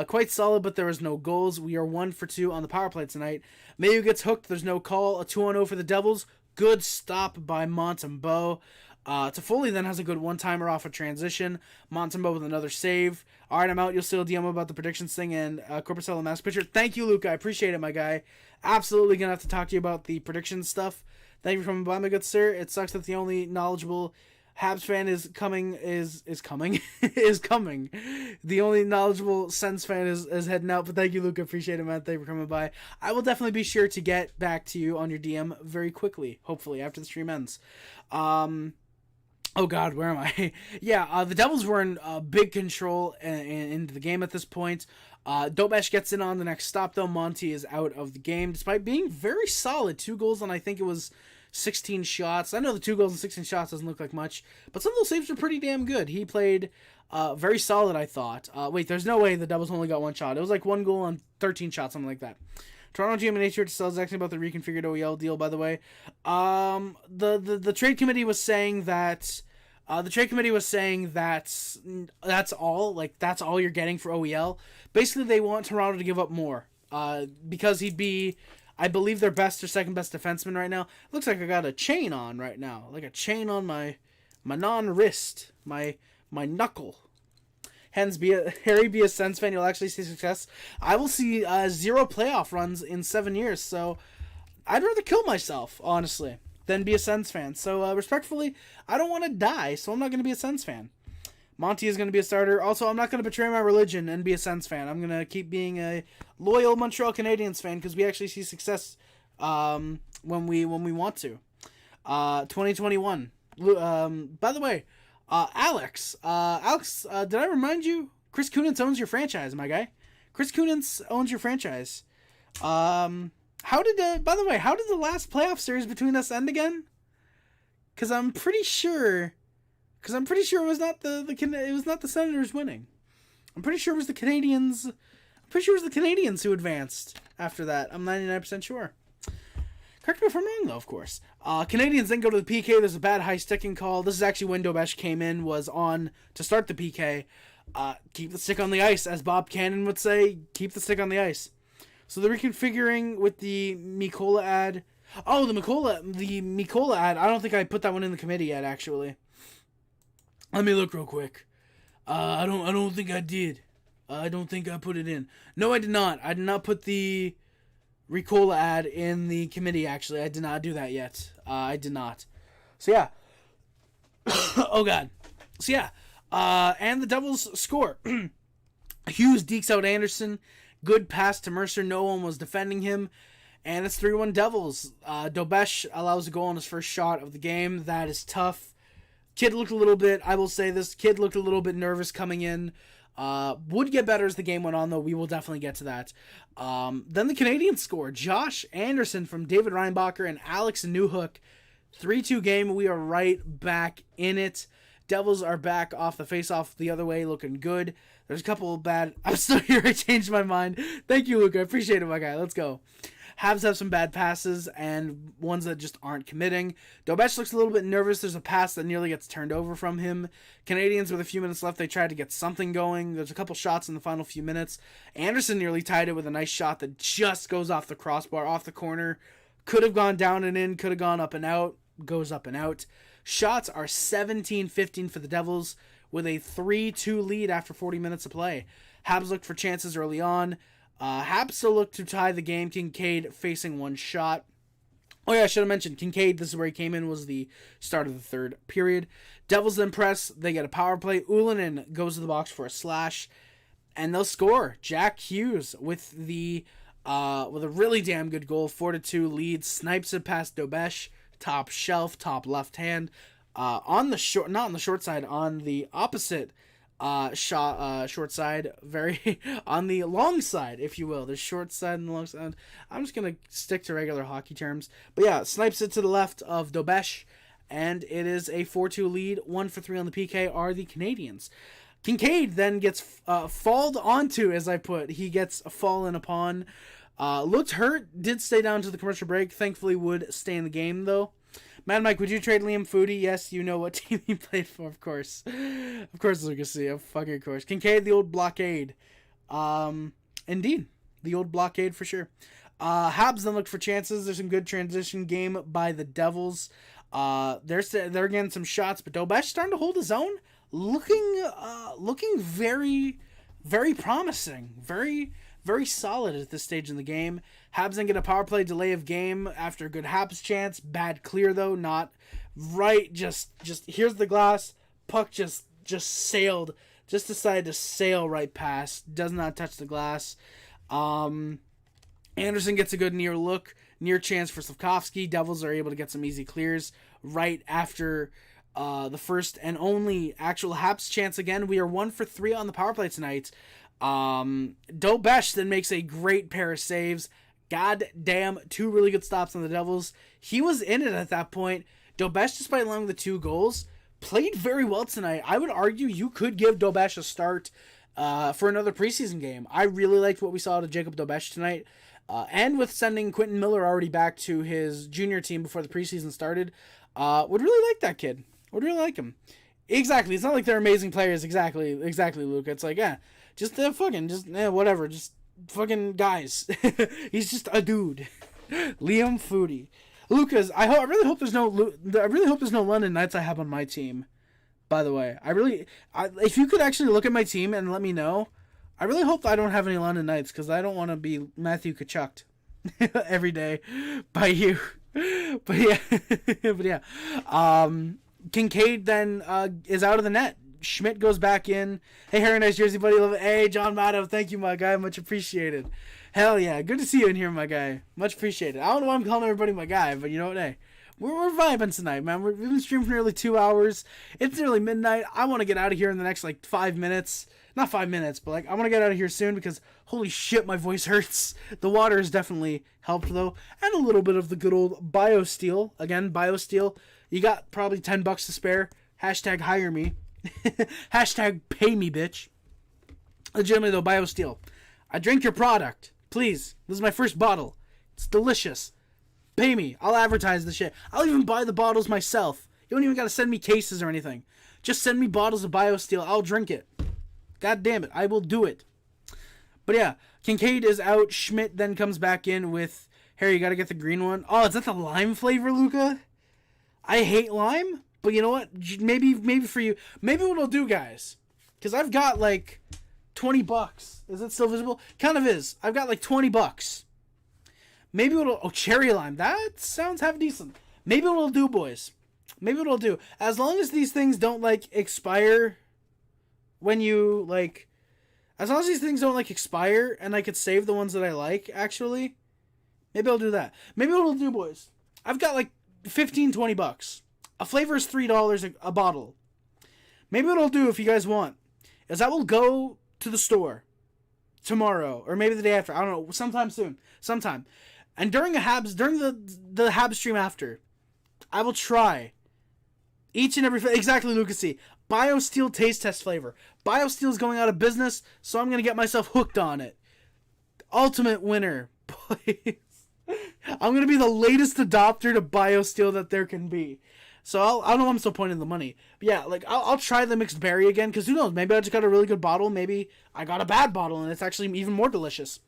quite solid, but there was no goals. We are 1-for-2 on the power play tonight. Mayu gets hooked. There's no call. A 2-0 for the Devils. Good stop by Montembeault. Toffoli then has a good one-timer off a transition. Montembeault with another save. All right, I'm out. You'll still DM about the predictions thing and Corpusella mask picture. Thank you, Luca. I appreciate it, my guy. Absolutely going to have to talk to you about the predictions stuff. Thank you for coming by, my good sir. It sucks that the only knowledgeable Habs fan is coming. The only knowledgeable Sens fan is heading out. But thank you, Luca. Appreciate it, man. Thank you for coming by. I will definitely be sure to get back to you on your DM very quickly. Hopefully after the stream ends. Oh God, where am I? Yeah, the Devils were in big control into the game at this point. Dobes gets in on the next stop though. Monty is out of the game despite being very solid. 2 goals on I think it was 16 shots. I know the 2 goals and 16 shots doesn't look like much, but some of those saves were pretty damn good. He played very solid, I thought. Wait, there's no way the Devils only got 1 shot. It was like 1 goal on 13 shots, something like that. Toronto GM and Nature to sell asking about the reconfigured OEL deal, by the way. The trade committee was saying that that's all. Like, that's all you're getting for OEL. Basically, they want Toronto to give up more. Because he'd be, I believe, their best or second best defenseman right now. Looks like I got a chain on right now. Like a chain on my non-wrist. My knuckle. Hence, Harry, be a Sens fan, you'll actually see success. I will see 0 playoff runs in 7 years, so I'd rather kill myself, honestly, than be a Sens fan. So, respectfully, I don't want to die, so I'm not going to be a Sens fan. Monty is going to be a starter. Also, I'm not going to betray my religion and be a Sens fan. I'm going to keep being a loyal Montreal Canadiens fan because we actually see success when we want to. 2021. By the way, Alex, did I remind you? Chris Kunitz owns your franchise, my guy. Chris Kunitz owns your franchise. How did the last playoff series between us end again? Because I'm pretty sure it was not the Senators winning. I'm pretty sure it was the Canadiens. pretty sure it was the Canadiens who advanced after that. I'm 99% sure. Correct me if I'm wrong, though, of course. Canadiens then go to the PK. There's a bad high sticking call. This is actually when Dobes came in, was on to start the PK. Keep the stick on the ice, as Bob Cannon would say. Keep the stick on the ice. So they're reconfiguring with the Mikola ad. Oh, the Mikola ad. I don't think I put that one in the committee yet, actually. Let me look real quick. I don't think I did. I don't think I put it in. No, I did not. I did not put the Ricola ad in the committee, actually. I did not do that yet. I did not. So, yeah. Oh, God. So, yeah. And the Devils score. Hughes dekes out Anderson. Good pass to Mercer. No one was defending him. And it's 3-1 Devils. Dobes allows a goal on his first shot of the game. That is tough. Kid looked a little bit, I will say this, Kid looked a little bit nervous coming in. Would get better as the game went on, though. We will definitely get to that. Then the Canadiens score. Josh Anderson from David Reinbacher and Alex Newhook. 3-2 game. We are right back in it. Devils are back off the face-off the other way, looking good. There's a couple of bad... I'm still here. I changed my mind. Thank you, Luke. I appreciate it, my guy. Let's go. Habs have some bad passes and ones that just aren't committing. Dobes looks a little bit nervous. There's a pass that nearly gets turned over from him. Canadiens, with a few minutes left, they tried to get something going. There's a couple shots in the final few minutes. Anderson nearly tied it with a nice shot that just goes off the crossbar, off the corner. Could have gone down and in, could have gone up and out. Goes up and out. Shots are 17-15 for the Devils with a 3-2 lead after 40 minutes of play. Habs looked for chances early on. Habs still looked to tie the game. Kincaid facing one shot. Oh yeah, I should have mentioned Kincaid. This is where he came in, was the start of the third period. Devils then press. They get a power play. Ullinen goes to the box for a slash, and they'll score. Jack Hughes with a really damn good goal. 4-2 lead. Snipes it past Dobes. Top shelf, top left hand. On the short, not on the short side, on the opposite short side, very on the long side, if you will. The short side and the long side. I'm just gonna stick to regular hockey terms, but yeah, snipes it to the left of Dobes, and it is a 4-2 lead. 1-for-3 on the PK are the Canadiens. Kincaid then gets falled onto, as I put. He gets fallen upon. Looked hurt. Did stay down to the commercial break. Thankfully, would stay in the game though. Mad Mike, would you trade Liam Foudy? Yes, you know what team he played for, of course. Of course, Lucas, of fucking course. Kincaid, the old blockade. Indeed, the old blockade for sure. Habs then looked for chances. There's some good transition game by the Devils. They're getting some shots, but Dobes starting to hold his own. Looking very, very promising. Very, very solid at this stage in the game. Habs then get a power play delay of game after a good Habs chance. Bad clear though, not right. Just here's the glass. Puck just sailed. Just decided to sail right past. Does not touch the glass. Anderson gets a good near chance for Slavkovsky. Devils are able to get some easy clears right after the first and only actual Habs chance again. We are 1-for-3 on the power play tonight. Dobes then makes a great pair of saves. God damn, 2 really good stops on the Devils. He was in it at that point. Dobes, despite allowing the 2 goals, played very well tonight. I would argue you could give Dobes a start for another preseason game. I really liked what we saw to Jakub Dobes tonight. And with sending Quentin Miller already back to his junior team before the preseason started, would really like that kid. Would really like him. Exactly. It's not like they're amazing players. Exactly, Luke. It's like, whatever. Just fucking guys. He's just a dude. Liam Foudy. Lucas, I really hope there's no London Knights I have on my team. By the way, if you could actually look at my team and let me know, I really hope I don't have any London Knights, because I don't want to be Matthew Tkachuk every day by you. But yeah. Kincaid then is out of the net. Schmidt goes back in. Hey, Harry, nice jersey, buddy. Love it. Hey, John Matto, thank you, my guy. Much appreciated. Hell yeah. Good to see you in here, my guy. Much appreciated. I don't know why I'm calling everybody my guy, but you know what? Hey, we're vibing tonight, man. We've been streaming for nearly 2 hours. It's nearly midnight. I want to get out of here in the next, 5 minutes. Not 5 minutes, but, I want to get out of here soon because, holy shit, my voice hurts. The water has definitely helped, though. And a little bit of the good old BioSteel. Again, BioSteel. You got probably $10 to spare. Hashtag hire me. Hashtag pay me, bitch. Legitimately, though, BioSteel. I drink your product. Please. This is my first bottle. It's delicious. Pay me. I'll advertise the shit. I'll even buy the bottles myself. You don't even gotta send me cases or anything. Just send me bottles of BioSteel. I'll drink it. God damn it. I will do it. But yeah, Kincaid is out. Schmidt then comes back in with, Harry, you gotta get the green one. Oh, is that the lime flavor, Luca? I hate lime, but you know what? Maybe for you. Maybe what I'll do, guys, because I've got like $20. Is it still visible? Kind of is. I've got like $20. Maybe what I'll... Oh, cherry lime. That sounds half decent. Maybe what I'll do, boys. Maybe what I'll do. As long as these things don't, like, expire when you, like... As long as these things don't, like, expire and I could save the ones that I like, actually, maybe I'll do that. Maybe what I'll do, boys. I've got, like, $15-20. A flavor is $3 a bottle. Maybe what I'll do, if you guys want, is I will go to the store tomorrow, or maybe the day after. I don't know. Sometime soon. Sometime. And during the Habs stream after, I will try each and every... Exactly, Lucas C. BioSteel taste test flavor. BioSteel is going out of business, so I'm going to get myself hooked on it. Ultimate winner. Please. I'm going to be the latest adopter to BioSteel that there can be. So I don't know why I'm still pointing the money. But yeah, like, I'll try the mixed berry again, because who knows? Maybe I just got a really good bottle. Maybe I got a bad bottle, and it's actually even more delicious.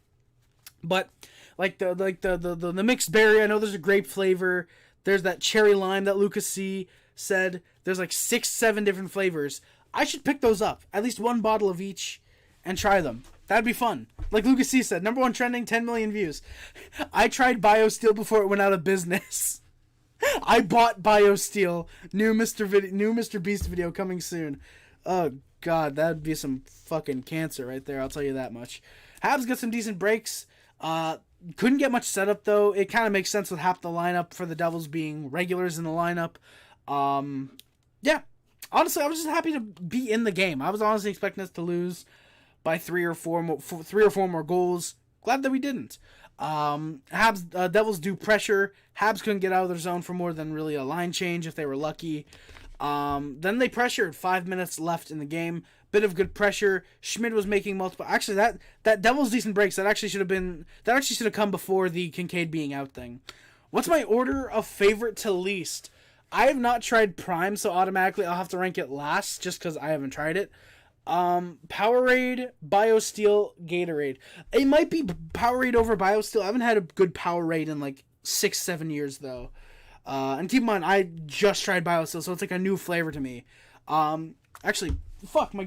But like the mixed berry, I know there's a grape flavor. There's that cherry lime that Lucas C said. There's like 6-7 different flavors. I should pick those up, at least one bottle of each, and try them. That'd be fun. Like Lucas C said, #1 trending, 10 million views. I tried BioSteel before it went out of business. I bought BioSteel. New Mr. Beast video coming soon. Oh god, that'd be some fucking cancer right there. I'll tell you that much. Habs got some decent breaks. Couldn't get much setup though. It kind of makes sense with half the lineup for the Devils being regulars in the lineup. Yeah. Honestly, I was just happy to be in the game. I was honestly expecting us to lose by 3 or 4 more goals. Glad that we didn't. Devils do pressure. Habs couldn't get out of their zone for more than really a line change if they were lucky. Then they pressured 5 minutes left in the game. Bit of good pressure. Schmidt was making multiple. Actually, that Devils decent breaks that actually should have come before the Kincaid being out thing. What's my order of favorite to least? I have not tried Prime, so automatically I'll have to rank it last just because I haven't tried it. Powerade, BioSteel, Gatorade. It might be Powerade over BioSteel. I haven't had a good Powerade in like 6-7 years though. And keep in mind, I just tried BioSteel, so it's like a new flavor to me. Actually, fuck, my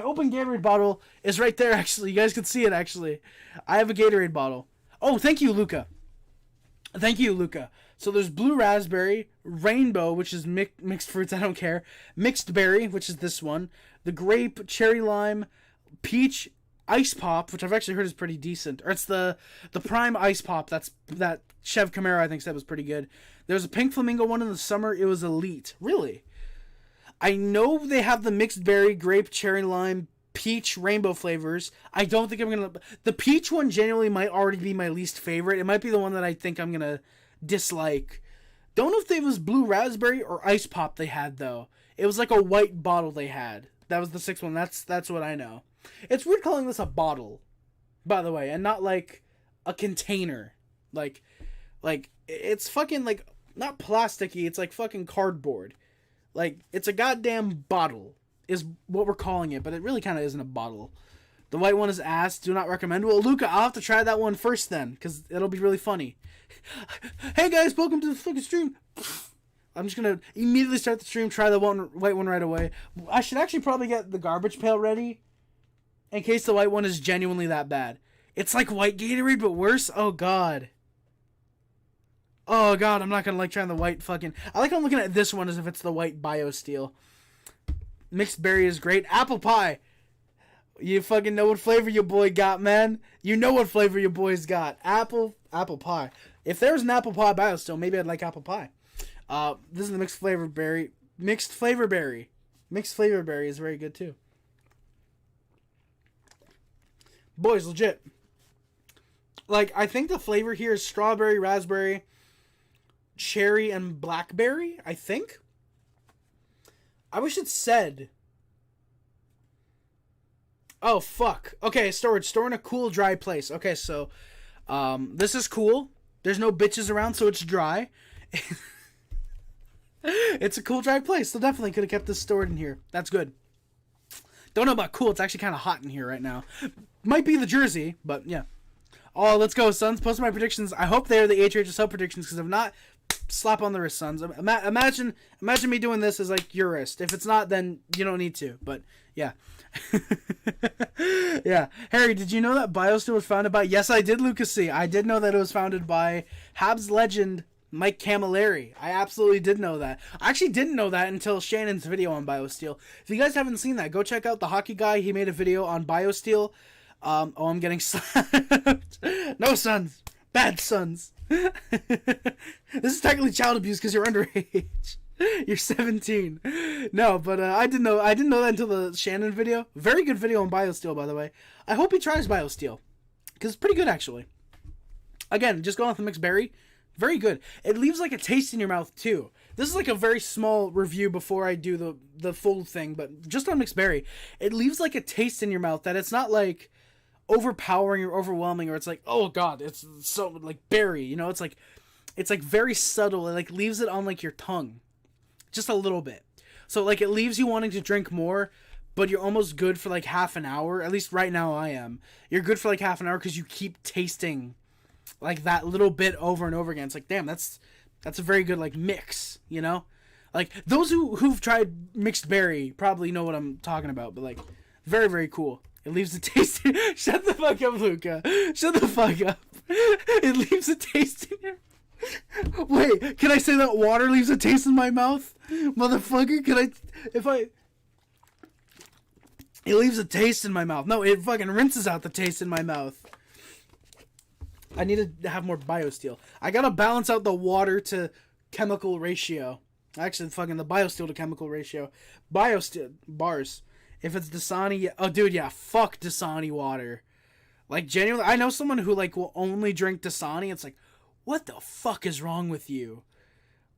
open Gatorade bottle is right there, actually. You guys can see it, actually. I have a Gatorade bottle. Oh, thank you, Luca. Thank you, Luca. So there's blue raspberry, rainbow, which is mixed fruits, I don't care. Mixed berry, which is this one. The grape, cherry lime, peach, ice pop, which I've actually heard is pretty decent. Or it's the prime ice pop that Chev Camaro, I think, said was pretty good. There's a pink flamingo one in the summer. It was elite. Really? I know they have the mixed berry, grape, cherry lime, peach, rainbow flavors. I don't think I'm going to... The peach one genuinely might already be my least favorite. It might be the one that I think I'm going to dislike. Don't know if it was blue raspberry or ice pop they had, though. It was like a white bottle they had. That was the 6th one. That's what I know. It's weird calling this a bottle, by the way, and not like a container. Like it's fucking like not plasticky. It's like fucking cardboard. Like it's a goddamn bottle is what we're calling it, but it really kind of isn't a bottle. The white one is ass. Do not recommend. Well, Luca, I'll have to try that one first then, because it'll be really funny. Hey guys, welcome to the fucking stream. I'm just gonna immediately start the stream, try the white one right away. I should actually probably get the garbage pail ready, in case the white one is genuinely that bad. It's like white Gatorade, but worse? Oh god. Oh god, I'm not gonna like trying the white fucking... I like how I'm looking at this one as if it's the white BioSteel. Mixed berry is great. Apple pie. You fucking know what flavor your boy got, man. You know what flavor your boy's got. Apple pie. If there was an apple pie BioSteel, maybe I'd like apple pie. This is the mixed flavor berry. Mixed flavor berry is very good too. Boys, legit. Like, I think the flavor here is strawberry, raspberry, cherry, and blackberry, I think. I wish it said. Oh, fuck. Okay, storage. Store in a cool, dry place. Okay, so this is cool. There's no bitches around, so it's dry. It's a cool, dry place. So definitely could have kept this stored in here. That's good. Don't know about cool. It's actually kind of hot in here right now. Might be the jersey, but yeah. Oh, let's go, Suns. Post my predictions. I hope they're the HHSL predictions, because if not, slap on the wrist, Suns. Imagine me doing this as like your wrist. If it's not, then you don't need to. But yeah. Yeah. Harry, did you know that BioSteel was founded by... Yes, I did, Lucas C. I did know that it was founded by Habs legend Mike Camilleri. I absolutely did know that. I actually didn't know that until Shannon's video on BioSteel. If you guys haven't seen that, go check out the hockey guy. He made a video on BioSteel. I'm getting slapped. No, Suns. Bad Suns. This is technically child abuse because you're underage. You're 17. No, but I didn't know that until the Shannon video. Very good video on BioSteel, by the way. I hope he tries BioSteel, because it's pretty good, actually. Again, just going off the mixed berry. Very good. It leaves like a taste in your mouth too. This is like a very small review before I do the full thing, but just on mixed berry, it leaves like a taste in your mouth that it's not like overpowering or overwhelming, or it's like, oh god, it's so like berry, you know? It's like very subtle. It like leaves it on like your tongue, just a little bit. So like it leaves you wanting to drink more, but you're almost good for like half an hour. At least right now I am. You're good for like half an hour because you keep tasting like that little bit over and over again. It's like, damn, that's a very good like mix, you know? Like those who've tried mixed berry probably know what I'm talking about, but like very, very cool. It leaves a taste in... Shut the fuck up, Luca. Shut the fuck up. It leaves a taste in your... Wait, can I say that water leaves a taste in my mouth? Motherfucker, can I... It leaves a taste in my mouth. No, it fucking rinses out the taste in my mouth. I need to have more BioSteel. I gotta balance out the water to chemical ratio. Actually, fucking the BioSteel to chemical ratio. BioSteel... Bars. If it's Dasani... Oh, dude, yeah. Fuck Dasani water. Like, genuinely... I know someone who, like, will only drink Dasani. It's like, what the fuck is wrong with you?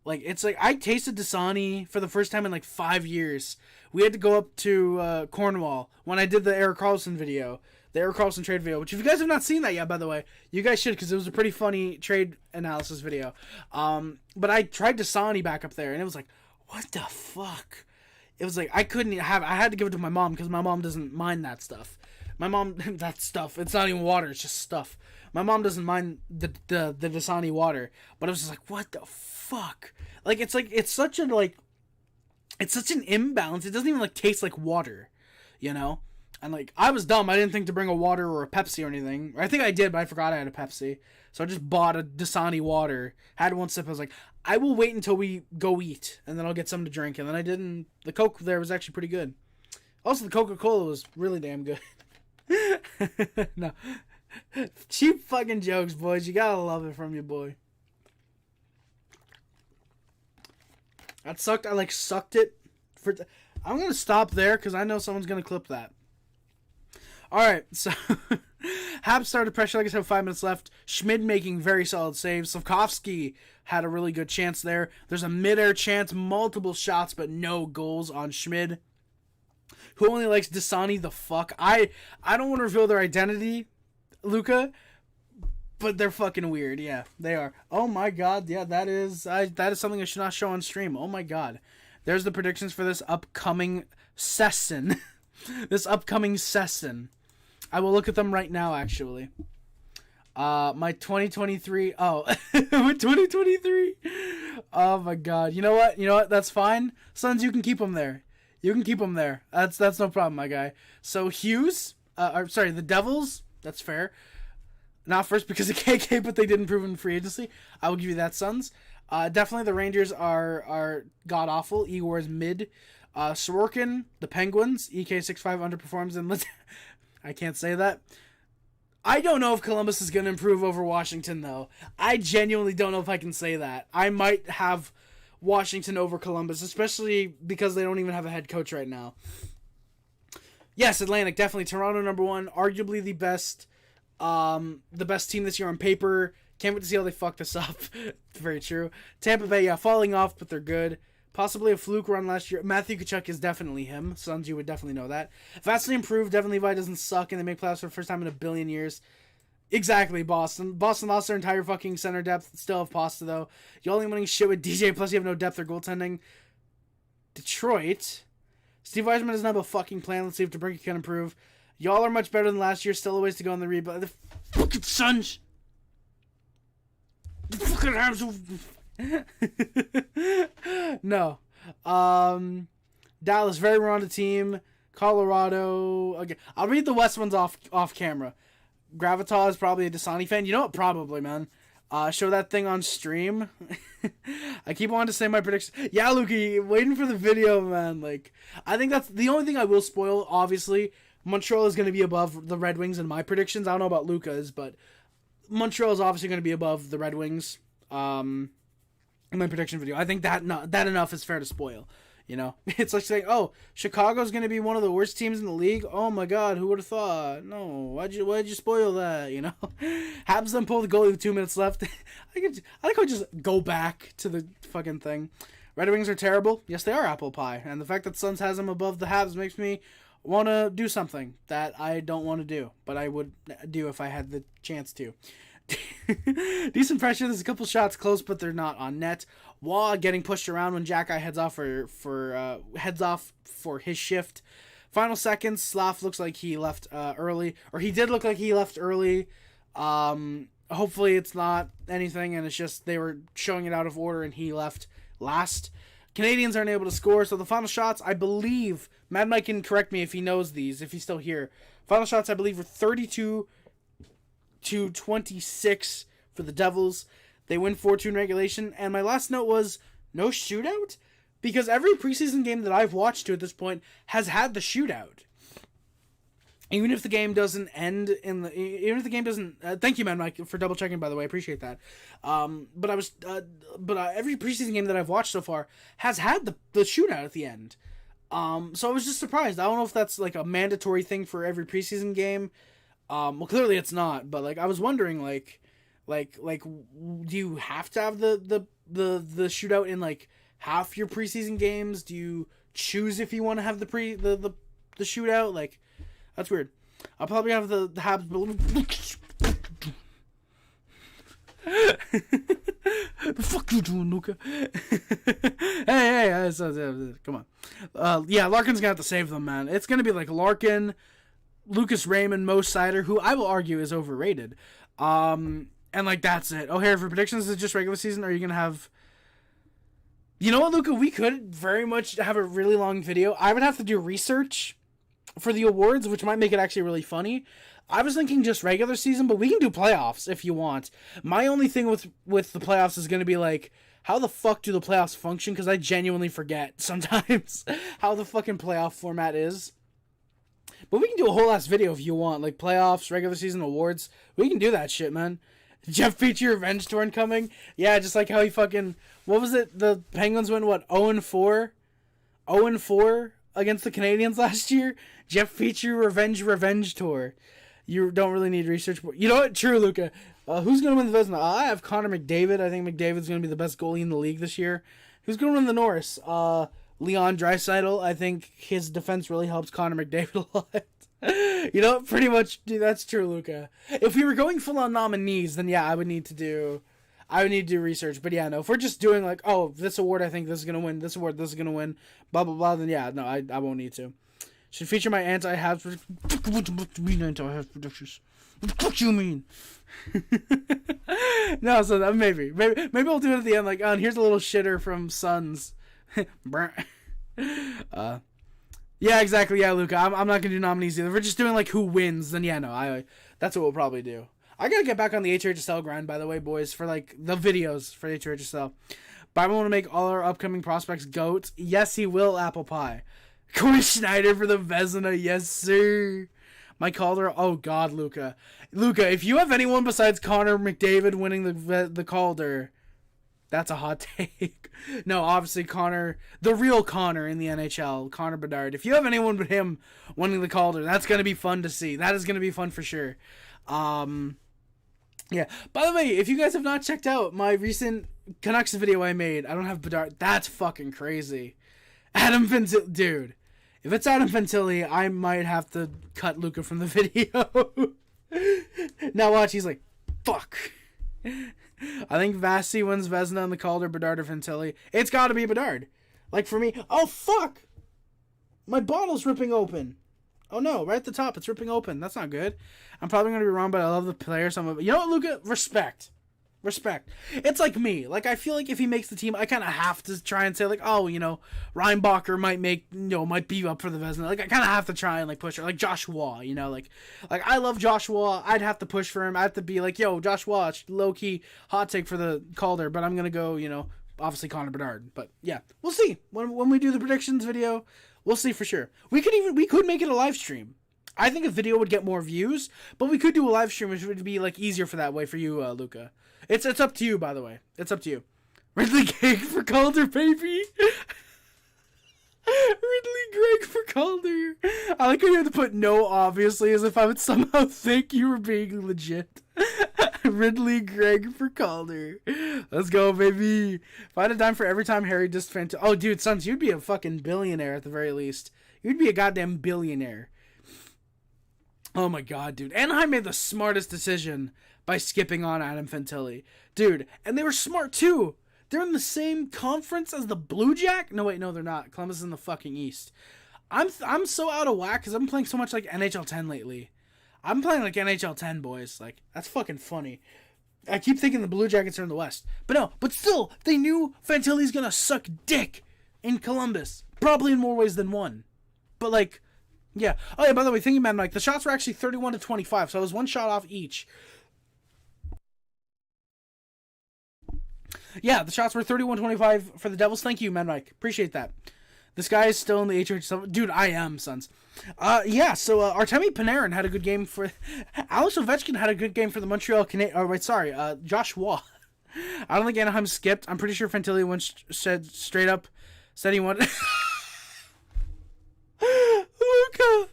Like, it's like... I tasted Dasani for the first time in, like, 5 years. We had to go up to Cornwall when I did the Eric Carlson video. The Eric Carlson trade video. Which, if you guys have not seen that yet, by the way, you guys should, because it was a pretty funny trade analysis video. But I tried Dasani back up there, and it was like, what the fuck? It was like, I had to give it to my mom, because my mom doesn't mind that stuff. My mom, that stuff, it's not even water, it's just stuff. My mom doesn't mind the Dasani water, but it was just like, what the fuck? Like, it's such an imbalance. It doesn't even, like, taste like water, you know? And, like, I was dumb. I didn't think to bring a water or a Pepsi or anything. I think I did, but I forgot I had a Pepsi. So I just bought a Dasani water, had one sip. I was like, I will wait until we go eat, and then I'll get something to drink. And then I didn't. The Coke there was actually pretty good. Also, the Coca-Cola was really damn good. No. Cheap fucking jokes, boys. You gotta love it from your boy. That sucked. I, like, sucked it. I'm gonna stop there, because I know someone's gonna clip that. Alright, so Habs started pressure, like I said, with 5 minutes left. Schmid making very solid saves. Slavkovsky had a really good chance there. There's a mid-air chance, multiple shots, but no goals on Schmid, who only likes Dasani the fuck. I don't want to reveal their identity, Luca, but they're fucking weird. Yeah, they are. Oh my god, yeah, that is something I should not show on stream. Oh my god. There's the predictions for this upcoming session. This upcoming session. I will look at them right now, actually. My 2023... Oh, my 2023. Oh, my God. You know what? That's fine. Suns, you can keep them there. You can keep them there. That's no problem, my guy. So, Hughes... the Devils. That's fair. Not first because of KK, but they did improve in free agency. I will give you that, Suns. Definitely the Rangers are god-awful. Igor's mid. Sorokin, the Penguins, EK65 underperforms, and I can't say that. I don't know if Columbus is going to improve over Washington, though. I genuinely don't know if I can say that. I might have Washington over Columbus, especially because they don't even have a head coach right now. Yes, Atlantic, definitely. Toronto, number one, arguably the best team this year on paper. Can't wait to see how they fuck this up. Very true. Tampa Bay, yeah, falling off, but they're good. Possibly a fluke run last year. Matthew Tkachuk is definitely him. Suns, you would definitely know that. Vastly improved. Devin Levi doesn't suck, and they make playoffs for the first time in a billion years. Exactly, Boston. Boston lost their entire fucking center depth. Still have Pasta, though. Y'all ain't winning shit with DJ, plus you have no depth or goaltending. Detroit. Steve Yzerman doesn't have a fucking plan. Let's see if DeBrincat can improve. Y'all are much better than last year. Still a ways to go in the rebuild. The fucking Suns. The fucking Habs. No. Dallas, very rounded team. Colorado. Okay. I'll read the West ones off camera. Gravitas, probably a Dasani fan. You know what? Probably, man. Show that thing on stream. I keep wanting to say my predictions. Yeah, Lukey, waiting for the video, man. Like, I think that's the only thing I will spoil. Obviously, Montreal is going to be above the Red Wings in my predictions. I don't know about Luca's, but Montreal is obviously going to be above the Red Wings. In my prediction video, I think that enough is fair to spoil. You know, it's like saying, "Oh, Chicago's going to be one of the worst teams in the league." Oh my God, who would have thought? No, why'd you spoil that? You know, Habs then pull the goalie with 2 minutes left. I could just go back to the fucking thing. Red Wings are terrible. Yes, they are apple pie, and the fact that Suns has them above the Habs makes me want to do something that I don't want to do, but I would do if I had the chance to. Decent pressure. There's a couple shots close, but they're not on net. Waugh getting pushed around when Jack heads off for his shift. Final seconds. Slav looks like he left early, or he did look like he left early. Hopefully it's not anything, and it's just they were showing it out of order, and he left last. Canadians aren't able to score, so the final shots, I believe, Mad Mike can correct me if he knows these, if he's still here. Final shots, I believe, were 32-26 for the Devils. They win 4-2 in regulation. And my last note was no shootout, because every preseason game that I've watched to at this point has had the shootout. Even if the game doesn't end thank you, man, Mike, for double checking, by the way. I appreciate that. But every preseason game that I've watched so far has had the shootout at the end. So I was just surprised. I don't know if that's like a mandatory thing for every preseason game. Well, clearly it's not, but like I was wondering, like, do you have to have the shootout in like half your preseason games? Do you choose if you want to have the shootout? Like, that's weird. I'll probably have the Habs. The fuck you doing, Luca? hey, come on. Yeah, Larkin's gonna have to save them, man. It's gonna be like Larkin, Lucas Raymond, Mo Seider, who I will argue is overrated. And like that's it. O'Hare, for predictions, is it just regular season? Or are you gonna have? You know what, Luca? We could very much have a really long video. I would have to do research for the awards, which might make it actually really funny. I was thinking just regular season, but we can do playoffs if you want. My only thing with the playoffs is going to be like, how the fuck do the playoffs function? Because I genuinely forget sometimes how the fucking playoff format is. But we can do a whole ass video if you want, like playoffs, regular season, awards. We can do that shit, man. Jeff Petrie revenge tour coming. Yeah, just like how he fucking, what was it? The Penguins went what, 0-4? 0-4 against the Canadiens last year. Jeff Petrie revenge tour. You don't really need research. You know what? True, Luca. Who's going to win the Vezina? I have Connor McDavid. I think McDavid's going to be the best goalie in the league this year. Who's going to win the Norris? Leon Draisaitl. I think his defense really helps Connor McDavid a lot. You know, pretty much, dude, that's true, Luca. If we were going full on nominees, then yeah, I would need to do research. But yeah, no, if we're just doing like, oh, this award, I think this is going to win, this award, this is going to win, blah, blah, blah, then yeah, no, I won't need to. Should feature my anti-Habs predictions. What do you mean? No, so that maybe I'll do it at the end. Like, oh, and here's a little shitter from Suns. Yeah, exactly. Yeah, Luca. I'm not gonna do nominees either. If we're just doing like who wins, then yeah, no, that's what we'll probably do. I gotta get back on the HRHSL grind, by the way, boys, for like the videos for HRHSL. Bible want to make all our upcoming prospects GOAT. Yes, he will. Apple pie. Corey Schneider for the Vezina, yes sir. Mike Calder, oh god, Luca, if you have anyone besides Connor McDavid winning the Calder, that's a hot take. No, obviously Connor, the real Connor in the NHL, Connor Bedard. If you have anyone but him winning the Calder, that's gonna be fun to see. That is gonna be fun for sure. Yeah. By the way, if you guys have not checked out my recent Canucks video I made, I don't have Bedard. That's fucking crazy. Adam Fantilli, dude. If it's Adam Fantilli, I might have to cut Luka from the video. Now watch, he's like, fuck. I think Vasi wins Vezina on the Calder, Bedard or Fantilli. It's got to be Bedard. Like for me, oh fuck, my bottle's ripping open. Oh no, right at the top, it's ripping open. That's not good. I'm probably gonna be wrong, but I love the player. So you know what, Luka? Respect. It's like me. Like I feel like if he makes the team, I kind of have to try and say like, oh, you know, Reinbacher might be up for the Vezina. Like I kind of have to try and like push her. Like Joshua, you know, like I love Joshua. I'd have to push for him. I have to be like, yo, Joshua, low key hot take for the Calder, but I'm gonna go, you know, obviously Connor Bedard. But yeah, we'll see when we do the predictions video. We'll see for sure. We could make it a live stream. I think a video would get more views, but we could do a live stream, which would be like easier for that way for you, Luka. It's up to you, by the way. It's up to you. Ridley Gregg for Calder, baby. Ridley Gregg for Calder. I like how you have to put no, obviously, as if I would somehow think you were being legit. Ridley Gregg for Calder. Let's go, baby. If I had a dime for every time Harry just fantastic. Oh, dude, Sons, you'd be a fucking billionaire at the very least. You'd be a goddamn billionaire. Oh my god, dude. Anaheim made the smartest decision by skipping on Adam Fantilli. Dude, and they were smart too. They're in the same conference as the Blue Jack? No, wait, no, they're not. Columbus is in the fucking East. I'm so out of whack because I'm playing so much like NHL 10 lately. I'm playing like NHL 10, boys. Like, that's fucking funny. I keep thinking the Blue Jackets are in the West. But no, but still, they knew Fantilli's gonna suck dick in Columbus. Probably in more ways than one. But like, yeah. Oh yeah, by the way, thinking about it, like, the shots were actually 31-25, so I was one shot off each. Yeah, the shots were 31-25 for the Devils. Thank you, man, Mike. Appreciate that. This guy is still in the HH. Dude, I am, Sons. Yeah, so Artemi Panarin had a good game for... Alex Ovechkin had a good game for the Montreal Canadiens. Oh, wait, sorry. Joshua. I don't think Anaheim skipped. I'm pretty sure Fantilli said straight up, said he wanted... Luka!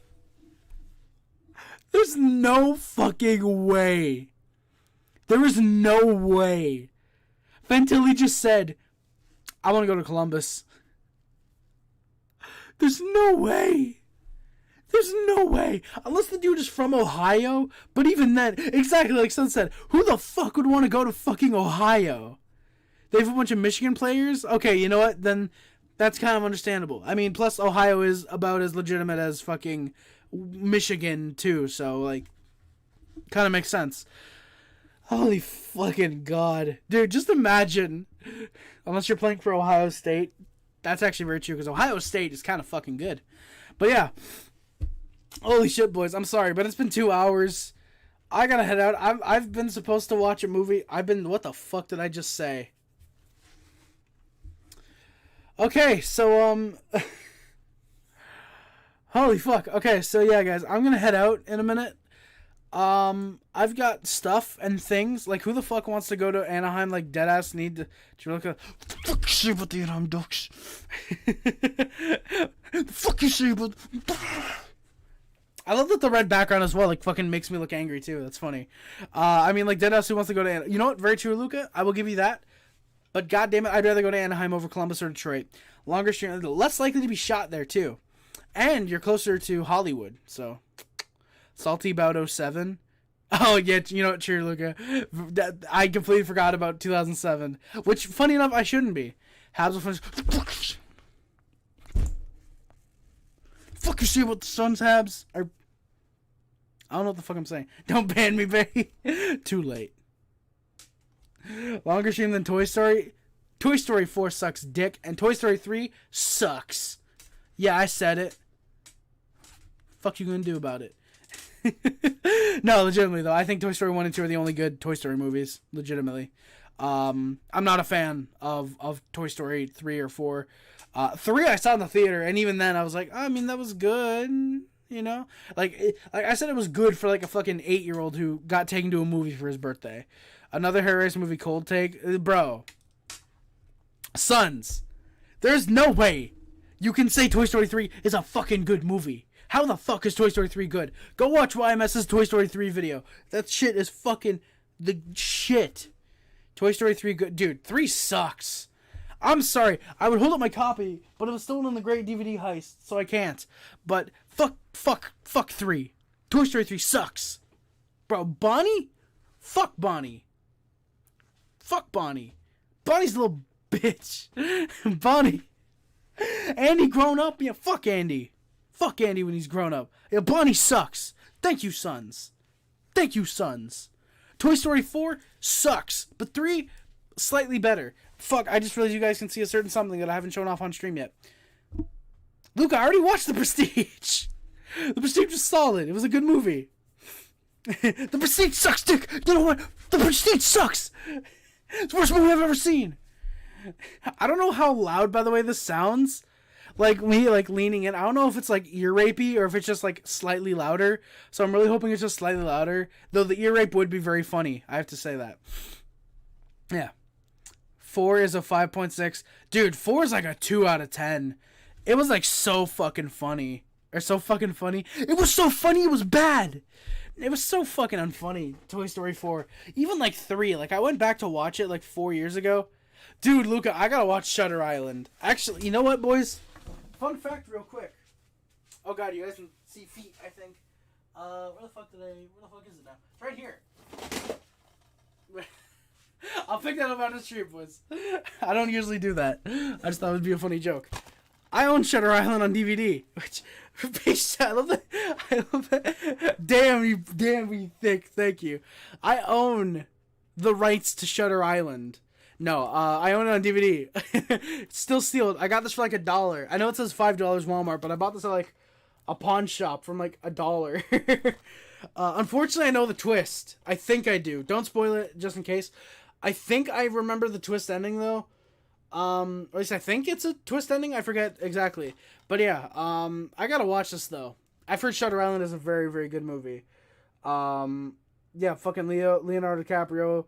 There's no fucking way. There is no way. Fantilli just said, I want to go to Columbus. There's no way. There's no way. Unless the dude is from Ohio. But even then, exactly like Sun said, who the fuck would want to go to fucking Ohio? They have a bunch of Michigan players? Okay, you know what? Then that's kind of understandable. I mean, plus Ohio is about as legitimate as fucking Michigan, too. So, like, kind of makes sense. Holy fucking god. Dude, just imagine. Unless you're playing for Ohio State. That's actually very true, because Ohio State is kind of fucking good. But yeah. Holy shit, boys. I'm sorry, but it's been 2 hours. I gotta head out. I've been supposed to watch a movie. What the fuck did I just say? Okay, so, holy fuck. Okay, so yeah, guys. I'm gonna head out in a minute. I've got stuff and things. Like, who the fuck wants to go to Anaheim? Like, deadass need to look at... Fuck you say about the Anaheim Ducks? Fuck you say about... I love that the red background as well, like, fucking makes me look angry, too. That's funny. I mean, like, deadass who wants to go to Anaheim? You know what? Very true, Luka. I will give you that. But goddammit, I'd rather go to Anaheim over Columbus or Detroit. Longer stream, less likely to be shot there, too. And you're closer to Hollywood, so... Salty Bout 07. Oh, yeah, you know what, true, Luka. I completely forgot about 2007. Which, funny enough, I shouldn't be. Habs will finish... Fuck you say about the Suns, Habs. I don't know what the fuck I'm saying. Don't ban me, baby. Too late. Longer stream than Toy Story. Toy Story 4 sucks dick, and Toy Story 3 sucks. Yeah, I said it. Fuck you gonna do about it? No, legitimately though, I think Toy Story 1 and 2 are the only good Toy Story movies. Legitimately. I'm not a fan of Toy Story 3 or 4. 3 I saw in the theater, and even then I was like, I mean, that was good, you know? Like I said, it was good for like a fucking 8-year-old who got taken to a movie for his birthday. Another Harry Race movie, Cold Take. Bro. Sons. There's no way you can say Toy Story 3 is a fucking good movie. How the fuck is Toy Story 3 good? Go watch YMS's Toy Story 3 video. That shit is fucking the shit. Toy Story 3 good. Dude, 3 sucks. I'm sorry. I would hold up my copy, but it was stolen in the Great DVD Heist, so I can't. But fuck 3. Toy Story 3 sucks. Bro, Bonnie? Fuck Bonnie. Fuck Bonnie. Bonnie's a little bitch. Bonnie. Andy grown up? Yeah, fuck Andy. Fuck Andy when he's grown up. Yeah, Bonnie sucks. Thank you, sons. Thank you, sons. Toy Story 4 sucks, but 3 slightly better. Fuck, I just realized you guys can see a certain something that I haven't shown off on stream yet. Luke, I already watched The Prestige. The Prestige was solid. It was a good movie. The Prestige sucks, Dick. You know what? The Prestige sucks. It's the worst movie I've ever seen. I don't know how loud, by the way, this sounds. Like, me, like, leaning in. I don't know if it's, like, ear rapey or if it's just, like, slightly louder. So I'm really hoping it's just slightly louder. Though the ear rape would be very funny. I have to say that. Yeah. 4 is a 5.6. Dude, 4 is like a 2 out of 10. It was, like, so fucking funny. Or so fucking funny. It was so funny it was bad. It was so fucking unfunny, Toy Story 4. Even, like, 3. Like, I went back to watch it, like, 4 years ago. Dude, Luca, I gotta watch Shutter Island. Actually, you know what, boys? Fun fact real quick. Oh, God, you guys can see feet, I think. Where the fuck is it now? It's right here. I'll pick that up out of the street, boys. I don't usually do that. I just thought it would be a funny joke. I own Shutter Island on DVD, which I love that. I love that. Damn you thick. Thank you. I own the rights to Shutter Island. No, I own it on DVD. It's still sealed. I got this for like $1. I know it says $5 Walmart, but I bought this at like a pawn shop from like $1. Unfortunately, I know the twist. I think I do. Don't spoil it, just in case. I think I remember the twist ending though. Or at least I think it's a twist ending. I forget exactly. But yeah, I gotta watch this though. I've heard Shutter Island is a very, very good movie. Yeah, fucking Leonardo DiCaprio,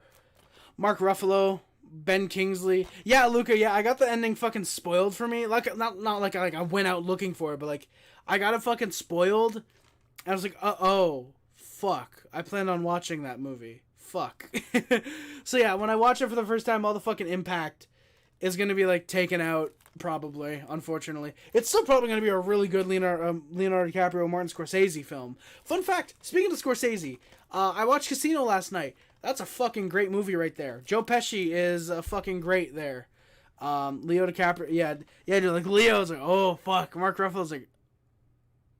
Mark Ruffalo, Ben Kingsley. Yeah, Luca, yeah, I got the ending fucking spoiled for me. Like, not like I went out looking for it, but like, I got it fucking spoiled. And I was like, oh, fuck. I planned on watching that movie. Fuck. So yeah, when I watch it for the first time, all the fucking impact is going to be, like, taken out, probably, unfortunately. It's still probably going to be a really good Leonardo DiCaprio, Martin Scorsese film. Fun fact, speaking of Scorsese, I watched Casino last night. That's a fucking great movie right there. Joe Pesci is fucking great there. Leo DiCaprio, yeah, dude, like, Leo's like, oh, fuck. Mark Ruffalo's like,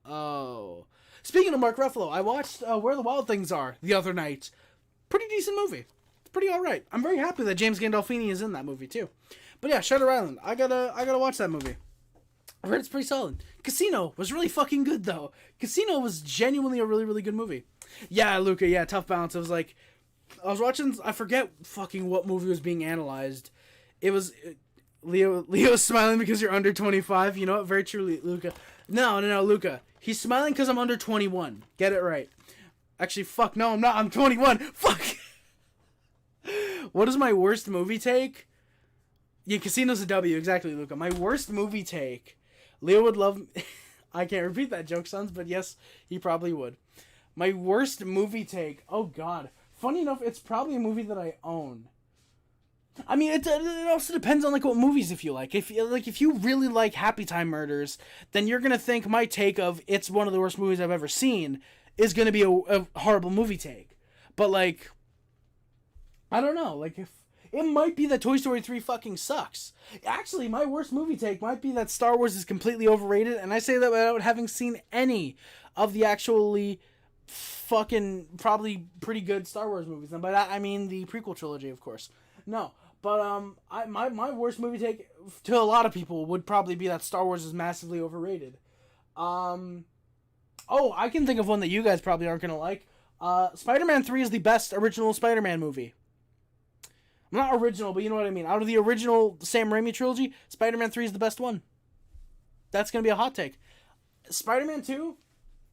oh. Speaking of Mark Ruffalo, I watched Where the Wild Things Are the other night. Pretty decent movie. It's pretty alright. I'm very happy that James Gandolfini is in that movie, too. But yeah, Shutter Island. I gotta watch that movie. I heard it's pretty solid. Casino was really fucking good, though. Casino was genuinely a really, really good movie. Yeah, Luca, yeah, tough balance. It was like, I was watching, I forget fucking what movie was being analyzed. It was, Leo's smiling because you're under 25. You know what? Very truly, Luca. No, Luca. He's smiling because I'm under 21. Get it right. Actually, fuck, no, I'm not. I'm 21. Fuck. What is my worst movie take? Yeah, Casino's a W. Exactly, Luca. My worst movie take. Leo would love... I can't repeat that joke, sons, but yes, he probably would. My worst movie take. Oh, God. Funny enough, it's probably a movie that I own. I mean, it also depends on, like, what movies if you like. If you really like Happy Time Murders, then you're gonna think my take of it's one of the worst movies I've ever seen is gonna be a horrible movie take. But, like, I don't know. Like, if it might be that Toy Story 3 fucking sucks. Actually, my worst movie take might be that Star Wars is completely overrated, and I say that without having seen any of the actually fucking probably pretty good Star Wars movies. And by that, I mean the prequel trilogy, of course. No, but my worst movie take to a lot of people would probably be that Star Wars is massively overrated. Oh, I can think of one that you guys probably aren't gonna like. Spider-Man 3 is the best original Spider-Man movie. Not original, but you know what I mean. Out of the original Sam Raimi trilogy, Spider-Man 3 is the best one. That's gonna be a hot take. Spider-Man 2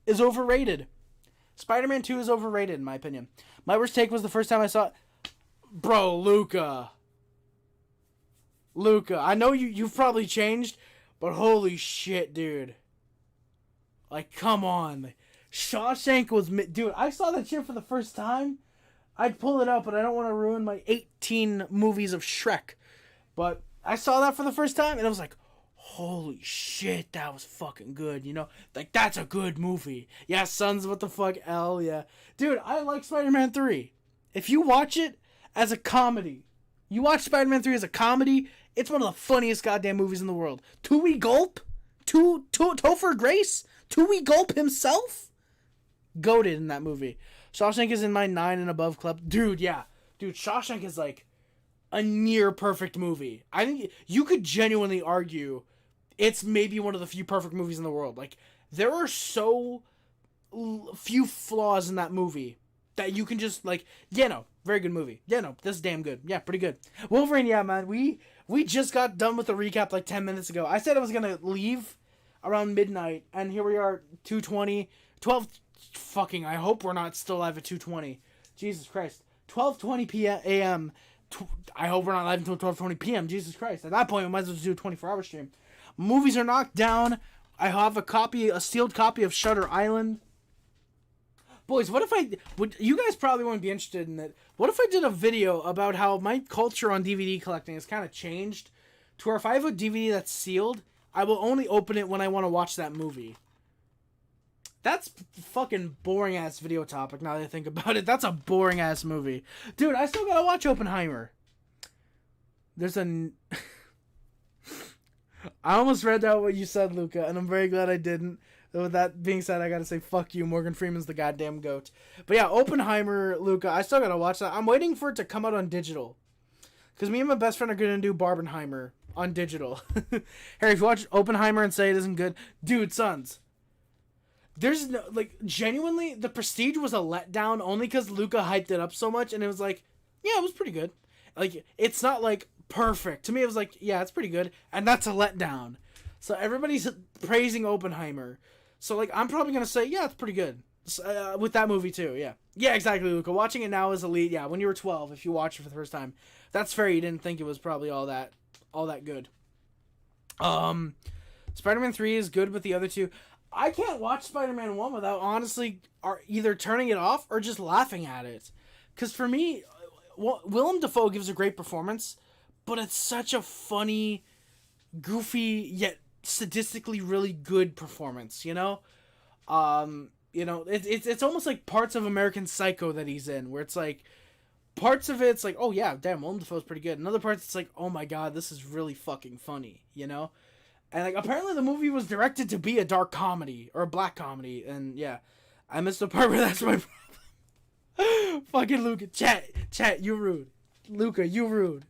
is overrated. Spider-Man 2 is overrated, in my opinion. My worst take was the first time I saw it. Bro, Luca, I know you've probably changed, but holy shit, dude. Like, come on. Shawshank was... Dude, I saw that shit for the first time. I'd pull it up, but I don't want to ruin my 18 movies of Shrek. But I saw that for the first time, and I was like, holy shit, that was fucking good, you know? Like, that's a good movie. Yeah, Sons, what the fuck, L, yeah. Dude, I like Spider-Man 3. If you watch it as a comedy, you watch Spider-Man 3 as a comedy, it's one of the funniest goddamn movies in the world. Tui Gulp? Topher Grace? Tui Gulp himself? Goated in that movie. Shawshank is in my 9 and above club. Dude, yeah. Dude, Shawshank is like a near perfect movie. I think you could genuinely argue it's maybe one of the few perfect movies in the world. Like, there are so few flaws in that movie that you can just, like, yeah, no, very good movie. Yeah, no, this is damn good. Yeah, pretty good. Wolverine, yeah, man, we just got done with the recap like 10 minutes ago. I said I was going to leave around midnight, and here we are, 2:20, 12, fucking, I hope we're not still live at 2:20. Jesus Christ. 12:20 a.m. I hope we're not live until 12:20 p.m. Jesus Christ. At that point, we might as well do a 24-hour stream. Movies are knocked down. I have a sealed copy of Shutter Island. Boys, what if you guys probably wouldn't be interested in it. What if I did a video about how my culture on DVD collecting has kind of changed to where if I have a DVD that's sealed, I will only open it when I want to watch that movie. That's fucking boring ass video topic now that I think about it. That's a boring ass movie. Dude, I still gotta watch Oppenheimer. I almost read out what you said, Luca, and I'm very glad I didn't. With that being said, I gotta say, fuck you. Morgan Freeman's the goddamn goat. But yeah, Oppenheimer, Luca, I still gotta watch that. I'm waiting for it to come out on digital. Because me and my best friend are gonna do Barbenheimer on digital. Harry, if you watch Oppenheimer and say it isn't good, dude, sons. There's no, like, genuinely, The Prestige was a letdown only because Luca hyped it up so much, and it was like, yeah, it was pretty good. Like, it's not, like, perfect. To me, it was like, yeah, it's pretty good, and that's a letdown. So everybody's praising Oppenheimer. So, like, I'm probably going to say, yeah, it's pretty good. With that movie, too, yeah. Yeah, exactly, Luca. Watching it now is elite. Yeah, when you were 12, if you watched it for the first time. That's fair. You didn't think it was probably all that good. Spider-Man 3 is good, but the other two... I can't watch Spider-Man 1 without honestly either turning it off or just laughing at it. Because for me, Willem Dafoe gives a great performance, but it's such a funny, goofy, yet sadistically really good performance, you know? It's almost like parts of American Psycho that he's in, where it's like, parts of it's like, oh yeah, damn, Willem Dafoe's pretty good. And other parts it's like, oh my god, this is really fucking funny, you know? And, like, apparently the movie was directed to be a dark comedy, or a black comedy, and, yeah. I missed the part where that's my problem. Fucking Luca. Chat, you rude. Luca, you rude.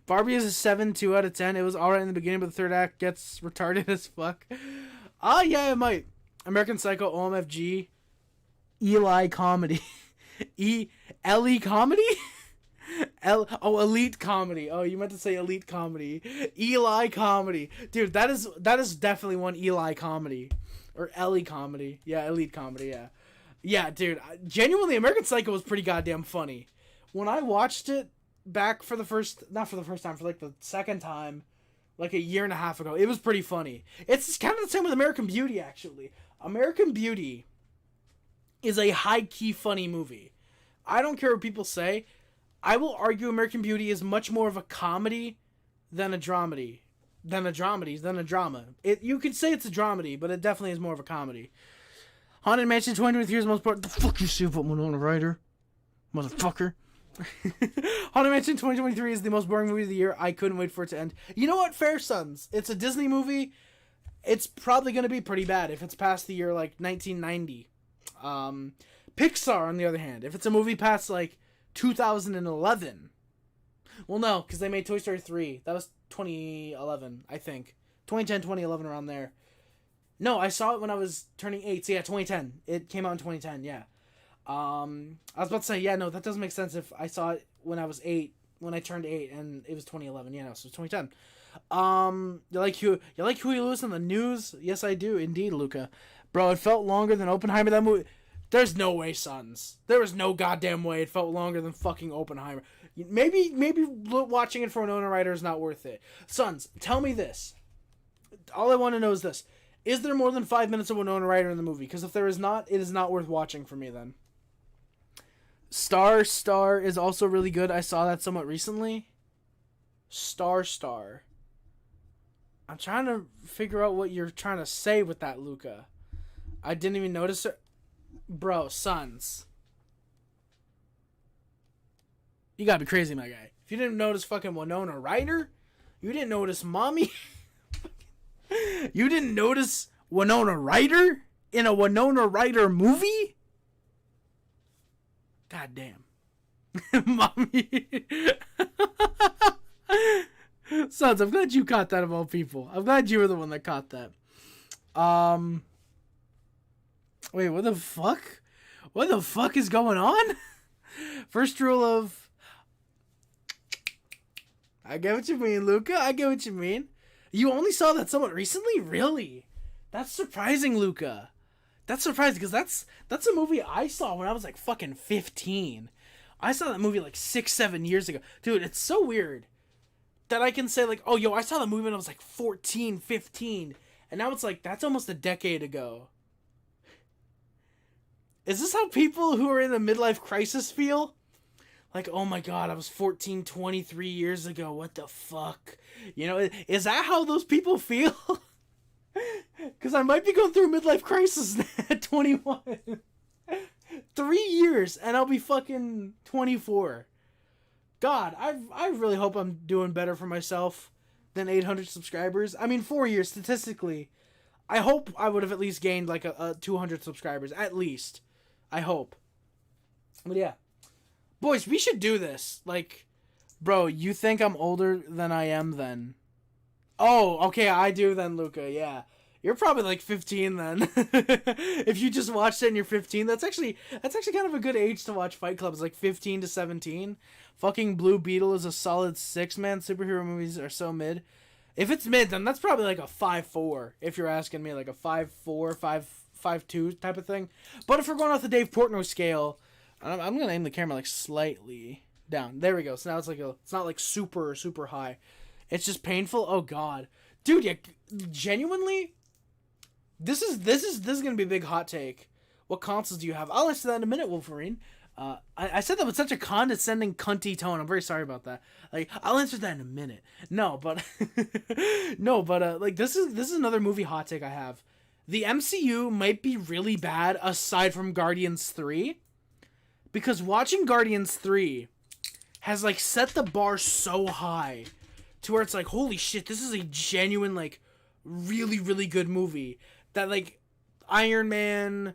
Barbie is a 7, 2 out of 10. It was alright in the beginning, but the third act gets retarded as fuck. Yeah, it might. American Psycho, OMFG. Eli Comedy. Ellie Comedy? Elite Comedy. Oh, you meant to say Elite Comedy. Eli Comedy. Dude, that is definitely one Eli Comedy. Or Ellie Comedy. Yeah, Elite Comedy, yeah. Yeah, dude, genuinely, American Psycho was pretty goddamn funny. When I watched it back for not for the first time, for like the second time, like a year and a half ago, it was pretty funny. It's kind of the same with American Beauty, actually. American Beauty is a high-key funny movie. I don't care what people say. I will argue American Beauty is much more of a comedy than a dramedy. Than a drama. You could say it's a dramedy, but it definitely is more of a comedy. Haunted Mansion 2023 is the most important. The fuck you say about Winona Ryder? Motherfucker. Haunted Mansion 2023 is the most boring movie of the year. I couldn't wait for it to end. You know what? Fair Sons. It's a Disney movie. It's probably going to be pretty bad if it's past the year, like, 1990. Pixar, on the other hand. If it's a movie past, like, 2011. Well, no, because they made Toy Story 3. That was 2011, I think. 2010, 2011, around there. No, I saw it when I was turning 8. So, yeah, 2010. It came out in 2010, yeah. I was about to say, yeah, no, that doesn't make sense if I saw it when I was 8, when I turned 8, and it was 2011. Yeah, no, so it's 2010. You like Huey Lewis on the news? Yes, I do, indeed, Luca. Bro, it felt longer than Oppenheimer, that movie. There's no way, sons. There was no goddamn way it felt longer than fucking Oppenheimer. Maybe watching it for Winona Ryder is not worth it. Sons, tell me this. All I want to know is this. Is there more than 5 minutes of Winona Ryder in the movie? Because if there is not, it is not worth watching for me then. Star is also really good. I saw that somewhat recently. Star. I'm trying to figure out what you're trying to say with that, Luca. I didn't even notice it. Bro, Sons. You gotta be crazy, my guy. If you didn't notice fucking Winona Ryder, you didn't notice Mommy. You didn't notice Winona Ryder in a Winona Ryder movie? God damn. Mommy. Sons, I'm glad you caught that of all people. I'm glad you were the one that caught that. Wait, what the fuck? What the fuck is going on? First rule of... I get what you mean, Luca. I get what you mean. You only saw that somewhat recently? Really? That's surprising, Luca. That's surprising, because that's a movie I saw when I was like fucking 15. I saw that movie like 6-7 years ago. Dude, it's so weird that I can say like, oh, yo, I saw the movie when I was like 14, 15. And now it's like, that's almost a decade ago. Is this how people who are in a midlife crisis feel? Like, oh my god, I was 14, 23 years ago. What the fuck? You know, is that how those people feel? Because I might be going through a midlife crisis at 21. 3 years and I'll be fucking 24. God, I really hope I'm doing better for myself than 800 subscribers. I mean, 4 years statistically. I hope I would have at least gained like a 200 subscribers. At least. I hope. But yeah. Boys, we should do this. Like, bro, you think I'm older than I am then? Oh, okay, I do then, Luca, yeah. You're probably like 15 then. If you just watched it and you're 15, that's actually kind of a good age to watch Fight Club. It's like 15 to 17. Fucking Blue Beetle is a solid 6, man. Superhero movies are so mid. If it's mid, then that's probably like a 5.4. If you're asking me, like a 5.4, 5.2 type of thing. But if we're going off the Dave Portnoy scale, I'm gonna aim the camera like slightly down. There we go. So now it's like it's not like super high. It's just painful. Oh god, dude, yeah, genuinely. This is gonna be a big hot take. What consoles do you have? I'll answer that in a minute, Wolverine. I said that with such a condescending, cunty tone. I'm very sorry about that. Like, I'll answer that in a minute. No, but like this is another movie hot take I have. The MCU might be really bad aside from Guardians 3. Because watching Guardians 3 has, like, set the bar so high to where it's like, holy shit, this is a genuine, like, really, really good movie. That, like, Iron Man,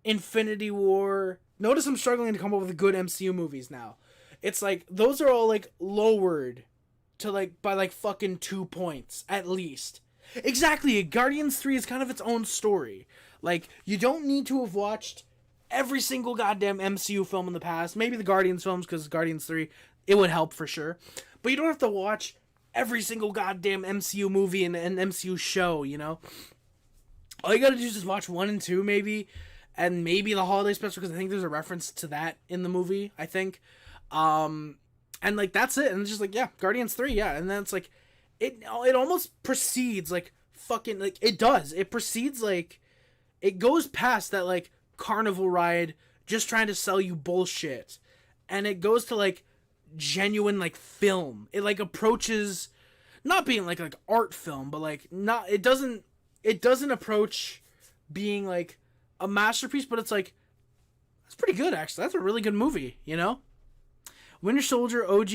Infinity War... Notice I'm struggling to come up with good MCU movies now. It's like, those are all, like, lowered to, like, by, like, fucking 2 points, at least. Exactly, Guardians 3 is kind of its own story. Like, you don't need to have watched every single goddamn MCU film in the past. Maybe the Guardians films, because Guardians 3, it would help for sure. But you don't have to watch every single goddamn MCU movie and MCU show, you know? All you gotta do is just watch 1 and 2, maybe. And maybe the holiday special, because I think there's a reference to that in the movie, I think. And, like, that's it. And it's just like, yeah, Guardians 3, yeah. And then it's like, it almost precedes, like, fucking, like, it does. It precedes, like, it goes past that, like, carnival ride just trying to sell you bullshit, and it goes to like genuine like film. It like approaches not being like art film, but like not it doesn't approach being like a masterpiece, but it's like that's pretty good actually. That's a really good movie, you know? Winter Soldier, OG,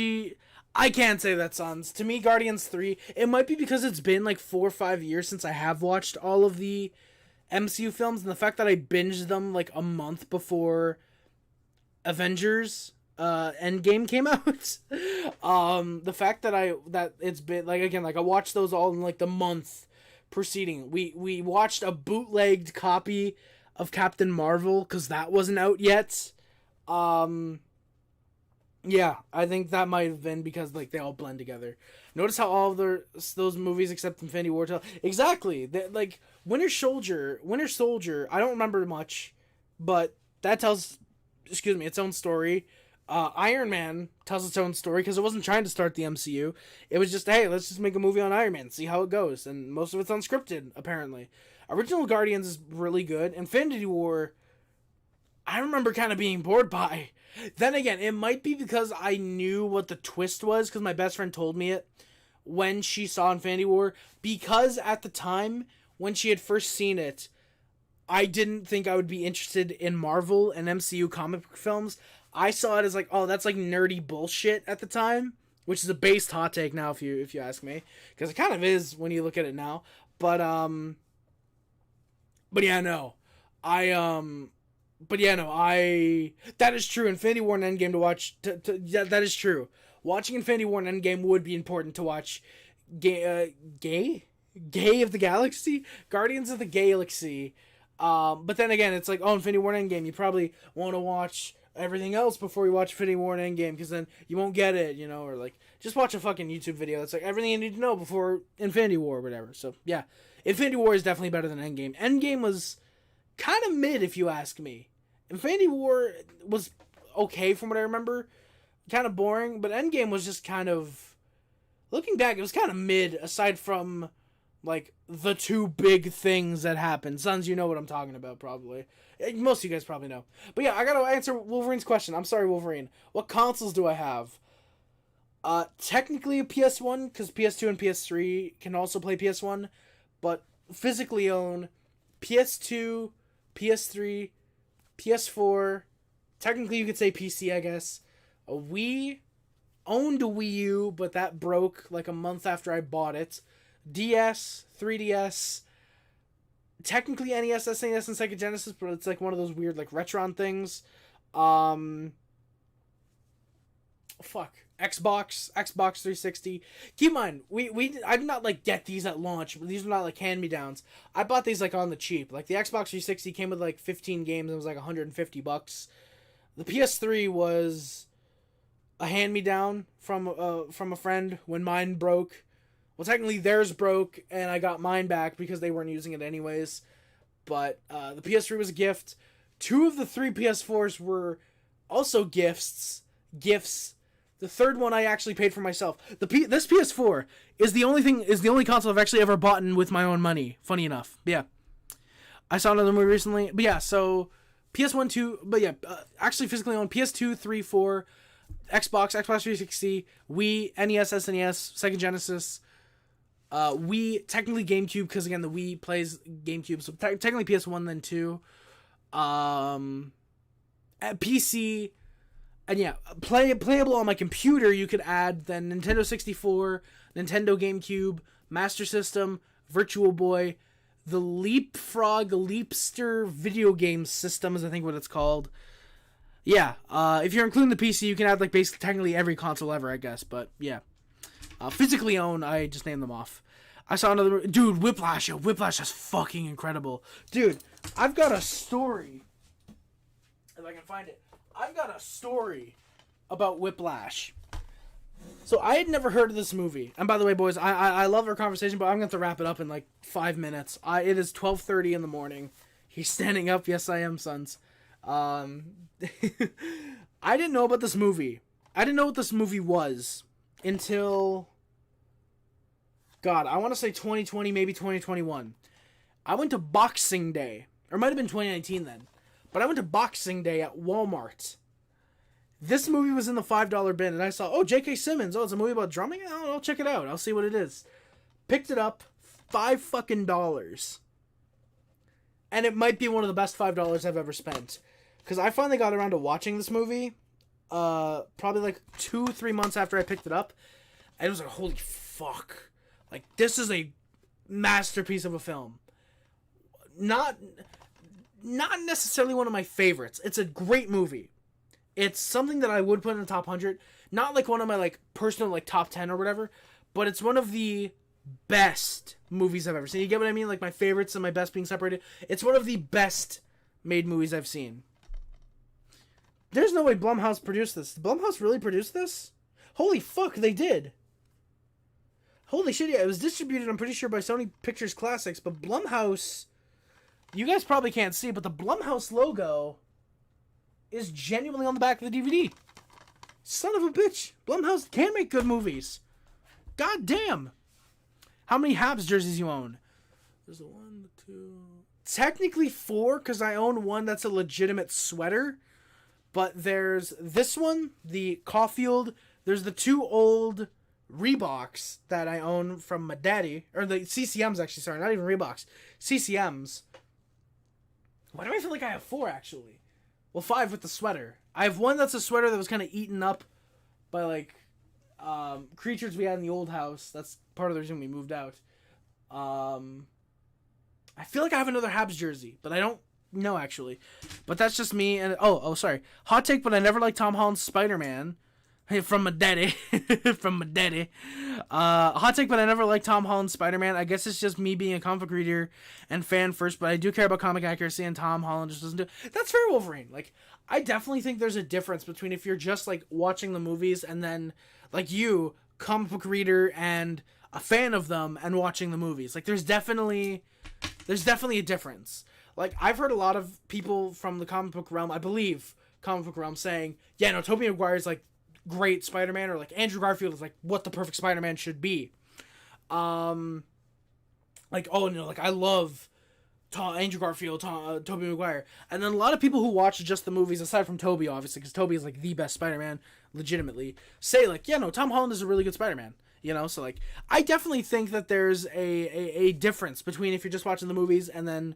I can't say that, Sons. To me, Guardians 3, it might be because it's been like 4 or 5 years since I have watched all of the MCU films, and the fact that I binged them like a month before Avengers Endgame came out. The fact that it's been like, again, like I watched those all in like the month preceding. We watched a bootlegged copy of Captain Marvel because that wasn't out yet. Yeah, I think that might have been because like they all blend together. Notice how all of those movies except Infinity War tell exactly like Winter Soldier. I don't remember much, but that tells, its own story. Iron Man tells its own story because it wasn't trying to start the MCU. It was just, hey, let's just make a movie on Iron Man, see how it goes, and most of it's unscripted apparently. Original Guardians is really good. Infinity War, I remember kind of being bored by. Then again, it might be because I knew what the twist was, because my best friend told me it when she saw Infinity War. Because at the time, when she had first seen it, I didn't think I would be interested in Marvel and MCU comic book films. I saw it as like, oh, that's like nerdy bullshit at the time, which is a based hot take now if you ask me, because it kind of is when you look at it now. But yeah, no. That is true. Infinity War and Endgame to watch. Yeah, that is true. Watching Infinity War and Endgame would be important to watch. Gay of the Galaxy? Guardians of the Galaxy. But then again, it's like, oh, Infinity War and Endgame. You probably want to watch everything else before you watch Infinity War and Endgame, because then you won't get it, you know, or like, just watch a fucking YouTube video. It's like everything you need to know before Infinity War or whatever. So, yeah. Infinity War is definitely better than Endgame. Endgame was kind of mid, if you ask me. Infinity War was okay from what I remember. Kind of boring, but Endgame was just kind of... Looking back, it was kind of mid, aside from, like, the two big things that happened. Sons, you know what I'm talking about, probably. Most of you guys probably know. But yeah, I gotta answer Wolverine's question. I'm sorry, Wolverine. What consoles do I have? Technically a PS1, because PS2 and PS3 can also play PS1, but physically own PS2, PS3, PS4, technically you could say PC, I guess. A Wii, owned a Wii U, but that broke like a month after I bought it. DS, 3DS, technically NES, SNES, and Sega Genesis, but it's like one of those weird like Retron things. Xbox 360. Keep in mind, I did not like get these at launch. These were not like hand-me-downs. I bought these like on the cheap. Like the Xbox 360 came with like 15 games and it was like $150. The PS3 was a hand-me-down from a friend when mine broke. Well, technically theirs broke and I got mine back because they weren't using it anyways. But the PS3 was a gift. 2 of the 3 PS4s were also gifts. The third one I actually paid for myself. This PS4 is the only console I've actually ever bought with my own money. Funny enough, yeah. I saw another movie recently, but yeah. So PS1, 2, but yeah, actually physically owned PS2, 3, 4, Xbox 360, Wii, NES, SNES, Sega Genesis, Wii, technically GameCube because again the Wii plays GameCube, so technically PS1 then 2, at PC. And yeah, playable on my computer, you could add then Nintendo 64, Nintendo GameCube, Master System, Virtual Boy, the Leapster video game system is I think what it's called. Yeah, if you're including the PC, you can add like basically technically every console ever, I guess. But yeah, physically owned, I just named them off. I saw another dude, Whiplash. Yo, Whiplash is fucking incredible, dude. I've got a story if I can find it. I've got a story about Whiplash. So I had never heard of this movie. And by the way, boys, I love our conversation, but I'm going to have to wrap it up in like 5 minutes. It is 12:30 in the morning. He's standing up. Yes, I am, sons. I didn't know about this movie. I didn't know what this movie was until, God, I want to say 2020, maybe 2021. I went to Boxing Day. Or it might have been 2019 then. But I went to Boxing Day at Walmart. This movie was in the $5 bin, and I saw, oh, J.K. Simmons. Oh, it's a movie about drumming? I'll check it out. I'll see what it is. Picked it up, $5 fucking dollars. And it might be one of the best $5 I've ever spent. Because I finally got around to watching this movie, probably like 2-3 months after I picked it up. And it was like, holy fuck. Like, this is a masterpiece of a film. Not necessarily one of my favorites. It's a great movie. It's something that I would put in the top 100. Not like one of my like personal like top 10 or whatever, but it's one of the best movies I've ever seen. You get what I mean? Like my favorites and my best being separated. It's one of the best made movies I've seen. There's no way Blumhouse produced this. Did Blumhouse really produce this? Holy fuck, they did. Holy shit, yeah. It was distributed, I'm pretty sure, by Sony Pictures Classics, but Blumhouse... You guys probably can't see, but the Blumhouse logo is genuinely on the back of the DVD. Son of a bitch. Blumhouse can make good movies. God damn. How many Habs jerseys you own? There's the 1, the 2... Technically 4, because I own one that's a legitimate sweater. But there's this one, the Caulfield. There's the 2 old Reeboks that I own from my daddy. Or the CCMs, actually. Sorry, not even Reeboks. CCMs. Why do I feel like I have 4, actually? Well, 5 with the sweater. I have one that's a sweater that was kind of eaten up by, like, creatures we had in the old house. That's part of the reason we moved out. I feel like I have another Habs jersey, but I don't know, actually. But that's just me. And sorry. Hot take, but I never liked Tom Holland's Spider-Man. From my daddy. From my daddy. Hot take, but I never liked Tom Holland's Spider-Man. I guess it's just me being a comic book reader and fan first, but I do care about comic accuracy, and Tom Holland just doesn't do it. That's fair, Wolverine. Like, I definitely think there's a difference between if you're just, like, watching the movies and then, like you, comic book reader and a fan of them and watching the movies. Like, there's definitely a difference. Like, I've heard a lot of people from the comic book realm, I believe, comic book realm, saying, yeah, no, Tobey Maguire's, like, great Spider-Man, or, like, Andrew Garfield is, like, what the perfect Spider-Man should be. Like, oh, no, like, I love Andrew Garfield, Tobey Maguire. And then a lot of people who watch just the movies, aside from Tobey, obviously, because Tobey is, like, the best Spider-Man, legitimately, say, like, yeah, no, Tom Holland is a really good Spider-Man. You know, so, like, I definitely think that there's a difference between if you're just watching the movies and then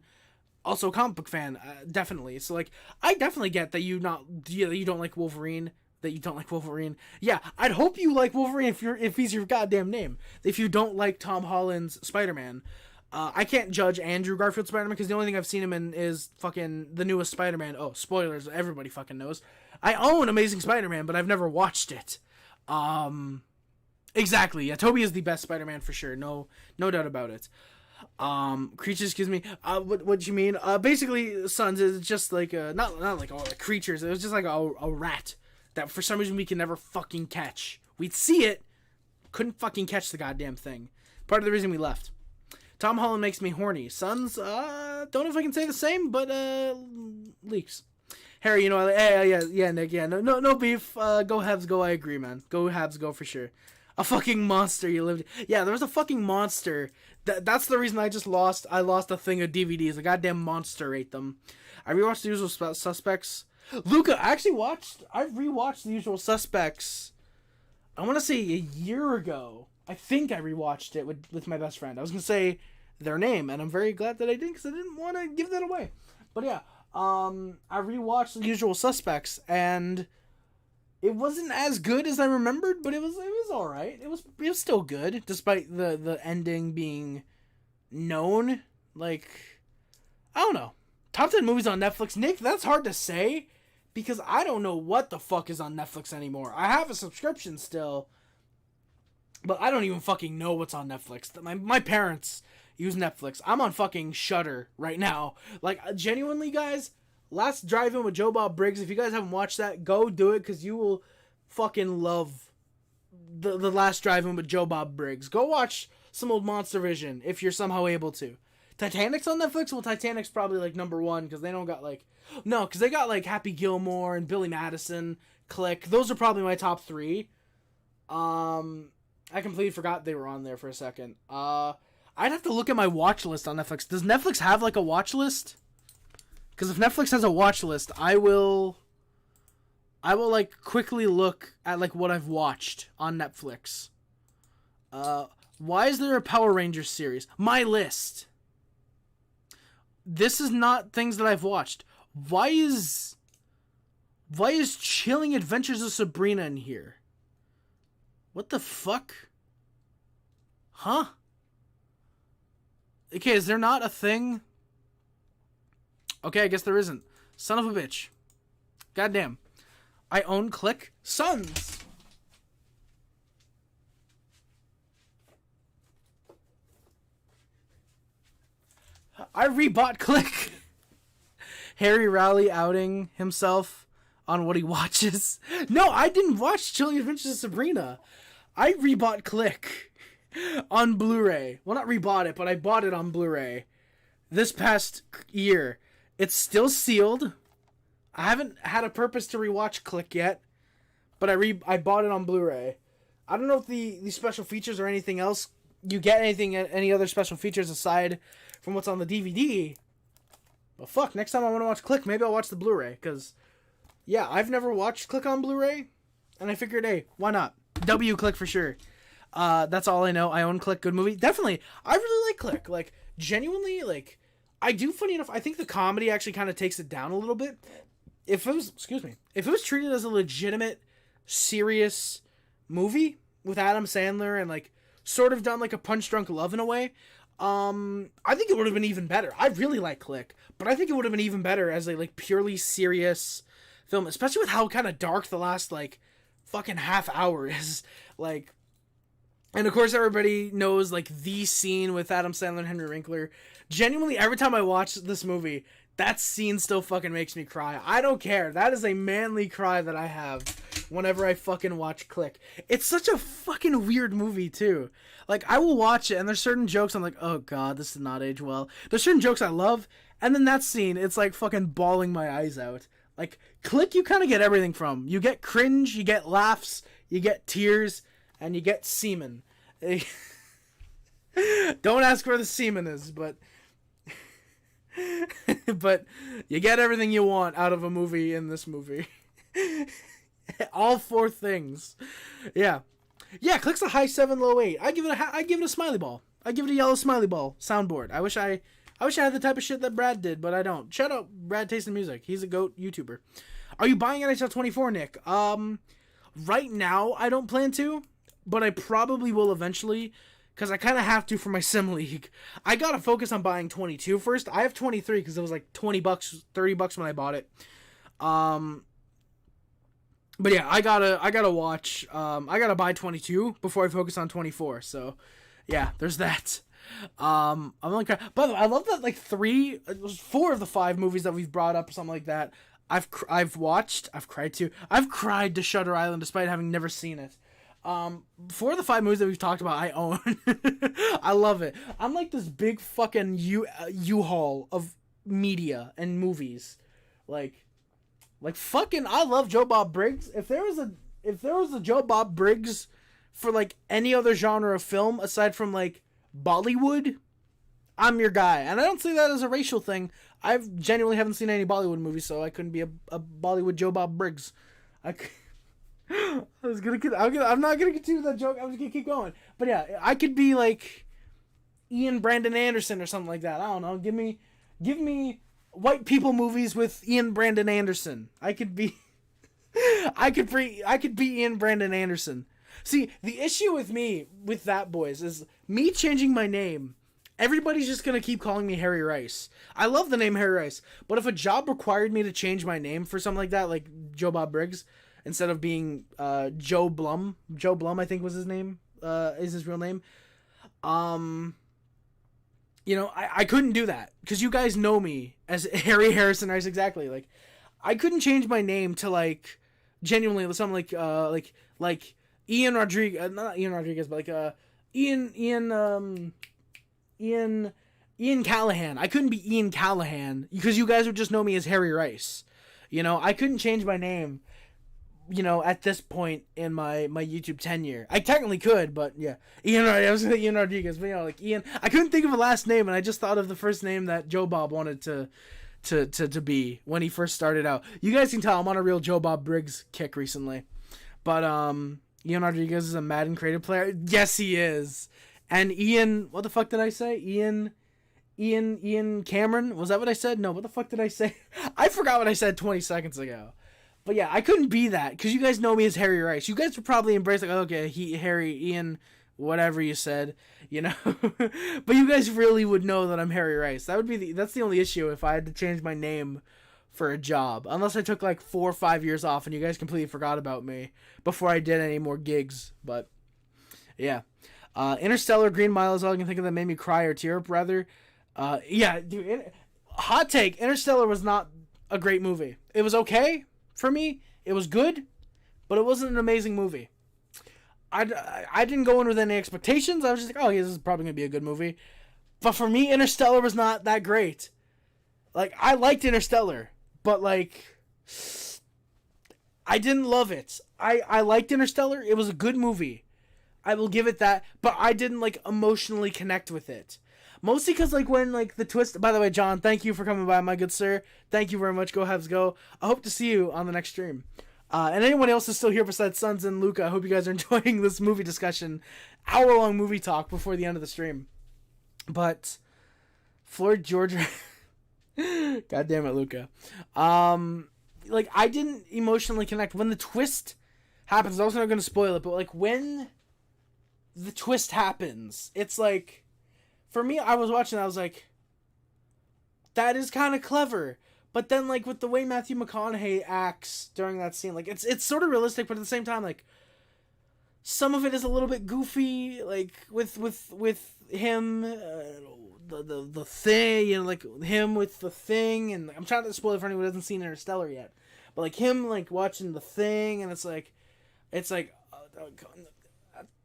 also a comic book fan, definitely. So, like, I definitely get that you don't like Wolverine, Yeah, I'd hope you like Wolverine if he's your goddamn name. If you don't like Tom Holland's Spider-Man. I can't judge Andrew Garfield's Spider-Man because the only thing I've seen him in is fucking the newest Spider-Man. Oh, spoilers, everybody fucking knows. I own Amazing Spider-Man, but I've never watched it. Exactly, yeah, Tobey is the best Spider-Man for sure, no doubt about it. Creatures, excuse me, what you mean? Basically, Sons is just like, not like all the creatures, it was just like a rat that for some reason we can never fucking catch. We'd see it, couldn't fucking catch the goddamn thing. Part of the reason we left. Tom Holland makes me horny. Sons, don't know if I can say the same, but, leaks. Harry, you know, yeah, Nick, yeah, no beef, go Habs, go, I agree, man. Go Habs, go for sure. A fucking monster you lived. Yeah, there was a fucking monster. That's the reason I lost a thing of DVDs. A goddamn monster ate them. I rewatched The Usual Suspects. Luca, I've rewatched The Usual Suspects. I want to say a year ago. I think I rewatched it with my best friend. I was going to say their name, and I'm very glad that I did because I didn't want to give that away. But yeah, I rewatched The Usual Suspects, and it wasn't as good as I remembered, but it was all right. It was still good, despite the ending being known. Like, I don't know. Top 10 movies on Netflix. Nick, that's hard to say, because I don't know what the fuck is on Netflix anymore. I have a subscription still, but I don't even fucking know what's on Netflix. My parents use Netflix. I'm on fucking Shudder right now. Like, genuinely, guys, Last Drive-In with Joe Bob Briggs. If you guys haven't watched that, go do it, because you will fucking love the Last Drive-In with Joe Bob Briggs. Go watch some old Monster Vision if you're somehow able to. Titanic's on Netflix? Well, Titanic's probably, like, number 1, because they don't got, like... No, because they got, like, Happy Gilmore and Billy Madison, Click. Those are probably my top 3. I completely forgot they were on there for a second. I'd have to look at my watch list on Netflix. Does Netflix have, like, a watch list? Because if Netflix has a watch list, I will like quickly look at like what I've watched on Netflix. Why is there a Power Rangers series? My list. This is not things that I've watched. Why is Chilling Adventures of Sabrina in here? What the fuck? Huh? Okay, is there not a thing? Okay, I guess there isn't. Son of a bitch. Goddamn. I own Click. Sons! I rebought Click. Harry Rowley outing himself on what he watches. No, I didn't watch Chilling Adventures of Sabrina. I rebought Click on Blu-ray. Well, not rebought it, but I bought it on Blu-ray this past year. It's still sealed. I haven't had a purpose to rewatch Click yet, but I bought it on Blu-ray. I don't know if the special features or anything else, you get any other special features aside from what's on the DVD. But fuck, next time I want to watch Click, maybe I'll watch the Blu-ray, because Yeah, I've never watched Click on Blu-ray, and I figured, hey, why not? W Click for sure. That's all I know. I own Click, good movie. Definitely, I really like Click. Like, genuinely, like, I do, funny enough, I think the comedy actually kind of takes it down a little bit. If it was, if it was treated as a legitimate, serious movie with Adam Sandler and, like, sort of done like a Punch Drunk Love in a way, I think it would have been even better. I really like Click, but I think it would have been even better as a, like, purely serious film, especially with how kind of dark the last, like, fucking half hour is. Like, and of course everybody knows, like, the scene with Adam Sandler and Henry Winkler. Genuinely, every time I watch this movie, that scene still fucking makes me cry. I don't care. That is a manly cry that I have whenever I fucking watch Click. It's such a fucking weird movie, too. Like, I will watch it, and there's certain jokes I'm like, oh god, this did not age well. There's certain jokes I love, and then that scene, it's like fucking bawling my eyes out. Like, Click, you kind of get everything from. You get cringe, you get laughs, you get tears, and you get semen. Don't ask where the semen is, but but you get everything you want out of a movie in this movie. All four things. Yeah, Click's a high 7, low 8. I give it a smiley ball. I give it a yellow smiley ball soundboard. I wish I had the type of shit that Brad did, but I don't. Shout out Brad Taste in Music. He's a GOAT YouTuber. Are you buying NHL 24, Nick? Right now I don't plan to, but I probably will eventually, because I kind of have to for my sim league. I gotta focus on buying 22 first. I have 23 because it was like $20, $30 when I bought it. But yeah, I gotta watch. I gotta buy 22 before I focus on 24. So, yeah, there's that. I'm only by the way, I love that, like, 4 of the 5 movies that we've brought up or something like that. I've watched. I've cried to Shutter Island despite having never seen it. 4 of the 5 movies that we've talked about, I own. I love it. I'm like this big fucking U-Haul of media and movies. Like fucking, I love Joe Bob Briggs. If there was a Joe Bob Briggs for, like, any other genre of film aside from, like, Bollywood, I'm your guy. And I don't say that as a racial thing. I genuinely haven't seen any Bollywood movies, so I couldn't be a Bollywood Joe Bob Briggs. I'm not gonna continue that joke. I'm just gonna keep going. But yeah, I could be like Ian Brandon Anderson or something like that. I don't know. Give me white people movies with Ian Brandon Anderson. I could be Ian Brandon Anderson. See, the issue with me with that, boys, is me changing my name. Everybody's just gonna keep calling me Harry Rice. I love the name Harry Rice, but if a job required me to change my name for something like that, like Joe Bob Briggs, instead of being Joe Blum, I think was his name, is his real name. You know, I couldn't do that because you guys know me as Harry Harrison Rice, exactly. Like, I couldn't change my name to, like, genuinely something like Ian Rodriguez, not Ian Rodriguez, but like Ian Callahan. I couldn't be Ian Callahan because you guys would just know me as Harry Rice. You know, I couldn't change my name, you know, at this point in my YouTube tenure. I technically could, but yeah. I was going to say Ian Rodriguez, but, you know, like, Ian. I couldn't think of a last name, and I just thought of the first name that Joe Bob wanted to be when he first started out. You guys can tell I'm on a real Joe Bob Briggs kick recently. But Ian Rodriguez is a Madden creative player. Yes, he is. And Ian, what the fuck did I say? Ian Cameron? Was that what I said? No, what the fuck did I say? I forgot what I said 20 seconds ago. But yeah, I couldn't be that because you guys know me as Harry Rice. You guys would probably embrace, like, okay, Ian, whatever you said, you know. But you guys really would know that I'm Harry Rice. That's the only issue if I had to change my name for a job, unless I took like 4 or 5 years off and you guys completely forgot about me before I did any more gigs. But yeah, Interstellar, Green Mile is all I can think of that made me cry or tear up rather. Yeah, dude. Hot take: Interstellar was not a great movie. It was okay. For me, it was good, but it wasn't an amazing movie. I didn't go in with any expectations. I was just like, oh, yeah, this is probably going to be a good movie. But for me, Interstellar was not that great. Like, I liked Interstellar, but, like, I didn't love it. I liked Interstellar. It was a good movie. I will give it that, but I didn't, like, emotionally connect with it. Mostly because, like, when, like, the twist... By the way, John, thank you for coming by, my good sir. Thank you very much. Go Habs, go. I hope to see you on the next stream. And anyone else is still here besides Sons and Luca, I hope you guys are enjoying this movie discussion. Hour-long movie talk before the end of the stream. But, Floyd Georgia... God damn it, Luca. Like, I didn't emotionally connect. When the twist happens, I was not going to spoil it, but, like, when the twist happens, it's like... For me, I was watching, I was like, that is kind of clever. But then, like, with the way Matthew McConaughey acts during that scene, like, it's sort of realistic, but at the same time, like, some of it is a little bit goofy, like, with him, the thing, you know, like, him with the thing, and I'm trying to spoil it for anyone who hasn't seen Interstellar yet, but, like, him, like, watching the thing, and it's like,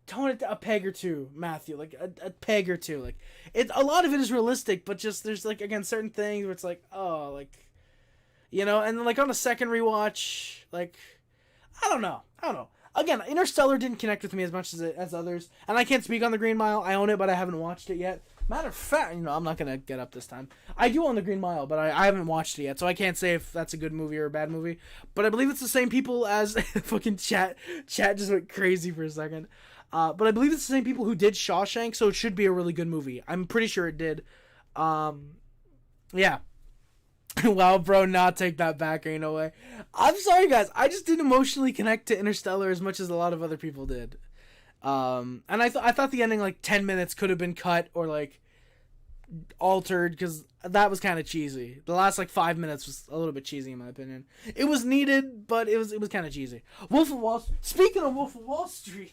tone it a peg or two, Matthew. Like, a peg or two. Like, a lot of it is realistic, but just, there's, like, again, certain things where it's like, oh, like, you know, and, like, on a second rewatch, like, I don't know. Again, Interstellar didn't connect with me as much as others, and I can't speak on The Green Mile. I own it, but I haven't watched it yet. Matter of fact, you know, I'm not going to get up this time. I do own The Green Mile, but I haven't watched it yet, so I can't say if that's a good movie or a bad movie. But I believe it's the same people as fucking chat. Chat just went crazy for a second. But I believe it's the same people who did Shawshank, so it should be a really good movie. I'm pretty sure it did. Yeah. Wow, bro, not take that back, ain't no way. I'm sorry, guys. I just didn't emotionally connect to Interstellar as much as a lot of other people did. And I thought the ending, like, 10 minutes could have been cut or, like, altered, because that was kind of cheesy. The last, like, 5 minutes was a little bit cheesy, in my opinion. It was needed, but it was kind of cheesy. Speaking of Wolf of Wall Street,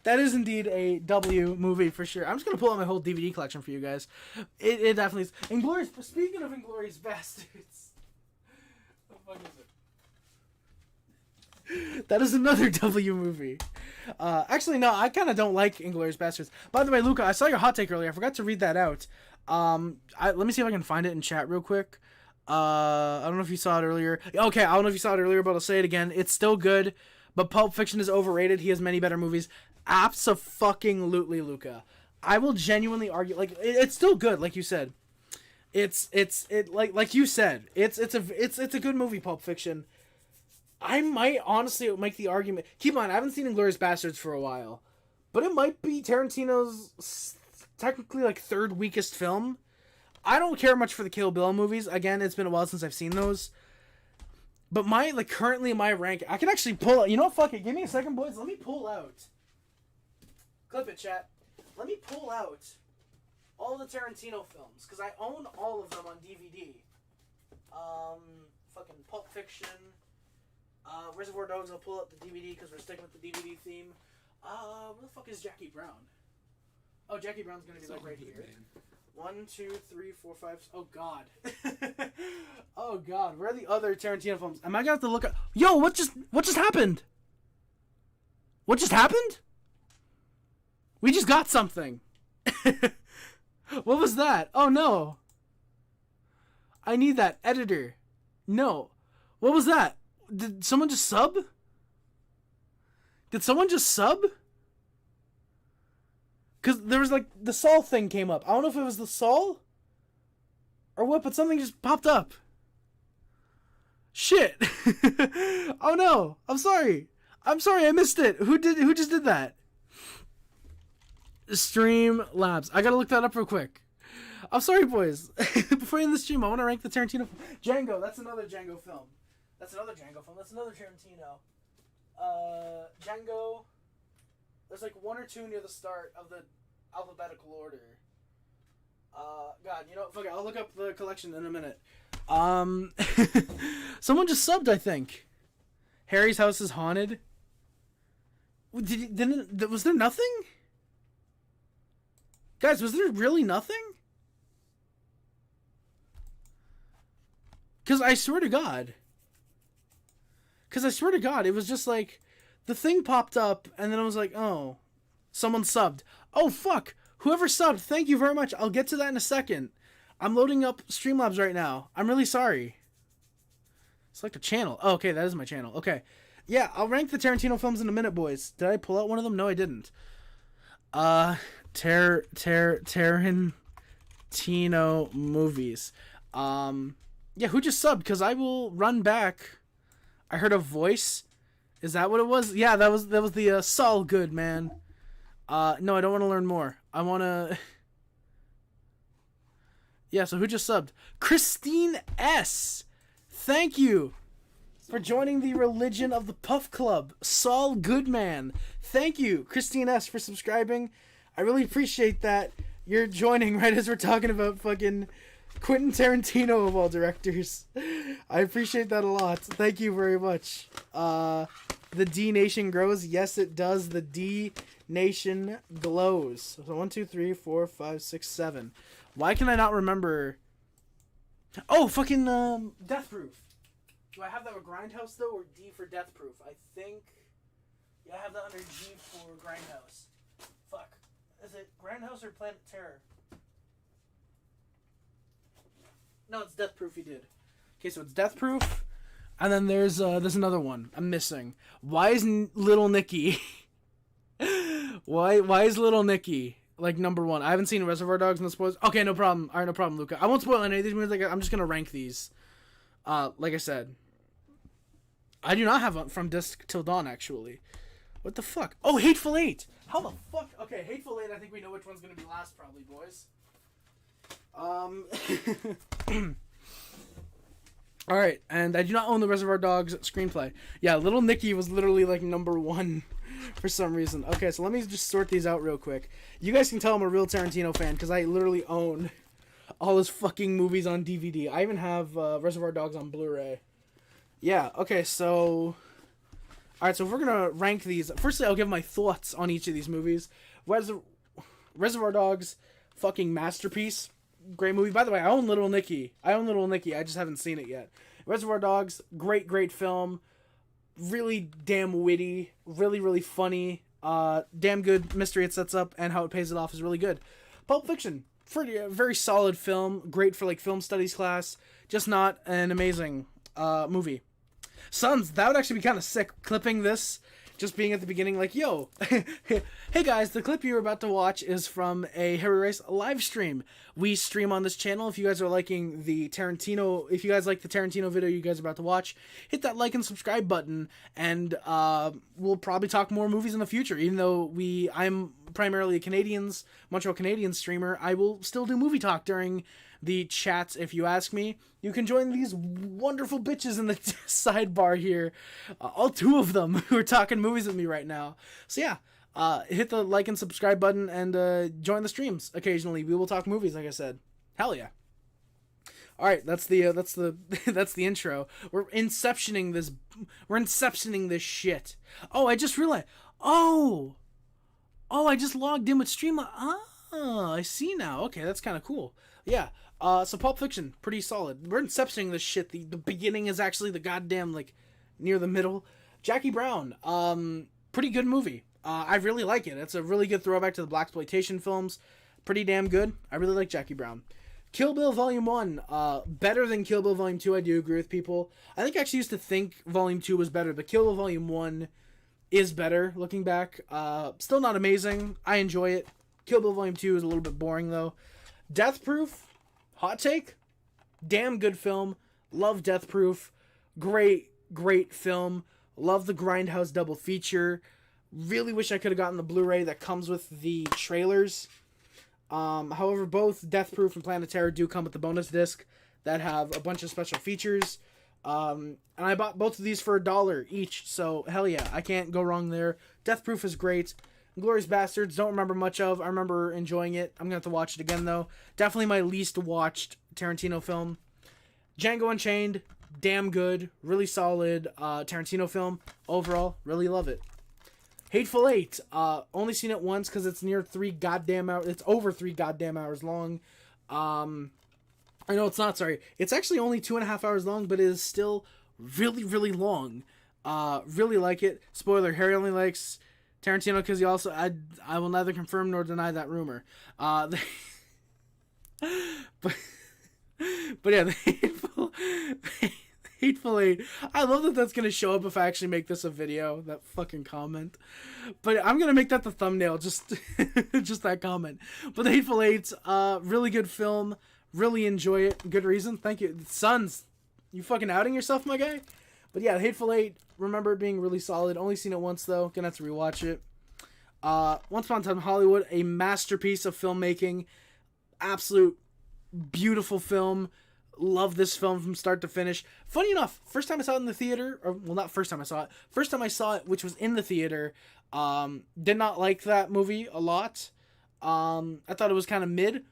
that is indeed a W movie for sure. I'm just going to pull out my whole DVD collection for you guys. It definitely is. Speaking of Inglourious Bastards. What the fuck is it? That is another W movie. Actually, no, I kind of don't like Inglourious Bastards. By the way, Luca, I saw your hot take earlier. I forgot to read that out. Let me see if I can find it in chat real quick. I don't know if you saw it earlier. Okay, I don't know if you saw it earlier, but I'll say it again. It's still good, but Pulp Fiction is overrated. He has many better movies. Abso-fucking-lutely, Luca. I will genuinely argue, like, it's still good, like you said. Like you said, it's a good movie, Pulp Fiction. I might honestly make the argument. Keep in mind, I haven't seen Inglourious Bastards for a while, but it might be Tarantino's technically, like, third weakest film. I don't care much for the Kill Bill movies. Again, it's been a while since I've seen those. But currently my rank, I can actually pull out. You know what? Fuck it. Give me a second, boys. Let me pull out. Clip it, chat. Let me pull out all the Tarantino films, because I own all of them on DVD. Fucking Pulp Fiction. Reservoir Dogs, I'll pull out the DVD because we're sticking with the DVD theme. Where the fuck is Jackie Brown? Oh, Jackie Brown's gonna be like right here. 1, 2, 3, 4, 5. Oh god. Oh god. Where are the other Tarantino films? Am I gonna have to look at? Yo, what just happened? What just happened? We just got something. What was that? Oh no. I need that editor. No. What was that? Did someone just sub? Did someone just sub? Because there was, like, the Saul thing came up. I don't know if it was the Saul or what, but something just popped up. Shit. Oh no. I'm sorry. I missed it. Who just did that? Stream Labs. I gotta look that up real quick. I'm sorry, boys. Before I end the stream, I want to rank the Tarantino. Django. That's another Django film. That's another Tarantino. Django. There's like 1 or 2 near the start of the alphabetical order. God, you know, fuck it. I'll look up the collection in a minute. Someone just subbed, I think. Harry's House is Haunted. Was there nothing? Guys, was there really nothing? Because I swear to God, it was just like, the thing popped up, and then I was like, oh, someone subbed. Oh, fuck. Whoever subbed, thank you very much. I'll get to that in a second. I'm loading up Streamlabs right now. I'm really sorry. Select a channel. Oh, okay, that is my channel. Okay. Yeah, I'll rank the Tarantino films in a minute, boys. Did I pull out one of them? No, I didn't. Tarantino movies. Yeah, who just subbed? Because I will run back. I heard a voice. Is that what it was? Yeah, that was the Saul Goodman. No, I don't want to learn more. I want to... Yeah, so who just subbed? Christine S. Thank you for joining the Religion of the Puff Club. Saul Goodman. Thank you, Christine S., for subscribing. I really appreciate that you're joining right as we're talking about fucking Quentin Tarantino of all directors. I appreciate that a lot. Thank you very much. The D Nation grows. Yes, it does. The D Nation glows. So 1, 2, 3, 4, 5, 6, 7. Why can I not remember? Oh, fucking Death Proof. Do I have that with Grindhouse though, or D for Death Proof? I think. Yeah, I have that under G for Grindhouse. Fuck. Is it Grindhouse or Planet Terror? No, it's Death Proof. He did. Okay, so it's Death Proof, and then there's another one I'm missing. Why is Little Nicky? Why is Little Nicky like number one? I haven't seen Reservoir Dogs in the spoilers. Okay, no problem. All right, no problem, Luca. I won't spoil any of these movies. Like, I'm just gonna rank these. Like I said, I do not have From Dusk Till Dawn, actually. What the fuck? Oh, Hateful Eight! How the fuck? Okay, Hateful Eight, I think we know which one's gonna be last, probably, boys. Alright, and I do not own the Reservoir Dogs screenplay. Yeah, Little Nicky was literally, like, number one for some reason. Okay, so let me just sort these out real quick. You guys can tell I'm a real Tarantino fan, because I literally own all his fucking movies on DVD. I even have Reservoir Dogs on Blu-ray. Yeah, okay, so... Alright, so if we're gonna rank these... Firstly, I'll give my thoughts on each of these movies. Reservoir Dogs, fucking masterpiece. Great movie. By the way, I own Little Nicky. I just haven't seen it yet. Reservoir Dogs, great film. Really damn witty. Really funny. Damn good mystery it sets up, and how it pays it off is really good. Pulp Fiction. Very solid film. Great for, like, film studies class. Just not an amazing movie. Sons, that would actually be kind of sick, clipping this, just being at the beginning like, yo, hey guys, the clip you're about to watch is from a Harry Race live stream. We stream on this channel. If you guys are liking the Tarantino, if you guys like the Tarantino video you guys are about to watch, hit that like and subscribe button, and we'll probably talk more movies in the future. Even though I'm primarily a Montreal Canadiens streamer, I will still do movie talk during the chats if you ask me. You can join these wonderful bitches in the sidebar here. All two of them who are talking movies with me right now. So yeah, hit the like and subscribe button and join the streams occasionally. We will talk movies, like I said. Hell yeah. All right, that's the that's the intro. We're inceptioning this shit. Oh, I just realized. Oh, I just logged in with Streamlabs. Oh, I see now. Okay, that's kind of cool. Yeah. So Pulp Fiction, pretty solid. We're inceptioning this shit. The beginning is actually the goddamn, like, near the middle. Jackie Brown, pretty good movie. I really like it. It's a really good throwback to the blaxploitation films. Pretty damn good. I really like Jackie Brown. Kill Bill Volume 1, better than Kill Bill Volume 2, I do agree with people. I think I actually used to think Volume 2 was better, but Kill Bill Volume 1 is better, looking back. Still not amazing. I enjoy it. Kill Bill Volume 2 is a little bit boring, though. Death Proof, hot take, damn good film. Love Death Proof. Great film. Love the Grindhouse double feature. Really wish I could have gotten the Blu-ray that comes with the trailers. However, both Death Proof and Planet Terror do come with the bonus disc that have a bunch of special features. And I bought both of these for $1 each, so hell yeah, I can't go wrong there. Death Proof is great. Inglourious Bastards, don't remember much of. I remember enjoying it. I'm going to have to watch it again, though. Definitely my least watched Tarantino film. Django Unchained, damn good. Really solid Tarantino film. Overall, really love it. Hateful Eight, only seen it once because it's near 3 goddamn hours. It's over 3 goddamn hours long. I know it's not, sorry. It's actually only 2.5 hours long, but it is still really long. Really like it. Spoiler, Harry only likes Tarantino because he also, I will neither confirm nor deny that rumor. But yeah, the Hateful Eight. I love that that's going to show up if I actually make this a video, that fucking comment. But I'm going to make that the thumbnail, just just that comment. But The Hateful Eight, really good film. Really enjoy it. Good reason. Thank you. Sons, you fucking outing yourself, my guy? But yeah, The Hateful Eight, remember it being really solid. Only seen it once, though. Gonna have to rewatch it. Once Upon a Time in Hollywood, a masterpiece of filmmaking. Absolute beautiful film. Love this film from start to finish. Funny enough, first time I saw it in the theater, or well, not first time I saw it. First time I saw it, which was in the theater, did not like that movie a lot. I thought it was kind of mid.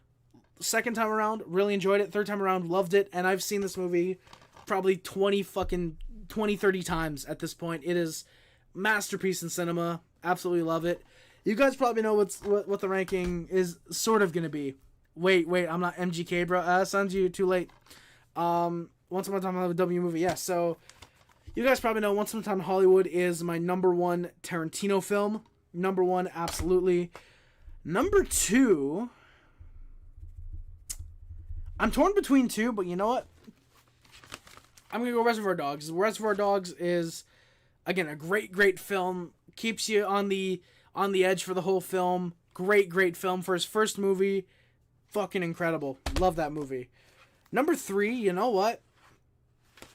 Second time around, really enjoyed it. Third time around, loved it. And I've seen this movie probably 30 times at this point. It is masterpiece in cinema. Absolutely love it. You guys probably know what the ranking is sort of going to be. Wait, I'm not MGK, bro. Sons, you too late. Once Upon a Time in Hollywood W movie. Yeah, so you guys probably know Once Upon a Time in Hollywood is my number one Tarantino film. Number one, absolutely. Number two, I'm torn between two, but you know what? I'm going to go Reservoir Dogs. Reservoir Dogs is, again, a great film. Keeps you on the edge for the whole film. Great film for his first movie. Fucking incredible. Love that movie. Number three, you know what?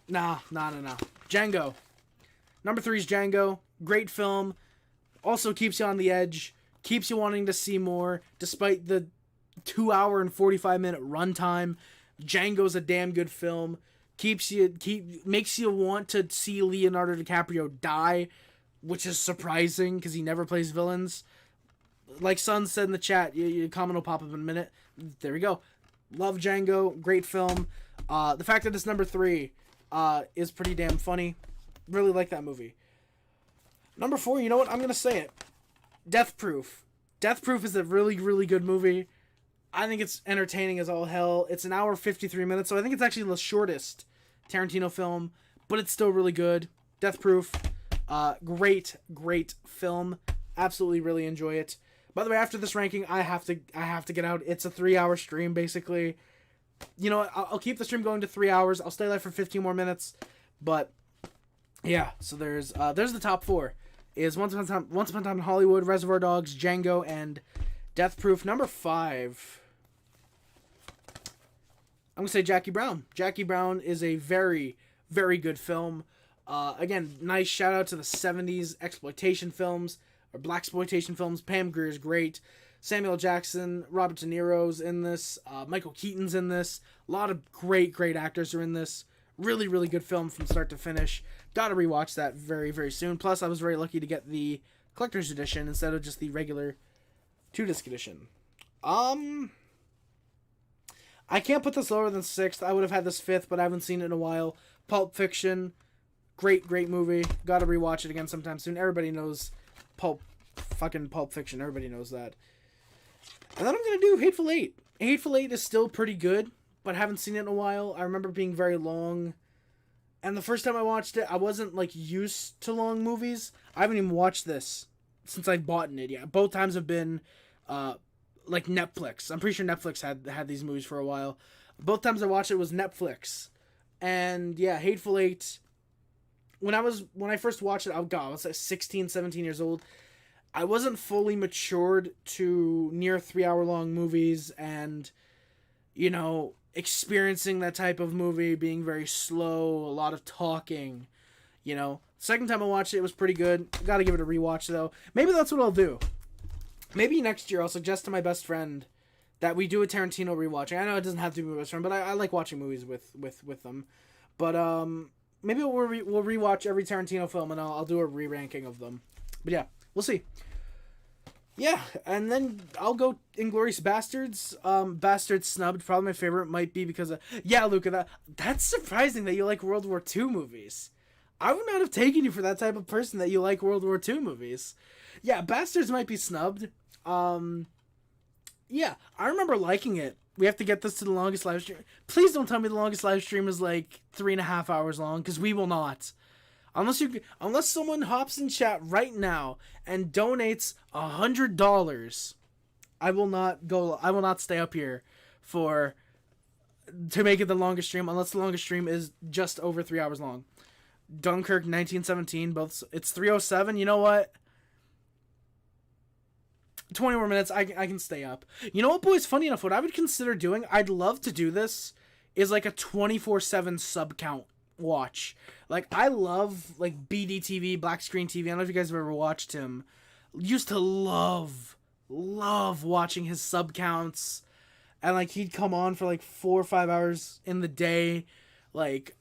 Nah. Django. Number three is Django. Great film. Also keeps you on the edge. Keeps you wanting to see more, despite the 2 hour and 45 minute runtime. Django's a damn good film. Makes you want to see Leonardo DiCaprio die, which is surprising because he never plays villains. Like Son said in the chat, your comment will pop up in a minute. There we go. Love Django. Great film. The fact that it's number three is pretty damn funny. Really like that movie. Number four, you know what? I'm going to say it. Death Proof. Death Proof is a really good movie. I think it's entertaining as all hell. It's an hour 53 minutes, so I think it's actually the shortest Tarantino film, but it's still really good. Death Proof. Great film. Absolutely really enjoy it. By the way, after this ranking, I have to get out. It's a 3-hour stream, basically. You know what? I'll keep the stream going to 3 hours. I'll stay live for 15 more minutes. But yeah, so there's the top four. Is Once Upon a Time in Hollywood, Reservoir Dogs, Django, and Death Proof. Number 5. I'm gonna say Jackie Brown. Jackie Brown is a very good film. Again, nice shout out to the 70s exploitation films. Or blaxploitation films. Pam Grier is great. Samuel Jackson, Robert De Niro's in this. Michael Keaton's in this. A lot of great actors are in this. Really good film from start to finish. Gotta rewatch that very soon. Plus, I was very lucky to get the collector's edition instead of just the regular 2-disc edition. I can't put this lower than 6th. I would have had this 5th, but I haven't seen it in a while. Pulp Fiction. Great movie. Gotta rewatch it again sometime soon. Everybody knows Pulp Fiction. Everybody knows that. And then I'm going to do Hateful Eight. Hateful Eight is still pretty good, but haven't seen it in a while. I remember it being very long. And the first time I watched it, I wasn't used to long movies. I haven't even watched this since I bought it yet. Both times have been Netflix. I'm pretty sure Netflix had these movies for a while. Both times I watched it was Netflix. And yeah, Hateful Eight. When I first watched it, I was 16, 17 years old. I wasn't fully matured to near 3-hour long movies and, experiencing that type of movie, being very slow, a lot of talking, Second time I watched it, it was pretty good. Gotta give it a rewatch, though. Maybe that's what I'll do. Maybe next year I'll suggest to my best friend that we do a Tarantino rewatch. I know it doesn't have to be my best friend, but I like watching movies with them. But, maybe we'll rewatch every Tarantino film, and I'll do a re-ranking of them. But yeah, we'll see. Yeah, and then I'll go Inglourious Bastards. Bastards snubbed. Probably my favorite might be because of... Yeah, Luca, that's surprising that you like World War II movies. I would not have taken you for that type of person that you like World War II movies. Yeah, Bastards might be snubbed. Yeah, I remember liking it. We have to get this to the longest live stream. Please don't tell me the longest live stream is 3.5 hours long, because we will not. Unless someone hops in chat right now and donates $100, I will not stay up here for to make it the longest stream, unless the longest stream is just over 3 hours long. Dunkirk 1917, both it's 307. You know what? 20 more minutes, I can stay up. You know what, boys? Funny enough, what I would consider doing, I'd love to do this, is like a 24/7 sub count watch. Like, I love like BDTV, Black Screen TV. I don't know if you guys have ever watched him. Used to love watching his sub counts, and like he'd come on for like 4 or 5 hours in the day. Like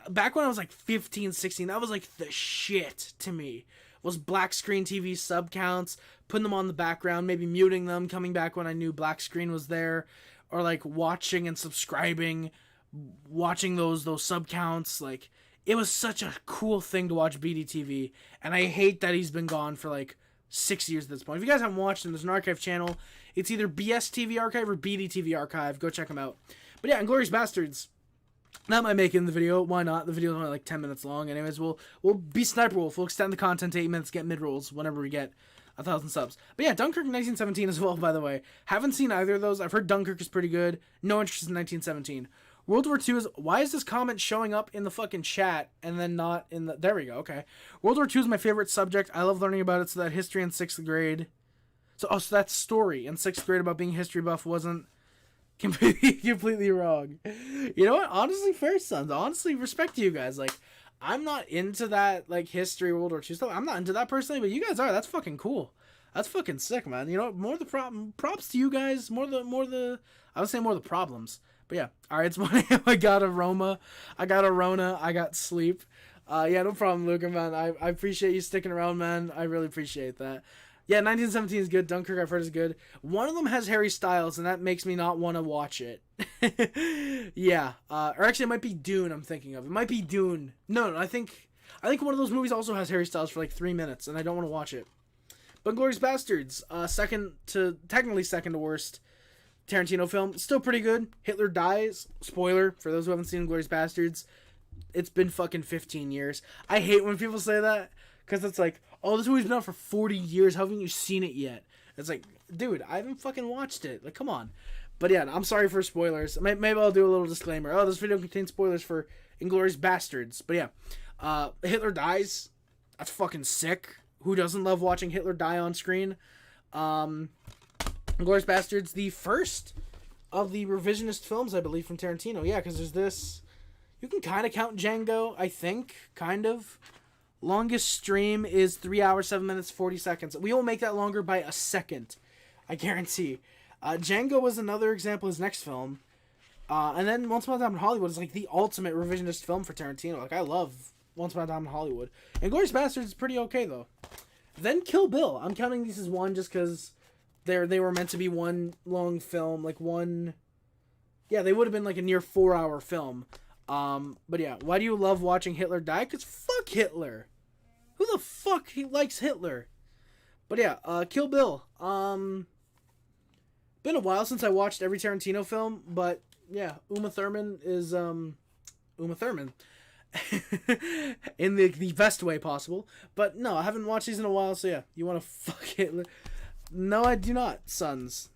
back when I was like 15, 16, that was like the shit to me. Was Black Screen TV sub counts, putting them on the background, maybe muting them, coming back when I knew Black Screen was there, or like watching and subscribing, watching those sub counts. Like, it was such a cool thing to watch BDTV, and I hate that he's been gone for like 6 years at this point. If you guys haven't watched him, there's an archive channel. It's either BSTV Archive or BDTV Archive. Go check them out. But yeah, Inglourious Bastards. That might make it in the video. Why not? The video is only like 10 minutes long. Anyways, we'll be Sniper Wolf. We'll extend the content to 8 minutes, get mid-rolls whenever we get 1,000 subs. But yeah, Dunkirk 1917 as well, by the way. Haven't seen either of those. I've heard Dunkirk is pretty good. No interest in 1917. World War II is... Why is this comment showing up in the fucking chat and then not in the... There we go, okay. World War II is my favorite subject. I love learning about it, so that history in 6th grade... So that story in 6th grade about being a history buff wasn't completely wrong. You know what? Honestly, fair, sons. Honestly, respect to you guys. Like, I'm not into that, like, history World War II stuff. I'm not into that personally, but you guys are. That's fucking cool. That's fucking sick, man. You know, more the props to you guys. More the I would say more the problems. But yeah. All right, it's morning. I got a Roma. I got a Rona. I got sleep. Yeah, no problem, Luca, man. I appreciate you sticking around, man. I really appreciate that. Yeah, 1917 is good. Dunkirk, I've heard, is good. One of them has Harry Styles, and that makes me not want to watch it. Yeah. Or actually, it might be Dune I'm thinking of. It might be Dune. No, I think one of those movies also has Harry Styles for like 3 minutes, and I don't want to watch it. But Inglourious Bastards, technically second to worst Tarantino film. Still pretty good. Hitler dies. Spoiler, for those who haven't seen Inglourious Bastards. It's been fucking 15 years. I hate when people say that, because it's like, oh, this movie's been out for 40 years. How haven't you seen it yet? It's like, dude, I haven't fucking watched it. Like, come on. But yeah, I'm sorry for spoilers. Maybe I'll do a little disclaimer. Oh, this video contains spoilers for Inglourious Bastards. But yeah, Hitler dies. That's fucking sick. Who doesn't love watching Hitler die on screen? Inglourious Bastards, the first of the revisionist films, I believe, from Tarantino. Yeah, because there's this... You can kind of count Django, I think. Kind of. Longest stream is 3 hours, 7 minutes, 40 seconds. We will make that longer by a second. I guarantee. Django was another example, his next film. And then Once Upon a Time in Hollywood is like the ultimate revisionist film for Tarantino. Like, I love Once Upon a Time in Hollywood. And Inglourious Bastards is pretty okay, though. Then Kill Bill. I'm counting these as one just because they were meant to be one long film. Like, one... Yeah, they would have been like a near 4-hour film. But yeah, why do you love watching Hitler die? Because fuck Hitler. Who the fuck likes Hitler? But yeah, Kill Bill. Been a while since I watched every Tarantino film, but yeah, Uma Thurman is, Uma Thurman. In the best way possible. But no, I haven't watched these in a while, so yeah, you want to fuck Hitler? No, I do not, sons.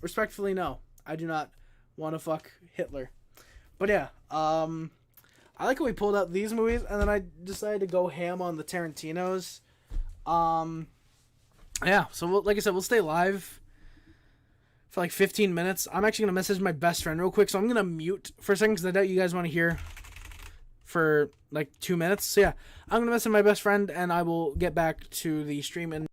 Respectfully, no. I do not want to fuck Hitler. But yeah, I like how we pulled out these movies, and then I decided to go ham on the Tarantinos. Yeah, so like I said, we'll stay live for like 15 minutes. I'm actually going to message my best friend real quick, so I'm going to mute for a second, because I doubt you guys want to hear for like 2 minutes. So yeah, I'm going to message my best friend, and I will get back to the stream in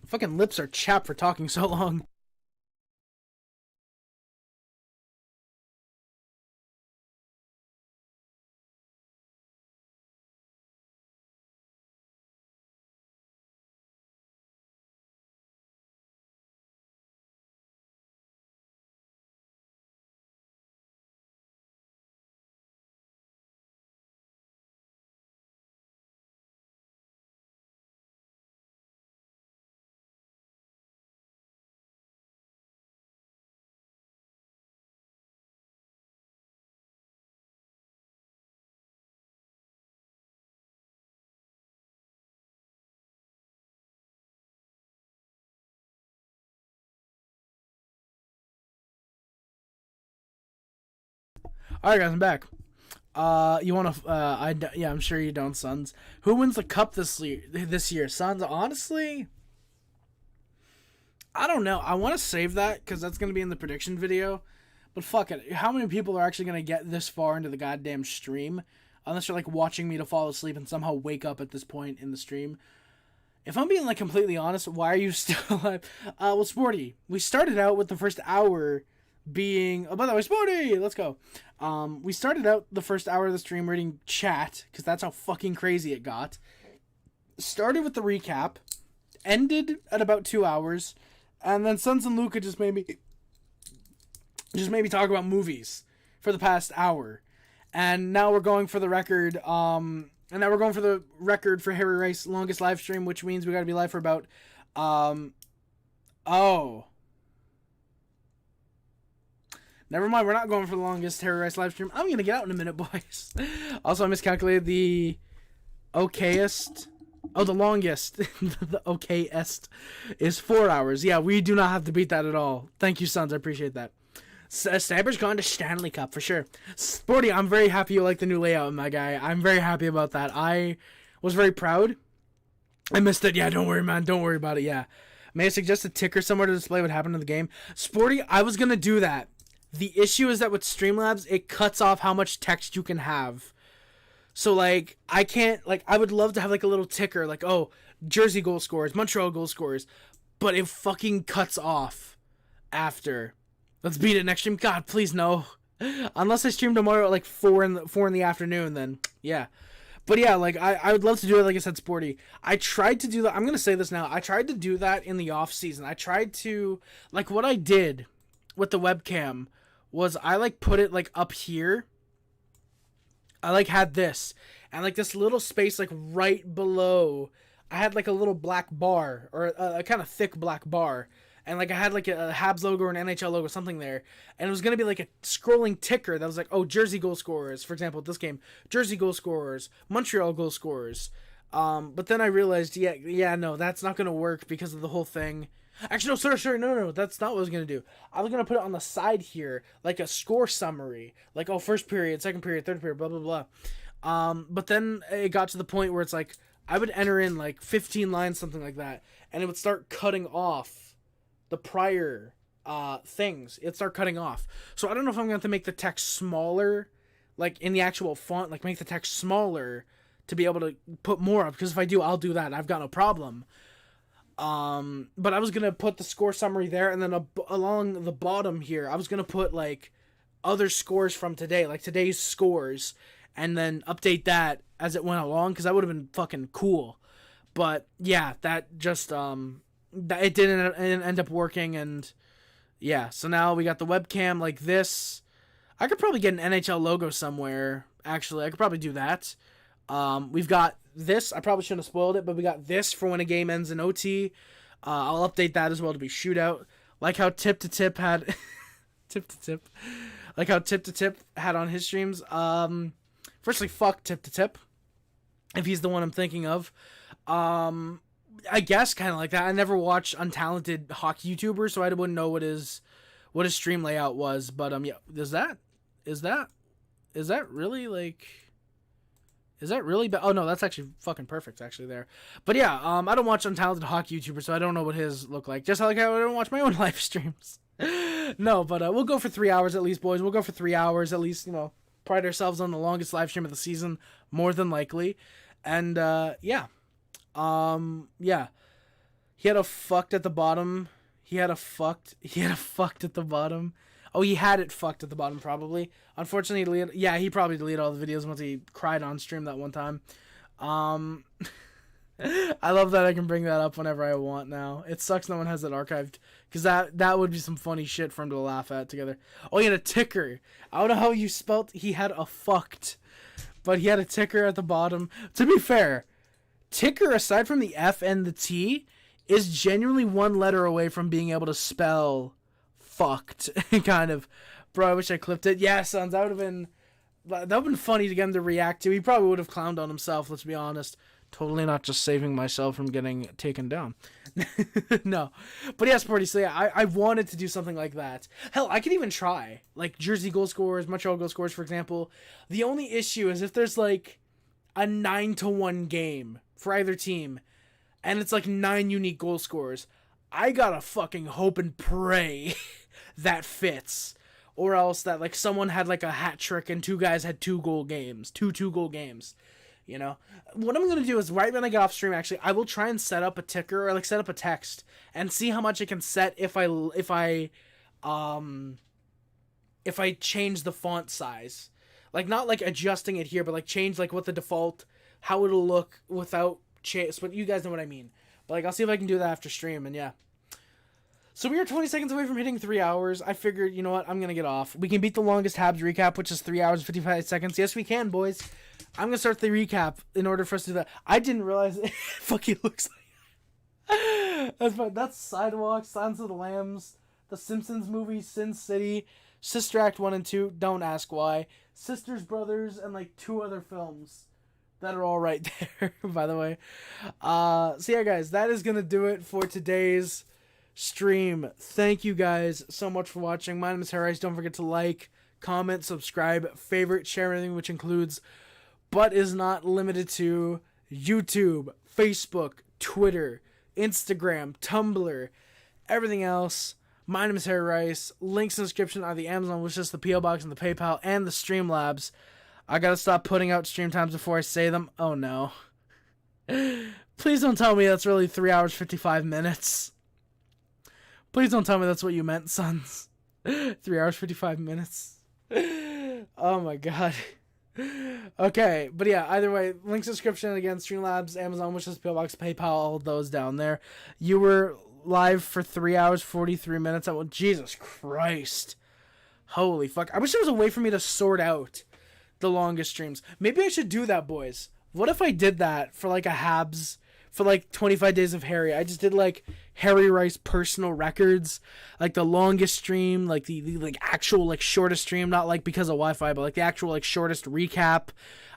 fucking lips are chapped for talking so long. Alright, guys, I'm back. You want to, yeah, I'm sure you don't, Suns. Who wins the cup this year? Suns, honestly, I don't know. I want to save that because that's going to be in the prediction video. But fuck it. How many people are actually going to get this far into the goddamn stream? Unless you're, like, watching me to fall asleep and somehow wake up at this point in the stream. If I'm being, like, completely honest, why are you still alive? Well, Sporty, we started out with the first hour being... Oh, by the way, Sporty, let's go. We started out the first hour of the stream reading chat, because that's how fucking crazy it got. Started with the recap, ended at about 2 hours, and then Sons and Luca just made me talk about movies for the past hour. And now we're going for the record, for Harry Rice's longest live stream, which means we gotta be live for about, Never mind, we're not going for the longest Harry Rice live stream. I'm gonna get out in a minute, boys. Also, I miscalculated the okayest. Oh, the longest. The okayest is 4 hours. Yeah, we do not have to beat that at all. Thank you, Sons. I appreciate that. Stabber's gone to Stanley Cup, for sure. Sporty, I'm very happy you like the new layout, my guy. I'm very happy about that. I was very proud. I missed it. Yeah, don't worry, man. Don't worry about it. Yeah. May I suggest a ticker somewhere to display what happened in the game? Sporty, I was gonna do that. The issue is that with Streamlabs, it cuts off how much text you can have. So, like, I can't, like, I would love to have, like, a little ticker, like, oh, Jersey goal scorers, Montreal goal scorers, but it fucking cuts off after. Let's beat it next stream. God, please, no. Unless I stream tomorrow at, like, 4 in the afternoon, then, yeah. But, yeah, like, I would love to do it, like I said, Sporty. I tried to do that. I'm going to say this now. I tried to do that in the off-season. I tried to, like, what I did with the webcam was I, like, put it, like, up here. I, like, had this. And, like, this little space, like, right below. I had, like, a little black bar. Or a kind of thick black bar. And, like, I had, like, a Habs logo or an NHL logo, something there. And it was going to be, like, a scrolling ticker that was like, oh, Jersey goal scorers. For example, this game. Jersey goal scorers. Montreal goal scorers. But then I realized, no, that's not going to work because of the whole thing. Actually, no, sorry, no, that's not what I was going to do. I was going to put it on the side here, like a score summary. Like, oh, first period, second period, third period, blah, blah, blah. But then it got to the point where it's like, I would enter in, like, 15 lines, something like that, and it would start cutting off the prior things. It'd start cutting off. So I don't know if I'm going to have to make the text smaller, like, in the actual font, like, make the text smaller to be able to put more up, because if I do, I'll do that. I've got no problem. But I was gonna put the score summary there, and then along the bottom here, I was gonna put, like, other scores from today, like today's scores, and then update that as it went along, because that would have been fucking cool. But yeah, that just it didn't end up working, and yeah, so now we got the webcam like this. I could probably get an NHL logo somewhere. Actually, I could probably do that. We've got this. I probably shouldn't have spoiled it, but we got this for when a game ends in OT. I'll update that as well to be shootout. Like how Tip to Tip had like how Tip to Tip had on his streams. Firstly, fuck Tip to Tip, if he's the one I'm thinking of. I guess kind of like that. I never watched untalented hockey YouTubers, so I wouldn't know what his stream layout was. But yeah, is that really like? Is that really bad? Oh, no, that's actually fucking perfect, actually, there. But yeah, I don't watch untalented hockey YouTubers, so I don't know what his look like. Just like I don't watch my own live streams. No, but we'll go for 3 hours at least, boys. We'll go for 3 hours at least, pride ourselves on the longest live stream of the season, more than likely. And, yeah. Yeah. He had a fucked at the bottom. He had a fucked at the bottom. Oh, he had it fucked at the bottom, probably. Unfortunately, he probably deleted all the videos once he cried on stream that one time. I love that I can bring that up whenever I want now. It sucks no one has it archived, because that would be some funny shit for him to laugh at together. Oh, he had a ticker. I don't know how you spelt he had a fucked, but he had a ticker at the bottom. To be fair, ticker, aside from the F and the T, is genuinely one letter away from being able to spell fucked. Kind of. Bro, I wish I clipped it. Yeah, Sons, that would have been funny to get him to react to. He probably would have clowned on himself, let's be honest. Totally not just saving myself from getting taken down. No. But yeah, Sporty, so yeah, I wanted to do something like that. Hell, I could even try. Like, Jersey goal scorers, Montreal goal scorers, for example. The only issue is if there's, like, a 9-1 game for either team, and it's, like, 9 unique goal scorers, I gotta fucking hope and pray that fits. Or else that, like, someone had, like, a hat trick and 2 guys had 2-goal games. 2-2-goal games. You know, what I'm going to do is right when I get off stream, actually, I will try and set up a ticker or like set up a text and see how much I can set if I change the font size, like not like adjusting it here, but like change like what the default, how it'll look without change. But you guys know what I mean. But like, I'll see if I can do that after stream. And yeah. So we are 20 seconds away from hitting 3 hours. I figured, you know what? I'm going to get off. We can beat the longest Habs recap, which is 3 hours and 55 seconds. Yes, we can, boys. I'm going to start the recap in order for us to do that. I didn't realize it fucking looks like... That's fine. That's Sidewalk, Silence of the Lambs, The Simpsons movie, Sin City, Sister Act 1 and 2, don't ask why, Sisters, Brothers, and like 2 other films that are all right there, by the way. So yeah, guys, that is going to do it for today's stream. Thank you guys so much for watching. My name is Harris. Don't forget to like, comment, subscribe, favorite, share everything, which includes but is not limited to YouTube, Facebook, Twitter, Instagram, Tumblr, everything else. My name is Harry Rice. Links in the description are the Amazon wishlist, the PO box, and the PayPal, and the Streamlabs. I gotta stop putting out stream times before I say them. Oh no. Please don't tell me that's really 3 hours 55 minutes. Please don't tell me that's what you meant, sons. 3 hours 55 minutes. Oh my god. Okay, but yeah, either way, links in the description, again, Streamlabs, Amazon wishlist, PO box, PayPal, all those down there. You were live for 3 hours 43 minutes. Oh, Jesus Christ. Holy fuck. I wish there was a way for me to sort out the longest streams. Maybe I should do that, boys. What if I did that for like a Habs, for like 25 Days of Harry? I just did like Harry Rice personal records, like the longest stream, like the like actual like shortest stream, not like because of Wi-Fi, but like the actual like shortest recap.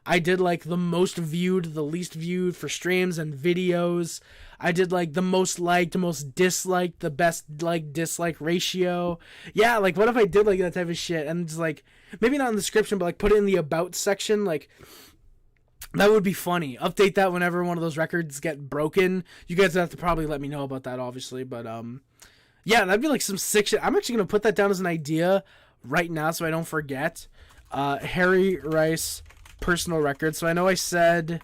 I did like the most viewed, the least viewed for streams and videos. I did like the most liked, most disliked, the best like dislike ratio. Yeah, like what if I did like that type of shit and just like maybe not in the description, but like put it in the about section, like. That would be funny. Update that whenever one of those records get broken. You guys have to probably let me know about that, obviously. But, yeah, that'd be like some sick shit. I'm actually going to put that down as an idea right now so I don't forget. Harry Rice personal record. So I know I said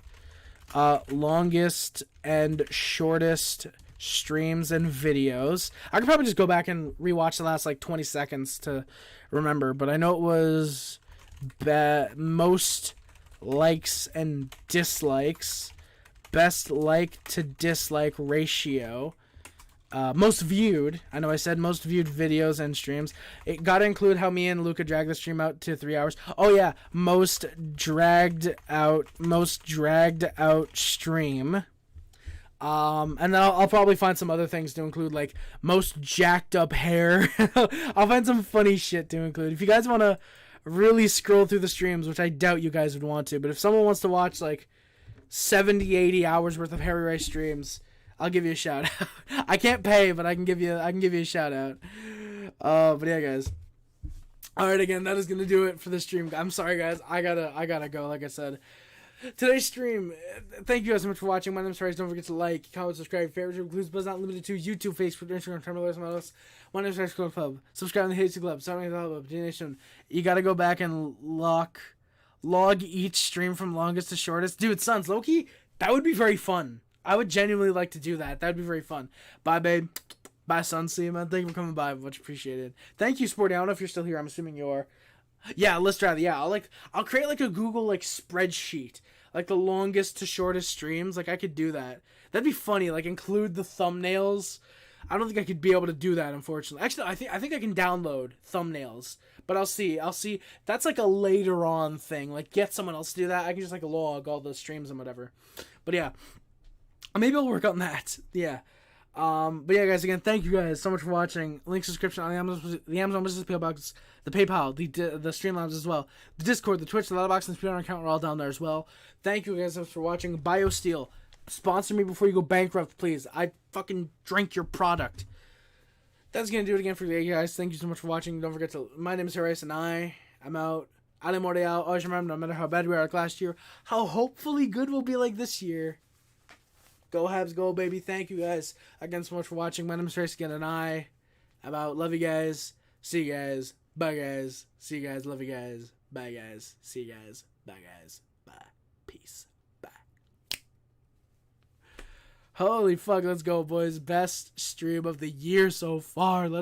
longest and shortest streams and videos. I could probably just go back and rewatch the last, like, 20 seconds to remember. But I know it was most likes and dislikes, best like to dislike ratio, most viewed. I know I said most viewed videos and streams. It gotta include how me and Luca dragged the stream out to 3 hours. Oh yeah, most dragged out stream. And then I'll probably find some other things to include, like most jacked up hair. I'll find some funny shit to include. If you guys want to really scroll through the streams, which I doubt you guys would want to, but if someone wants to watch like 70, 80 hours worth of Harry Rice streams, I'll give you a shout out. I can't pay, but I can give you a shout out. But yeah, guys. All right, again, that is gonna do it for the stream. I'm sorry, guys. I gotta go. Like I said, today's stream. Thank you guys so much for watching. My name is Rice. Don't forget to like, comment, subscribe. Favorite includes, but not limited to YouTube, Facebook, Instagram, Tumblr, and else. My name is Rice Club. Subscribe to the Hasty Club. Subscribe to the Club. Nation. You gotta go back and log each stream from longest to shortest. Dude, sons, Loki, that would be very fun. I would genuinely like to do that. That would be very fun. Bye, babe. Bye, son. See you, man. Thank you for coming by. Much appreciated. Thank you, Sporty. I don't know if you're still here. I'm assuming you are. Yeah, let's try that. Yeah, I'll create like a Google like spreadsheet, like the longest to shortest streams. Like I could do that. That'd be funny. Like include the thumbnails. I don't think I could be able to do that, unfortunately. Actually, I think I can download thumbnails, but I'll see. That's like a later on thing. Like get someone else to do that. I can just like log all the streams and whatever. But yeah, maybe I'll work on that. Yeah. But yeah, guys, again, thank you guys so much for watching. Links description on the Amazon business PO box, the PayPal, the Streamlabs as well, the Discord, the Twitch, the Letterboxd, and the Patreon account are all down there as well. Thank you guys so much for watching. BioSteel, Sponsor me before you go bankrupt, please. I fucking drink your product. That's going to do it again for today, guys. Thank you so much for watching. Don't forget to... My name is Harris, and I'm out. Ale Montreal. Always remember, no matter how bad we are like last year, how hopefully good we'll be like this year. Go Habs, go, baby. Thank you, guys, again so much for watching. My name is Harris again, and I'm out. Love you guys. See you guys. Bye, guys. See you guys. Love you guys. Bye, guys. See you guys. Bye, guys. Bye. Peace. Bye. Holy fuck, let's go, boys. Best stream of the year so far. Let's